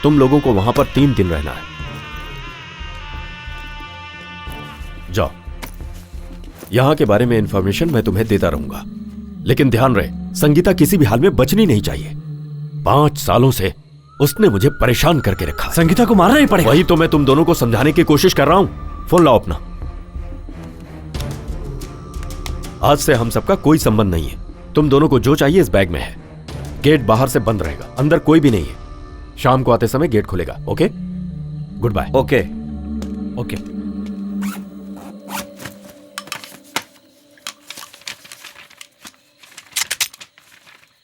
तुम लोगों को वहां पर 3 दिन रहना है। जाओ। यहां के बारे में इंफॉर्मेशन मैं तुम्हें देता रहूंगा, लेकिन ध्यान रहे संगीता किसी भी हाल में बचनी नहीं चाहिए। 5 सालों से उसने मुझे परेशान करके रखा। संगीता को मारना ही पड़ेगा। वही तो मैं तुम दोनों को समझाने की कोशिश कर रहा हूं। फोन लाओ अपना। आज से हम सबका कोई संबंध नहीं है। तुम दोनों को जो चाहिए इस बैग में है। गेट बाहर से बंद रहेगा, अंदर कोई भी नहीं है। शाम को आते समय गेट खुलेगा। Okay, good bye. Okay okay.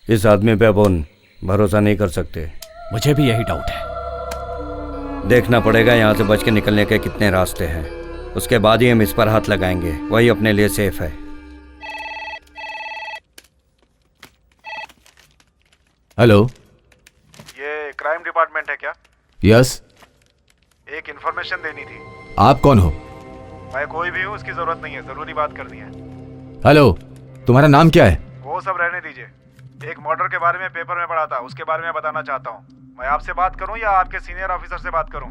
इस आदमी पे अपन भरोसा नहीं कर सकते। मुझे भी यही डाउट है। देखना पड़ेगा यहाँ से बच के निकलने के कितने रास्ते हैं, उसके बाद ही हम इस पर हाथ लगाएंगे। वही अपने लिए सेफ है। हेलो, ये क्राइम डिपार्टमेंट है क्या? यस। एक इन्फॉर्मेशन देनी थी। आप कौन हो? मैं कोई भी हूँ, उसकी जरूरत नहीं है, जरूरी बात करनी है। हेलो, तुम्हारा नाम क्या है? वो सब रहने दीजिए। एक मर्डर के बारे में पेपर में पढ़ा था, उसके बारे में बताना चाहता हूँ। मैं आपसे बात करूँ या आपके सीनियर ऑफिसर से बात करूँ?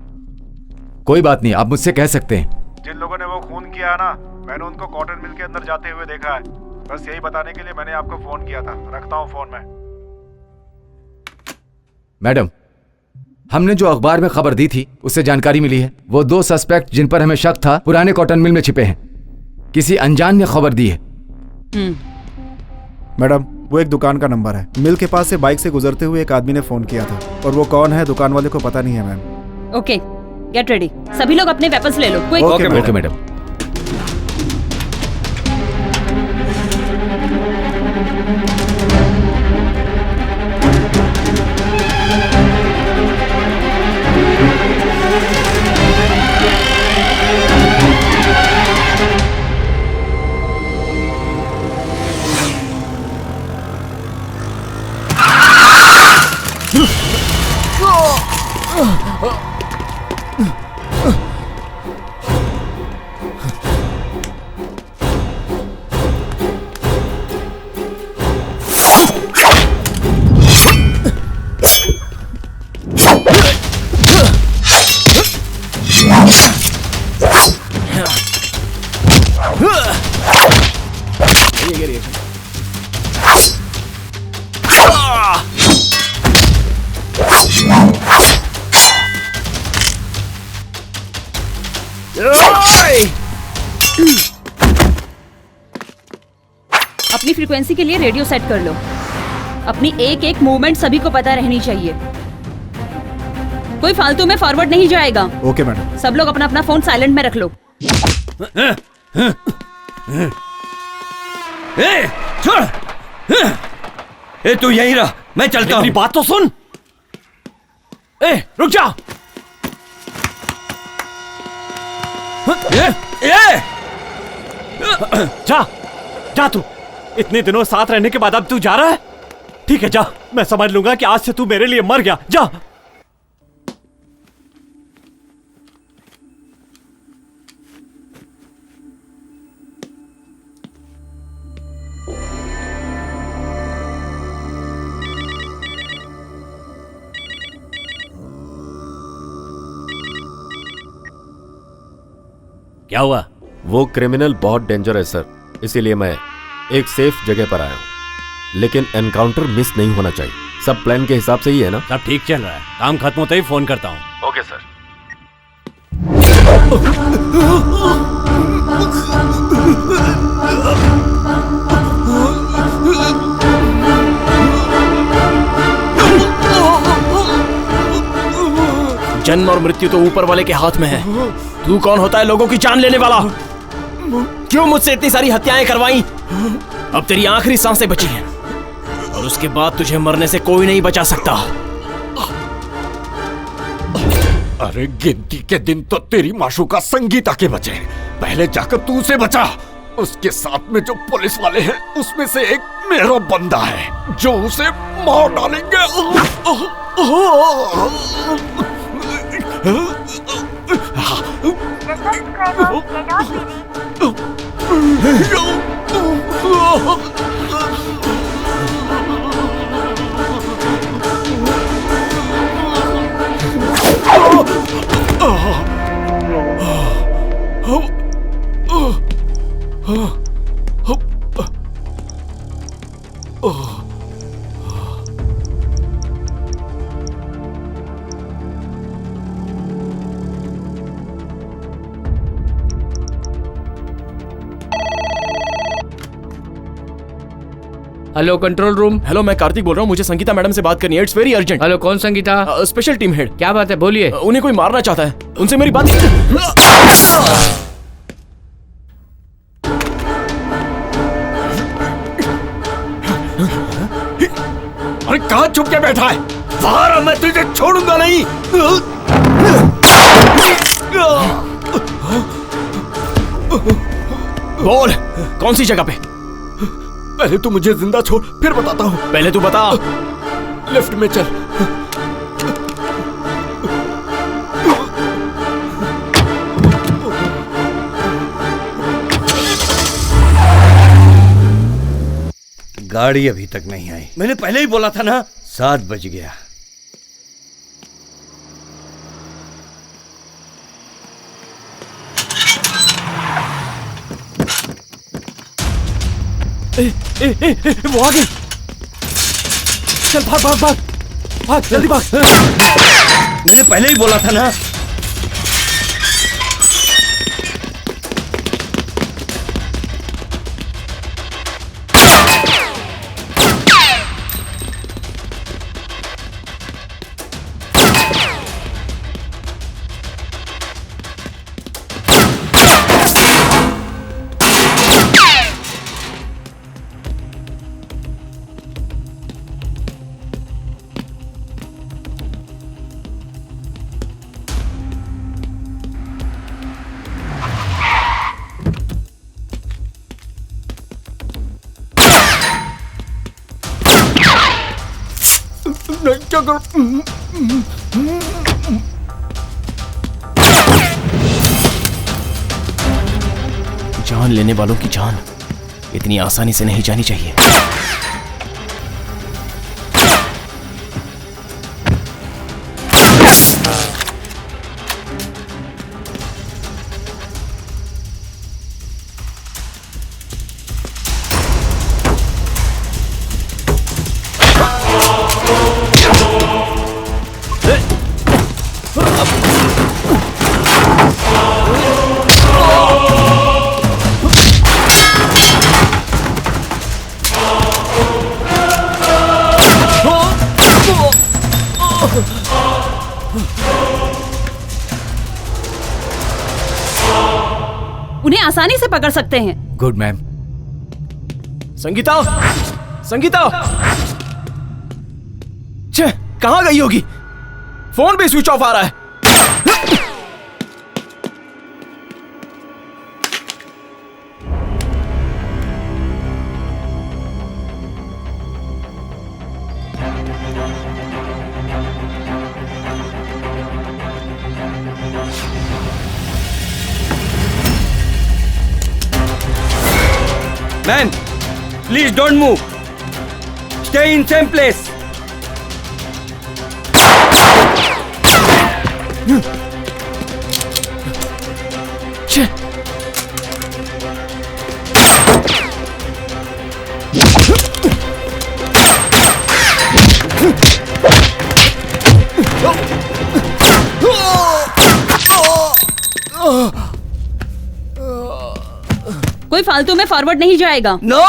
कोई बात नहीं, आप मुझसे कह सकते हैं। जिन लोगों ने वो खून किया है ना, मैंने उनको कॉटन मिल के अंदर जाते हुए देखा है। बस यही बताने के लिए मैंने आपको फोन किया था। रखता हूँ फोन में। मैडम, हमने जो अखबार में खबर दी थी उससे जानकारी मिली है। वो 2 सस्पेक्ट जिन पर हमें शक था पुराने कॉटन मिल में छिपे हैं। किसी अनजान ने खबर दी है। मैडम, वो एक दुकान का नंबर है। मिल के पास से बाइक से गुजरते हुए एक आदमी ने फोन किया था, और वो कौन है दुकान वाले को पता नहीं है मैम। Okay, get ready. सभी लोग अपने वेपन्स ले लो। Okay madam. अपनी फ्रीक्वेंसी के लिए रेडियो सेट कर लो। अपनी एक एक मूवमेंट सभी को पता रहनी चाहिए। कोई फालतू में फॉरवर्ड नहीं जाएगा। Okay madam. सब लोग अपना अपना फोन साइलेंट में रख लो। छोड़। तू यहीं रह, मैं चलता हूँ। मेरी बात तो सुन। रुक जा। जा जा तू। इतने दिनों साथ रहने के बाद अब तू जा रहा है? ठीक है, जा। मैं समझ लूंगा कि आज से तू मेरे लिए मर गया। जा। क्या हुआ? वो क्रिमिनल बहुत डेंजर है सर, इसीलिए मैं एक सेफ जगह पर आया हूँ। लेकिन एनकाउंटर मिस नहीं होना चाहिए। सब प्लान के हिसाब से ही है ना? सब ठीक चल रहा है, काम खत्म होते ही फोन करता हूँ। Okay sir. जन्म और मृत्यु तो ऊपर वाले के हाथ में है। तू कौन होता है लोगों की जान लेने वाला? क्यों मुझसे इतनी सारी हत्याएं करवाई? अब तेरी आखिरी सांसें बची हैं और उसके बाद तुझे मरने से कोई नहीं बचा सकता। अरे गिनती के दिन तो तेरी माशूका संगीता के बचे, पहले जाकर तू उसे बचा। उसके साथ में जो पुलिस वाले हैं उसमें से एक मेरा बंदा है जो उसे मार डालेंगे। Hello control room. हेलो, मैं कार्तिक बोल रहा हूँ। मुझे संगीता मैडम से बात करनी है। It's very urgent. हेलो, कौन संगीता? Special team head. क्या बात है, बोलिए। उन्हें कोई मारना चाहता है, उनसे मेरी बात। अरे कहाँ छुप के बैठा है? बाहर आ, मैं तुझे छोड़ूंगा नहीं। बोल, कौन सी जगह पे? पहले तू मुझे जिंदा छोड़, फिर बताता हूँ। पहले तू बता। लिफ्ट में चल। गाड़ी अभी तक नहीं आई। मैंने पहले ही बोला था ना, 7 बज गया। वो आ गई। चल भाग भाग भाग भाग, जल्दी भाग। मैंने पहले ही बोला था ना। क्या करूं? जान लेने वालों की जान इतनी आसानी से नहीं जानी चाहिए। उन्हें आसानी से पकड़ सकते हैं। Good ma'am. संगीता, संगीता, छे, कहां गई होगी? फोन भी स्विच ऑफ आ रहा है। Man, please don't move, stay in same place. कोई फालतू में फॉरवर्ड नहीं जाएगा। नो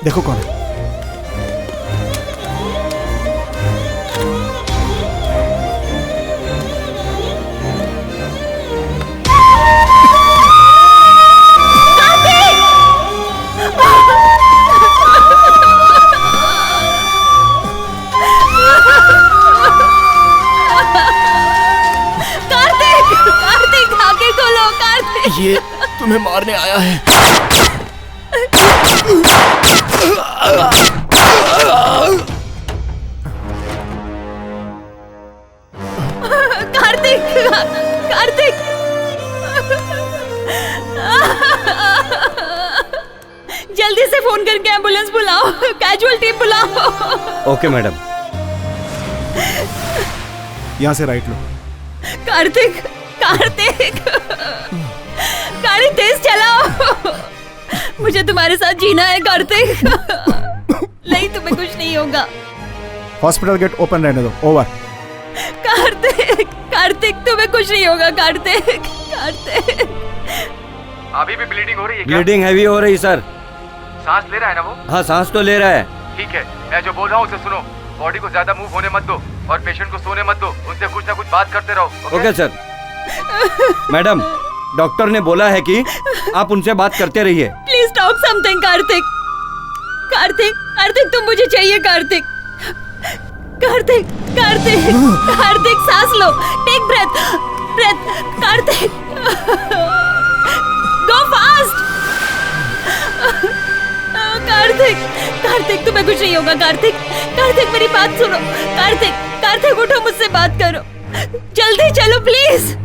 देखो कौन है। ये तुम्हें मारने आया है। कार्तिक, कार्तिक, जल्दी से फोन करके एम्बुलेंस बुलाओ, कैजुअल्टी बुलाओ। Okay madam. यहाँ से राइट लो। कार्तिक, कार्तिक, गाड़ी तेज चलाओ। मुझे तुम्हारे साथ जीना है कार्तिक। नहीं तुम्हें कुछ नहीं होगा। हॉस्पिटल गेट ओपन रहने दो। ओवर। कार्तिक, कार्तिक तुम्हें कुछ नहीं होगा कार्तिक, कार्तिक। अभी भी ब्लीडिंग हो रही है क्या? ब्लीडिंग हैवी हो रही सर। सांस ले रहा है ना वो? हाँ सांस तो ले रहा है। ठीक है, मैं जो बोल रहा हूँ उसे सुनो। बॉडी को ज्यादा मूव होने मत दो और पेशेंट को सोने मत दो। उनसे कुछ ना कुछ बात करते रहो। Okay sir. मैडम, डॉक्टर ने बोला है कि आप उनसे बात करते रहिए। Please talk something Kartik. Kartik, Kartik तुम मुझे चाहिए कार्तिक। कार्तिक, कार्तिक, कार्तिक सांस लो। Take breath, breath. Kartik, go fast. Kartik, Kartik तुम्हें कुछ नहीं होगा कार्तिक। कार्तिक मेरी बात सुनो। कार्तिक, कार्तिक उठो, मुझसे बात करो। जल्दी चलो प्लीज।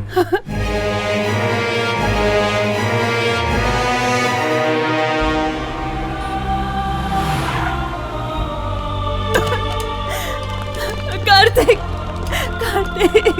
कार्तिक, कार्तिक।